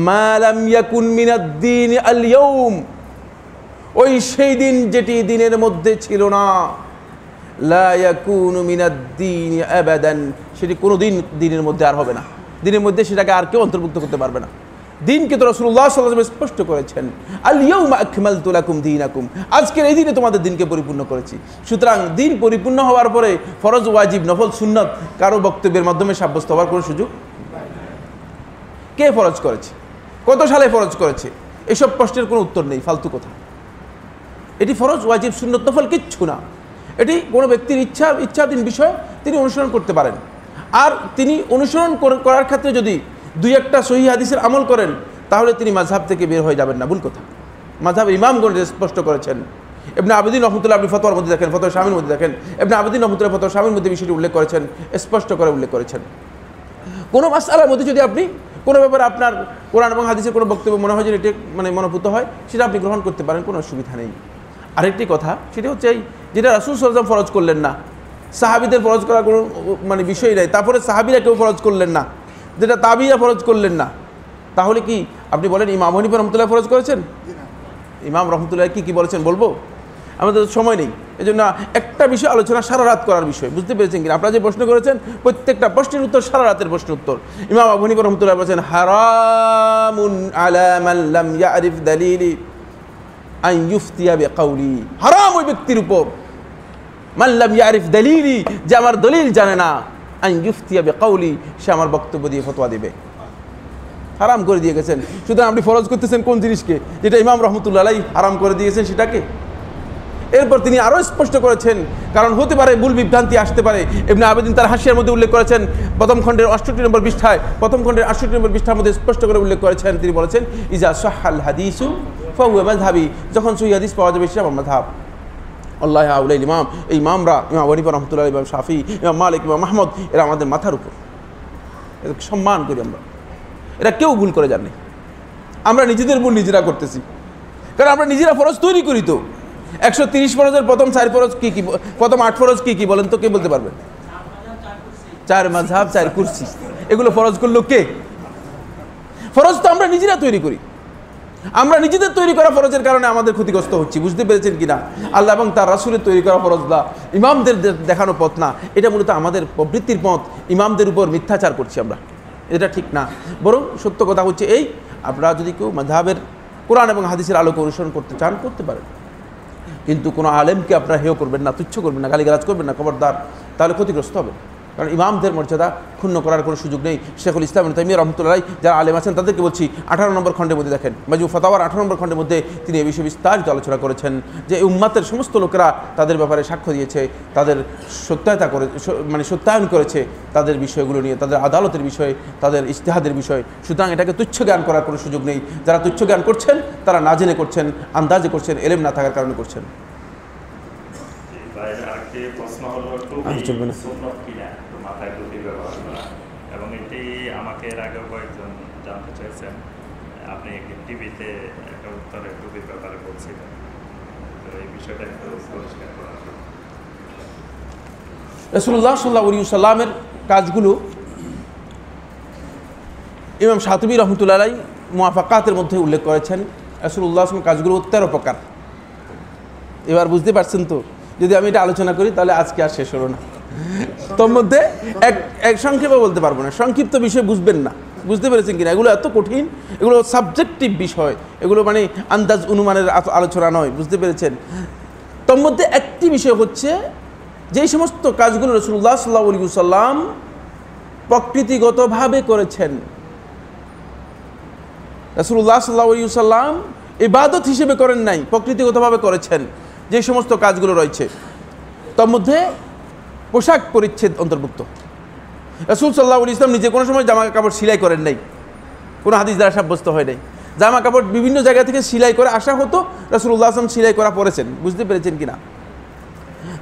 মা লাম ইয়াকুন মিনাদ-দীন আল ইয়াউম, ওই সেই দিন যেটি দিনের মধ্যে ছিল না, লা ইয়াকুনু মিনাদ-দীন আবাদান, সেটি কোনো দিন দিনের মধ্যে আর হবে না। দিনের মধ্যে সেটাকে আর কেউ অন্তর্ভুক্ত করতে পারবে না। দিনকে তো রাসূলুল্লাহ সাল্লাল্লাহু আলাইহি ওয়াসাল্লাম স্পষ্ট করেছেন, আল ইয়াউমা আকমালতু লাকুম দীনাকুম, আজকের এই দিনে তোমাদের দিনকে পরিপূর্ণ করেছি। সুতরাং দিন পরিপূর্ণ হওয়ার পরে ফরজ, ওয়াজিব, নফল, সুন্নাত কারো বক্তব্যের মাধ্যমে সাব্যস্ত হওয়ার কোনো সুযোগ। কে ফরজ করেছে, কত সালে ফরজ করেছে, এসব প্রশ্নের কোনো উত্তর নেই, ফালতু কথা। এটি ফরজ, ওয়াজিব, সুন্নাত, নফল কিচ্ছু না। এটি কোনো ব্যক্তির ইচ্ছাধীন বিষয়, তিনি অনুসরণ করতে পারেন। আর তিনি অনুসরণ করার ক্ষেত্রে যদি দুই একটা সহিহ হাদিসের আমল করেন তাহলে তিনি মাযহাব থেকে বের হয়ে যাবেন না, ভুল কথা। মাযহাবের ইমামগণ স্পষ্ট করেছেন। ইবনে আবিদিন রহমতুল্লাহ, আপনি ফতোয়ার মধ্যে দেখেন, ফতোয়া শামির মধ্যে দেখেন, ইবনে আবিদিন রহমতুল্লাহ ফতোয়া শামির মধ্যে বিষয়টি উল্লেখ করেছেন, স্পষ্ট করে উল্লেখ করেছেন। কোনো মাসআলার মধ্যে যদি আপনি কোনো ব্যাপারে আপনার কোরআন এবং হাদিসের কোনো বক্তব্য মনে হয় যে এটি মানে মনোভূত হয়, সেটা আপনি গ্রহণ করতে পারেন, কোনো অসুবিধা নেই। আরেকটি কথা, সেটা হচ্ছে এই যেটা রাসূল সাল্লাল্লাহু আলাইহি ওয়াসাল্লাম ফরজ করলেন না, সাহাবীদের ফরজ করার কোনো মানে বিষয় নাই, তারপরে সাহাবীরা কেউ ফরজ করলেন না, যেটা তাবিঈরা ফরজ করলেন না, তাহলে কি আপনি বলেন ইমাম হানিফা রহমতুল্লাহ ফরজ করেছেন? ইমাম রহমতুল্লাহ কি বলেছেন বলবো? আমাদের সময় নেই, এই জন্য একটা বিষয় আলোচনা সারা রাত করার বিষয়, বুঝতে পেরেছেন কিনা? আপনারা যে প্রশ্ন করেছেন প্রত্যেকটা প্রশ্নের উত্তর সারা রাতের প্রশ্নের উত্তর। ইমাম আবু হানিফা রহমতুল্লাহ বলেছেন, হারামুন আলা মান লাম ইয়ারিফ দালিলি আন ইফতিয়া বিকাউলি, হারাম ওই ব্যক্তির উপর, মান লাম ইয়ারিফ দালিলি, যে আমার দলিল জানে না, আন ইফতিয়া বিকাউলি, সে আমার বক্তব্য দিয়ে ফতোয়া দিবে। হারাম করে দিয়ে গেছেন। সুতরাং আপনি ফরজ করতেছেন কোন জিনিসকে? যেটা ইমাম রহমতুল্লাহ আলাইহি হারাম করে দিয়েছেন সেটাকে। এরপর তিনি আরও স্পষ্ট করেছেন, কারণ হতে পারে ভুল বিভ্রান্তি আসতে পারে। ইবনে আবেদিন তার হাসিয়ার মধ্যে উল্লেখ করেছেন, প্রথম খণ্ডের 68 নম্বর পৃষ্ঠায়, প্রথম খণ্ডের 68 নম্বর পৃষ্ঠার মধ্যে স্পষ্ট করে উল্লেখ করেছেন। তিনি বলেছেন, ইজা সাহাল হাদিসু ফাহুয়া মাযহাবি, যখন সহিহ হাদিস পাওয়া যাবে সেটা আমার মাযহাব। আল্লাহ আউলাইল ইমাম, এই ইমামরা, ইমাম আবু হানিফা রাহমাতুল্লাহ, ইমাম শাফি, ইমাম মালিক, ইমাম আহমদ, এরা আমাদের মাথার উপর, এদেরকে সম্মান করি আমরা। এরা কেউ ভুল করে যাননি, আমরা নিজেদের ভুল নিজেরা করতেছি, কারণ আমরা নিজেরা ফরজ তৈরি করি। তো 130 ফরজের প্রথম 4 ফরজ কি কি, প্রথম 8 ফরজ কি কি বলেন তো, কে বলতে পারবেন? 4 মাযহাব, 4 কুরসি, এগুলো ফরজ করলো কে? ফরজ তো আমরা নিজেরা তৈরি করি। আমরা নিজেদের তৈরি করা ফরজের কারণে আমাদের ক্ষতিগ্রস্ত হচ্ছি, বুঝতে পেরেছেন কিনা? আল্লাহ এবং তার রাসূলের তৈরি করা ফরজ না, ইমামদের দেখানো পথ না, এটা মূলত আমাদের প্রবৃত্তির পথ। ইমামদের উপর মিথ্যাচার করছি আমরা, এটা ঠিক না। বরং সত্য কথা হচ্ছে এই, আপনারা যদি কেউ মাযহাবের কোরআন এবং হাদিসের আলোকে অনুসরণ করতে চান করতে পারেন, কিন্তু কোনো আলেমকে আপনারা হেয় করবেন না, তুচ্ছ করবেন না, গালিগালাজ করবেন না, খবরদার, তাহলে ক্ষতিগ্রস্ত হবে। কারণ ইমামদের মর্যাদা ক্ষুণ্ণ করার কোনো সুযোগ নেই। শেখুল ইসলাম ইবনে তাইমিয়া রাহমাতুল্লাহ আলাইহি যারা আলেম আছেন তাদেরকে বলছি, 18 নম্বর খণ্ডের মধ্যে দেখেন, মাজমু ফাতাওয়ার 18 নম্বর খণ্ডের মধ্যে তিনি এই বিষয়ে বিস্তারিত আলোচনা করেছেন যে এই উম্মাতের সমস্ত লোকেরা তাদের ব্যাপারে সাক্ষ্য দিয়েছে, তাদের সত্যায়তা করে, মানে সত্যায়ন করেছে তাদের বিষয়গুলো নিয়ে, তাদের আদালতের বিষয়ে, তাদের ইজতিহাদের বিষয়ে। সুতরাং এটাকে তুচ্ছ জ্ঞান করার কোনো সুযোগ নেই। যারা তুচ্ছ জ্ঞান করছেন তারা না জেনে করছেন, আন্দাজে করছেন, এলেম না থাকার কারণে করছেন। প্রশ্ন হলো, চলবে না মাথায় টুপি ব্যবহার করা, এবং এটি আমাকে এর আগেও কয়েকজন জানতে চাইছেন। আপনি একটি টিভিতে একটা উত্তরে টুপির ব্যাপারে বলছিলেন, তো এই বিষয়টা একটু পরিষ্কার করা। রাসূলুল্লাহ সাল্লাল্লাহু আলাইহি ওয়াসাল্লামের কাজগুলো ইমাম শাতিবী রহমতুল্লাহ আলাইহি মুওয়াফাকাতের মধ্যে উল্লেখ করেছেন। রাসূলুল্লাহ সাল্লাল্লাহু কাজগুলো 13 প্রকার। এবার বুঝতে পারছেন তো, যদি আমি এটা আলোচনা করি তাহলে আজকে আর শেষ হলো না। তোর মধ্যে এক সংক্ষেপে বলতে পারবো না, সংক্ষিপ্ত বিষয় বুঝবেন না, বুঝতে পেরেছেন কিনা? এগুলো এত কঠিন, এগুলো সাবজেক্টিভ বিষয়, এগুলো মানে আন্দাজ অনুমানের আলোচনা নয়, বুঝতে পেরেছেন? তোর মধ্যে একটি বিষয় হচ্ছে, যেই সমস্ত কাজগুলো রাসূলুল্লাহ সাল্লাল্লাহু আলাইহি ওয়াসাল্লাম প্রকৃতিগতভাবে করেছেন, রাসূলুল্লাহ সাল্লাল্লাহু আলাইহি ওয়াসাল্লাম ইবাদত হিসেবে করেন নাই, প্রকৃতিগতভাবে করেছেন, যে সমস্ত কাজগুলো রয়েছে তার মধ্যে পোশাক পরিচ্ছেদ অন্তর্ভুক্ত। রাসূল সাল্লাল্লাহু আলাইহি ওয়াসাল্লাম নিজে কোনো সময় জামা কাপড় সেলাই করেন নাই, কোনো হাদিস দ্বারা সাব্যস্ত হয় নাই। জামা কাপড় বিভিন্ন জায়গা থেকে সেলাই করে আসা হতো, রাসূলুল্লাহ সাল্লাল্লাহু আলাইহি ওয়াসাল্লাম সেলাই করা পরেছেন, বুঝতে পেরেছেন কিনা?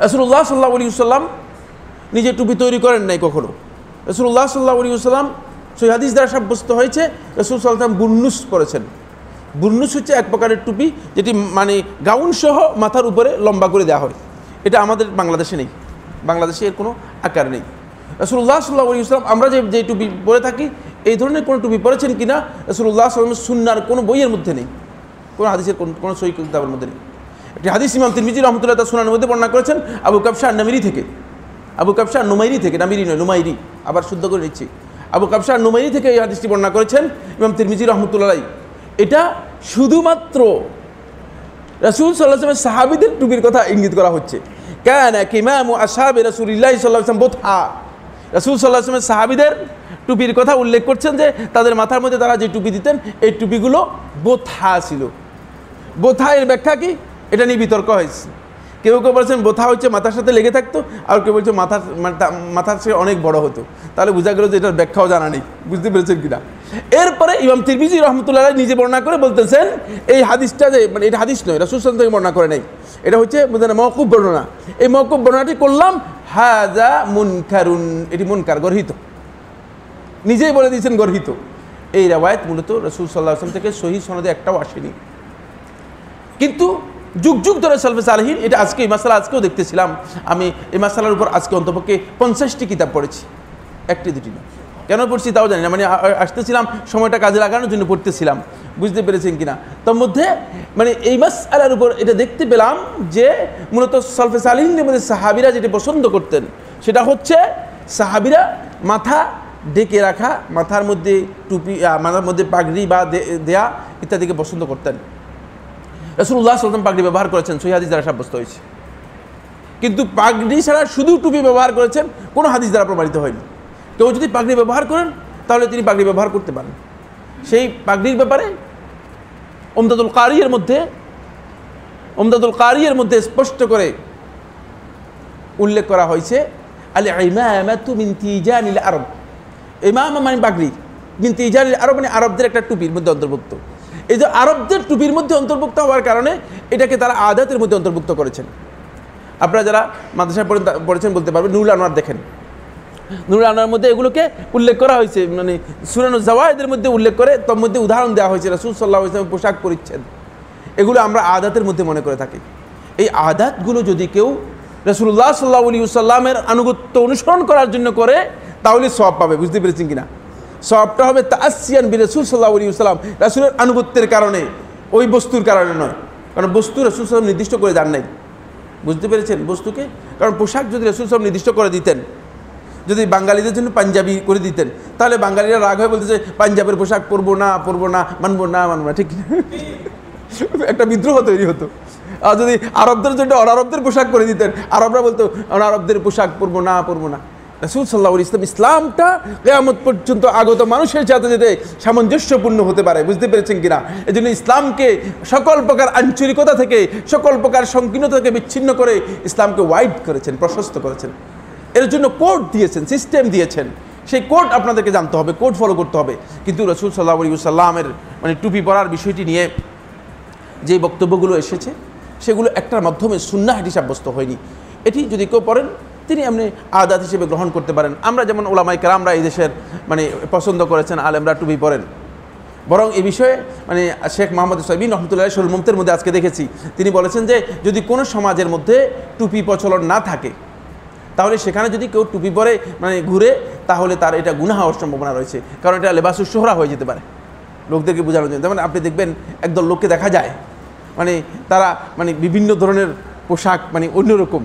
রাসূলুল্লাহ সাল্লাল্লাহু আলাইহি ওয়াসাল্লাম নিজে টুপি তৈরি করেন নাই কখনো। রাসূলুল্লাহ সাল্লাল্লাহু আলাইহি ওয়াসাল্লাম সেই হাদিস দ্বারা সাব্যস্ত হয়েছে, রাসূল সাল্লাল্লাহু আলাইহি ওয়াসাল্লাম বুর্নুস পরেছেন। বুর্নুস হচ্ছে এক প্রকারের টুপি, যেটি মানে গাউন সহ মাথার উপরে লম্বা করে দেওয়া হয়। এটা আমাদের বাংলাদেশে নেই, বাংলাদেশে এর কোনো আকার নেই। রাসূলুল্লাহ সাল্লাল্লাহু আলাইহি ওয়াসাল্লাম আমরা যে টুপি পরে থাকি, এই ধরনের কোনো টুপি পরেছেন কিনা রাসূলুল্লাহ সাল্লাল্লাহু আলাইহি ওয়াসাল্লামের সুন্নাহর কোনো বইয়ের মধ্যে নেই, কোনো হাদিসের কোনো সহিহ কিতাবের মধ্যে নেই। একটি হাদিস ইমাম তিরমিজি রাহমাতুল্লাহ তাআলা সুনানের মধ্যে বর্ণনা করেছেন আবু কাবশা আন-নামিরি থেকে, আবু কাবশা নুমাইরি থেকে, নামিরি নয় নুমাইরি, আবার শুদ্ধ করে নিচ্ছি, আবু কাবশা নুমাইরি থেকে এই হাদিসটি বর্ণনা করেছেন ইমাম তিরমিজি রাহমাতুল্লাহ আলাইহি। এটা শুধুমাত্র রাসূল সাল্লাল্লাহু আলাইহি ওয়াসাল্লামের সাহাবীদের টুপির কথা ইঙ্গিত করা হচ্ছে। কানা কিমামু আসহাবি রাসূলিল্লাহি সাল্লাল্লাহু আলাইহি ওয়াসাল্লাম বুতহা, রাসূল সাল্লাল্লাহু আলাইহি ওয়াসাল্লামের সাহাবীদের টুপির কথা উল্লেখ করছেন যে তাদের মাথার মধ্যে তারা যে টুপি দিতেন এই টুপিগুলো বোথা ছিল। বোথা এর ব্যাখ্যা কি, এটা নিয়ে বিতর্ক হয়েছে। কেউ কেউ বলছেন বোথা হচ্ছে মাথার সাথে লেগে থাকতো, আর কেউ বলছে মাথার সে অনেক বড় হতো। তাহলে বোঝা গেল যে এটার ব্যাখ্যাও জানা নেই, বুঝতে পেরেছেন কিনা? এরপরে ইমাম তিরমিজি রাহমাতুল্লাহ আলাইহি নিজে বর্ণনা করে বলতেছেন এই হাদিসটা যে মানে এটা হাদিস নয়, রাসূল সাল্লাল্লাহু আলাইহি ওয়াসাল্লাম থেকে বর্ণনা করে নাই, এটা হচ্ছে মওকুফ বর্ণনা। এই মওকুফ বর্ণনাটি করলাম হাযা মুনকারুন, এটি মুনকার, গর্হিত, নিজেই বলে দিয়েছেন গর্হিত। এই রাওয়ায়াত মূলত রাসূল সাল্লাল্লাহু আলাইহি ওয়াসাল্লাম থেকে সহিহ সনদে একটাও আসেনি। কিন্তু যুগ যুগ ধরে সালফে সালেহিন, এটা আজকে এই মাসালা আজকেও দেখতেছিলাম আমি, এই মাসালার উপর আজকে অন্তপক্ষে 50টি কিতাব পড়েছি, একটি দুটি না। কেন পড়ছি তাও জানি না, মানে আসতেছিলাম সময়টা কাজে লাগানোর জন্য পড়তেছিলাম, বুঝতে পেরেছেন কিনা? তার মধ্যে মানে এই মাসআলার উপর এটা দেখতে পেলাম যে মূলত সালফে সালেহিনদের মধ্যে সাহাবীরা যেটা পছন্দ করতেন সেটা হচ্ছে সাহাবীরা মাথা ঢেকে রাখা, মাথার মধ্যে টুপি, মাথার মধ্যে পাগড়ি বা দেয়া ইত্যাদিকে পছন্দ করতেন। রাসূলুল্লাহ সাল্লাল্লাহু আলাইহি ওয়াসাল্লাম পাগড়ি ব্যবহার করেছেন, সহিহ হাদিস দ্বারা সাব্যস্ত হয়েছে। কিন্তু পাগড়ি ছাড়া শুধু টুপি ব্যবহার করেছেন, কোনো হাদিস দ্বারা প্রমাণিত হয়নি। কেউ যদি পাগড়ি ব্যবহার করেন তাহলে তিনি পাগড়ি ব্যবহার করতে পারেন। সেই পাগড়ির ব্যাপারে উমদাতুল কারির মধ্যে উমদাতুল কারির মধ্যে স্পষ্ট করে উল্লেখ করা হয়েছে আল ইমামাতু মিন তিজানিল আরব, ইমামা মানে পাগড়ি, মিন তিজানিল আরব মানে আরবদের একটা টুপির মধ্যে অন্তর্ভুক্ত। এই যে আরবদের টুপির মধ্যে অন্তর্ভুক্ত হওয়ার কারণে এটাকে তারা আদাতের মধ্যে অন্তর্ভুক্ত করেছেন। আপনারা যারা মাদ্রাসায় পড়েছেন বলতে পারবেন, নুরুল আনোয়ার দেখেন, নুরুল আনোয়ার মধ্যে এগুলোকে উল্লেখ করা হয়েছে, মানে সুনানুজ জাওয়ায়েদের মধ্যে উল্লেখ করে তার মধ্যে উদাহরণ দেওয়া হয়েছে রাসূল সাল্লাল্লাহু আলাইহি ওয়াসাল্লামের পোশাক পরিচ্ছদ, এগুলো আমরা আদাতের মধ্যে মনে করে থাকি। এই আদাতগুলো যদি কেউ রাসূলুল্লাহ সাল্লাল্লাহু আলাইহি ওয়াসাল্লামের আনুগত্য অনুসরণ করার জন্য করে তাহলে সওয়াব পাবে। বুঝতে পেরেছেন কিনা? সওয়াবটা হবে তাআসসিয়ান বিরাসূল সাল্লাল্লাহু আলাইহি ওয়াসাল্লাম, রাসূলের আনুগত্যের কারণে, ওই বস্তুর কারণে নয়। কারণ বস্তু রাসূল সাল্লাল্লাহু আলাইহি ওয়াসাল্লাম নির্দিষ্ট করে দেন নাই। বুঝতে পেরেছেন বস্তুকে? কারণ পোশাক যদি রাসূল সাল্লাল্লাহু আলাইহি ওয়াসাল্লাম নির্দিষ্ট করে দিতেন, যদি বাঙালিদের জন্য পাঞ্জাবি করে দিতেন, তাহলে বাঙালিরা রাগ হয়ে বলতে যে পাঞ্জাবের পোশাক পরবো না, মানবো না, ঠিক একটা বিদ্রোহ তৈরি হতো। আর যদি আরবদের জন্য অনারবদের পোশাক করে দিতেন, আরবরা বলতো অনারবদের পোশাক পরবো না। রাসূল সাল্লাল্লাহু আলাইহি ওয়াসাল্লাম ইসলামটা কিয়ামত পর্যন্ত আগত মানুষের সাথে যাতে সামঞ্জস্যপূর্ণ হতে পারে। বুঝতে পেরেছেন কিনা? এই জন্য ইসলামকে সকল প্রকার আঞ্চলিকতা থেকে, সকল প্রকার সংকীর্ণতা থেকে বিচ্ছিন্ন করে ইসলামকে ওয়াইড করেছেন, প্রশস্ত করেছেন। এর জন্য কোড দিয়েছেন, সিস্টেম দিয়েছেন। সেই কোড আপনাদেরকে জানতে হবে, কোড ফলো করতে হবে। কিন্তু রাসূল সাল্লাল্লাহু আলাইহি ওয়াসাল্লামের মানে টুপি পরার বিষয়টি নিয়ে যে বক্তব্যগুলো এসেছে সেগুলো একটার মাধ্যমে সুন্নাহ হাদিস সাব্যস্ত হয়নি। এটি যদি কেউ পড়েন তিনি এমনি আদাত হিসেবে গ্রহণ করতে পারেন। আমরা যেমন ওলামায়ে কেরামরা এই দেশের মানে পছন্দ করেছেন আলেমরা টুপি পরেন, বরং এই বিষয়ে মানে শেখ মোহাম্মদ সাইবিন রহমতুল্লাহ শরীফুল মুমতের মধ্যে আজকে দেখেছি, তিনি বলেছেন যে যদি কোনো সমাজের মধ্যে টুপি প্রচলন না থাকে তাহলে সেখানে যদি কেউ টুপি পরে মানে ঘুরে তাহলে তার এটা গুনাহ হওয়ার সম্ভাবনা রয়েছে। কারণ এটা লেবাসুস শুহরা হয়ে যেতে পারে, লোকদেরকে বোঝানোর জন্য। যেমন আপনি দেখবেন একদল লোককে দেখা যায় মানে তারা মানে বিভিন্ন ধরনের পোশাক মানে অন্যরকম,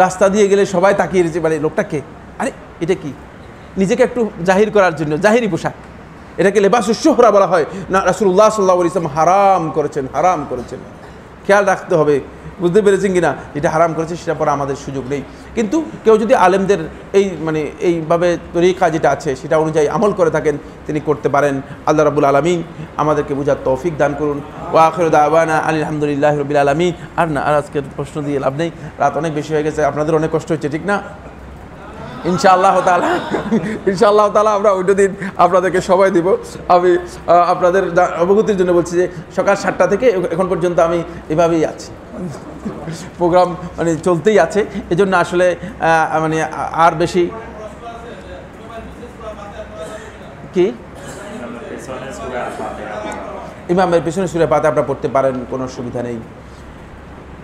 রাস্তা দিয়ে গেলে সবাই তাকিয়ে রয়েছে, মানে লোকটাকে আরে এটা কি, নিজেকে একটু জাহির করার জন্য জাহিরি পোশাক, এটাকে লেবাসুস শুহরা বলা হয় না। রাসূলুল্লাহ সাল্লাল্লাহু আলাইহি ওয়াসাল্লাম হারাম করেছেন। খেয়াল রাখতে হবে, বুঝতে পেরেছেন কিনা? যেটা হারাম করেছে সেটা পরে আমাদের সুযোগ নেই। কিন্তু কেউ যদি আলেমদের এই মানে এইভাবে তরিকা যেটা আছে সেটা অনুযায়ী আমল করে থাকেন তিনি করতে পারেন। আল্লাহ রাব্বুল আলামিন আমাদেরকে বুঝার তৌফিক দান করুন। ওয়া আখিরু দাওয়ানা আলহামদুলিল্লাহি রাব্বিল আলামিন। আর আজকের প্রশ্ন দিয়ে লাভ নেই, রাত অনেক বেশি হয়ে গেছে, আপনাদের অনেক কষ্ট হচ্ছে, ঠিক না? ইনশাআল্লাহ তাআলা আমরা ওইটা দিন আপনাদেরকে সময় দিব। আমি আপনাদের অবগতির জন্য বলছি যে সকাল 7টা থেকে এখন পর্যন্ত আমি এভাবেই আছি, প্রোগ্রাম মানে চলতেই আছে। এজন্য আসলে মানে আর বেশি কি ইমামের পিছনে সূরা ফাতিহা আপনারা পড়তে পারেন, কোনো অসুবিধা নেই।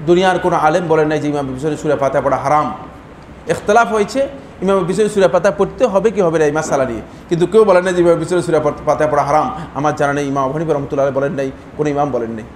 দুনিয়ার কোনো আলেম বলেন নাই যে ইমামের পিছনে সূরা ফাতিহা পড়া হারাম। ইখতিলাফ হয়েছে ইমামের পিছনে সূরা ফাতিহা পড়তে হবে কি হবে না এই মাসালা নিয়ে, কিন্তু কেউ বলেন নাই যে ইমামের পিছনে সূরা ফাতিহা পড়া হারাম। আমার জানা নেই, ইমাম আবু হানিফা রাহমাতুল্লাহ আলাইহি বলেন নাই, কোনো ইমাম বলেন নাই।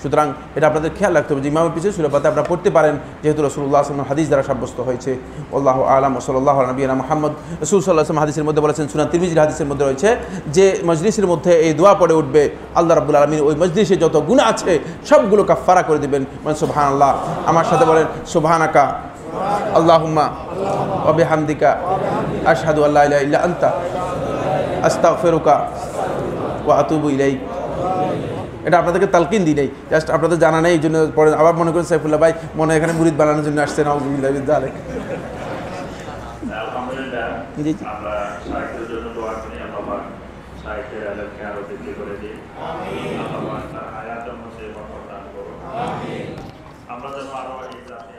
সুতরাং এটা আপনাদের খেয়াল রাখতে হবে যে ইমামের পিছনে সূরা ফাতিহা আপনারা পড়তে পারেন, যেহেতু রাসূলুল্লাহ সাল্লাল্লাহু আলাইহি ওয়াসাল্লাম হাদিস দ্বারা সাব্যস্ত হয়েছে। আল্লাহু আ'লাম ওয়া সাল্লাল্লাহু আলা নবিয়িনা মুহাম্মদ। রাসূল সাল্লাল্লাহু আলাইহি ওয়াসাল্লাম হাদিসের মধ্যে বলেছেন, সুনান তিরমিজির হাদিসের মধ্যে রয়েছে যে মজলিসের মধ্যে এই দোয়া পড়ে উঠবে, আল্লাহ রাব্বুল আলামিন ওই মজলিসে যত গুনাহ আছে সবগুলো কাফফারা করে দিবেন। মানে সুবহানাল্লাহ, আমার সাথে বলেন সুবহানাকা আল্লাহুম্মা ওয়া বিহামদিকা আশহাদু আল্লা ইলাহা ইল্লা আনতা আস্তাগফিরুকা ওয়া আতুবু ইলাইক। এটা আপনাদেরকে তালকিন দিই নেই, জাস্ট আপনাদের জানা নেই, এই জন্য পরে আবার মনে করেন সাইফুল্লাহ ভাই মনে এখানে মুরিদ বানানোর জন্য আসছেন। আলহামদুলিল্লাহ, আমরা শাইখের জন্য দোয়া করি, আল্লাহ শাইখের আলেমকে আরো বৃদ্ধি করে দিন। আল্লাহ তার হায়াতের মধ্যে বরকত দান করুন। আমরা যেন আরো এই জাতি